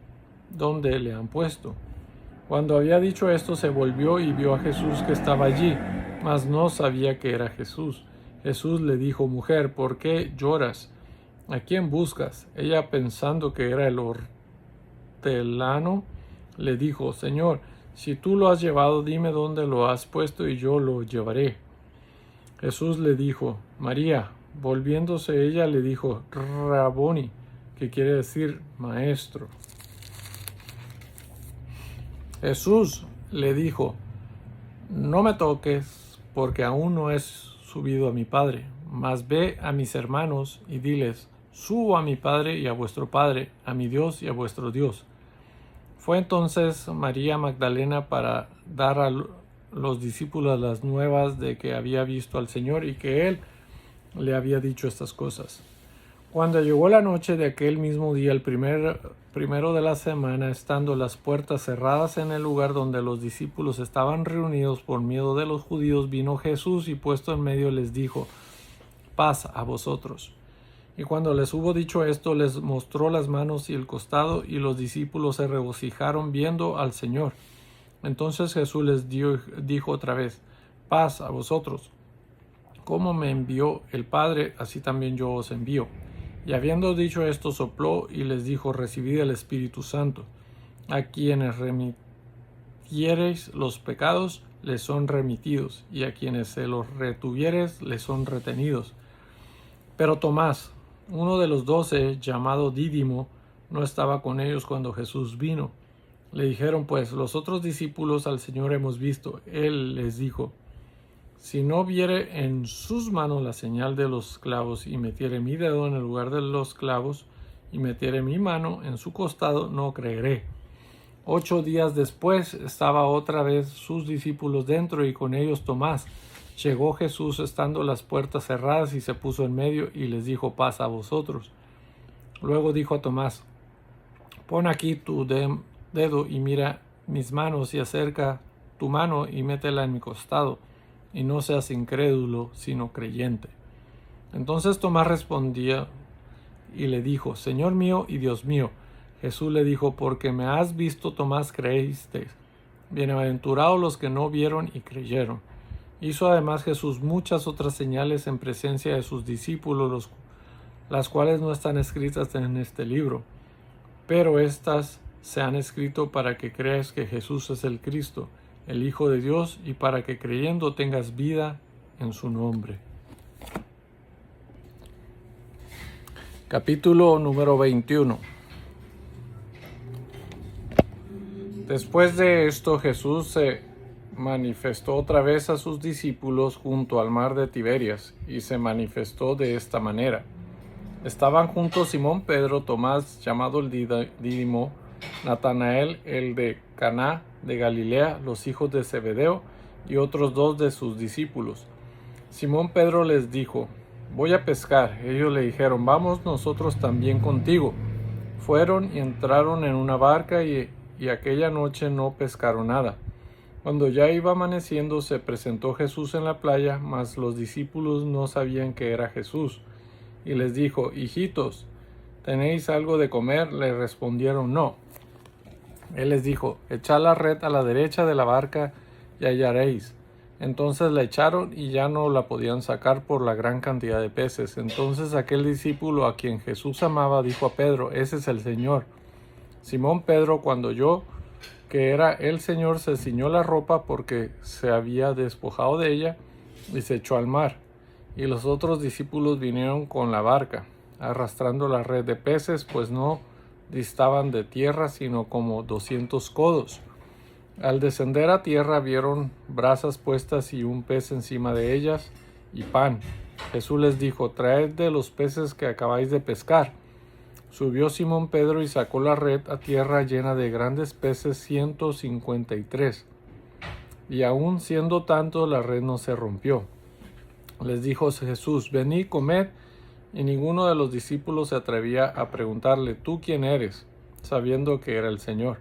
dónde le han puesto. Cuando había dicho esto, se volvió y vio a Jesús que estaba allí, mas no sabía que era Jesús. Jesús le dijo: mujer, ¿por qué lloras? ¿A quién buscas? Ella, pensando que era el hortelano, le dijo: Señor, si tú lo has llevado, dime dónde lo has puesto y yo lo llevaré. Jesús le dijo, María. Volviéndose ella le dijo, Raboni, que quiere decir maestro. Jesús le dijo, no me toques, porque aún no he subido a mi Padre, mas ve a mis hermanos y diles, subo a mi Padre y a vuestro Padre, a mi Dios y a vuestro Dios. Fue entonces María Magdalena para dar a los discípulos las nuevas de que había visto al Señor y que Él le había dicho estas cosas. Cuando llegó la noche de aquel mismo día, el primero de la semana, estando las puertas cerradas en el lugar donde los discípulos estaban reunidos por miedo de los judíos, vino Jesús y puesto en medio les dijo, paz a vosotros. Y cuando les hubo dicho esto, les mostró las manos y el costado, y los discípulos se regocijaron viendo al Señor. Entonces Jesús les dijo otra vez, paz a vosotros. Como me envió el Padre, así también yo os envío. Y habiendo dicho esto, sopló y les dijo, recibid el Espíritu Santo. A quienes remitiereis los pecados, les son remitidos, y a quienes se los retuviereis, les son retenidos. Pero Tomás, uno de los 12, llamado Dídimo, no estaba con ellos cuando Jesús vino. Le dijeron pues, los otros discípulos al Señor hemos visto. Él les dijo, si no viere en sus manos la señal de los clavos, y metiere mi dedo en el lugar de los clavos, y metiere mi mano en su costado, no creeré. 8 días después estaba otra vez sus discípulos dentro, y con ellos Tomás. Llegó Jesús estando las puertas cerradas, y se puso en medio, y les dijo, paz a vosotros. Luego dijo a Tomás, pon aquí tu dedo, y mira mis manos, y acerca tu mano, y métela en mi costado. Y no seas incrédulo, sino creyente. Entonces Tomás respondía y le dijo, Señor mío y Dios mío. Jesús le dijo, porque me has visto, Tomás, creíste. Bienaventurados los que no vieron y creyeron. Hizo además Jesús muchas otras señales en presencia de sus discípulos, las cuales no están escritas en este libro. Pero estas se han escrito para que creas que Jesús es el Cristo, el Hijo de Dios, y para que creyendo tengas vida en su nombre. Capítulo número 21. Después de esto, Jesús se manifestó otra vez a sus discípulos junto al mar de Tiberias, y se manifestó de esta manera. Estaban juntos Simón Pedro, Tomás, llamado el Dídimo, Natanael, el de Caná de Galilea, los hijos de Zebedeo, y otros 2 de sus discípulos. Simón Pedro les dijo, voy a pescar. Ellos le dijeron, vamos nosotros también contigo. Fueron y entraron en una barca, y aquella noche no pescaron nada. Cuando ya iba amaneciendo, se presentó Jesús en la playa, mas los discípulos no sabían que era Jesús. Y les dijo, hijitos, ¿tenéis algo de comer? Le respondieron, no. Él les dijo, echad la red a la derecha de la barca y hallaréis. Entonces la echaron y ya no la podían sacar por la gran cantidad de peces. Entonces aquel discípulo a quien Jesús amaba dijo a Pedro, ese es el Señor. Simón Pedro, cuando oyó que era el Señor, se ciñó la ropa porque se había despojado de ella y se echó al mar. Y los otros discípulos vinieron con la barca, arrastrando la red de peces, pues no distaban de tierra sino como 200 codos. Al descender a tierra vieron brasas puestas y un pez encima de ellas y pan. Jesús les dijo, traed de los peces que acabáis de pescar. Subió Simón Pedro y sacó la red a tierra llena de grandes peces, 153. Y aun siendo tanto, la red no se rompió. Les dijo Jesús, venid, comed. Y ninguno de los discípulos se atrevía a preguntarle, ¿tú quién eres?, sabiendo que era el Señor.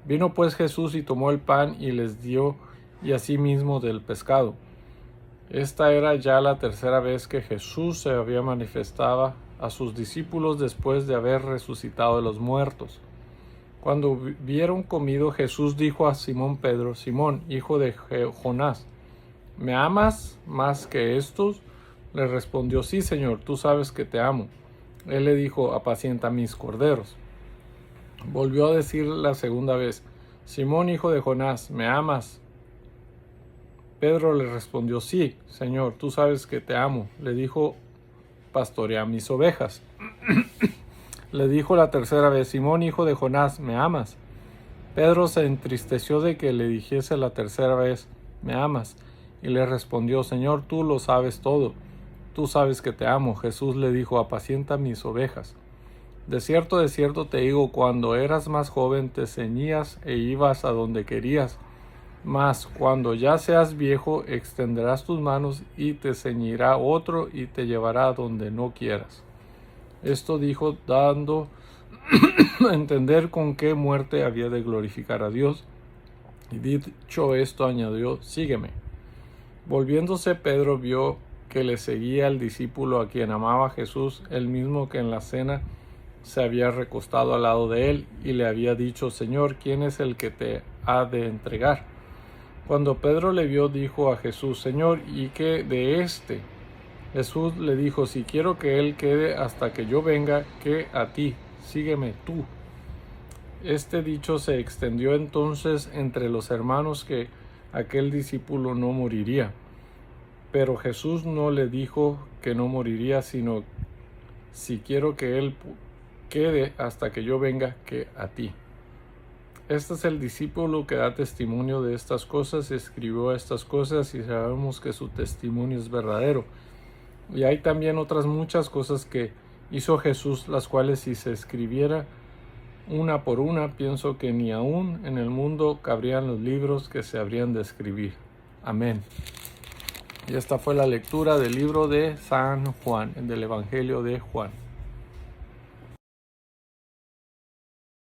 Vino pues Jesús y tomó el pan y les dio, y asimismo del pescado. Esta era ya la tercera vez que Jesús se había manifestado a sus discípulos después de haber resucitado de los muertos. Cuando vieron comido, Jesús dijo a Simón Pedro, Simón, hijo de Jonás, ¿me amas más que estos? Le respondió, sí, Señor, tú sabes que te amo. Él le dijo, apacienta mis corderos. Volvió a decir la segunda vez, Simón, hijo de Jonás, ¿me amas? Pedro le respondió: sí, Señor, tú sabes que te amo. Le dijo: pastorea mis ovejas. Le dijo la tercera vez: Simón, hijo de Jonás, ¿me amas? Pedro se entristeció de que le dijese la tercera vez: ¿me amas? Y le respondió: Señor, tú lo sabes todo. Tú sabes que te amo. Jesús le dijo: apacienta mis ovejas. De cierto te digo, cuando eras más joven te ceñías e ibas a donde querías. Mas cuando ya seas viejo, extenderás tus manos y te ceñirá otro y te llevará a donde no quieras. Esto dijo dando a entender con qué muerte había de glorificar a Dios. Y dicho esto añadió: sígueme. Volviéndose Pedro vio que le seguía el discípulo a quien amaba Jesús, el mismo que en la cena se había recostado al lado de él, y le había dicho: Señor, ¿quién es el que te ha de entregar? Cuando Pedro le vio, dijo a Jesús: Señor, ¿y qué de éste? Jesús le dijo: si quiero que él quede hasta que yo venga, ¿qué a ti? Sígueme tú. Este dicho se extendió entonces entre los hermanos que aquel discípulo no moriría. Pero Jesús no le dijo que no moriría, sino: si quiero que él quede hasta que yo venga, ¿qué a ti? Este es el discípulo que da testimonio de estas cosas, escribió estas cosas, y sabemos que su testimonio es verdadero. Y hay también otras muchas cosas que hizo Jesús, las cuales si se escribiera una por una, pienso que ni aún en el mundo cabrían los libros que se habrían de escribir. Amén. Y esta fue la lectura del libro de San Juan, del Evangelio de Juan.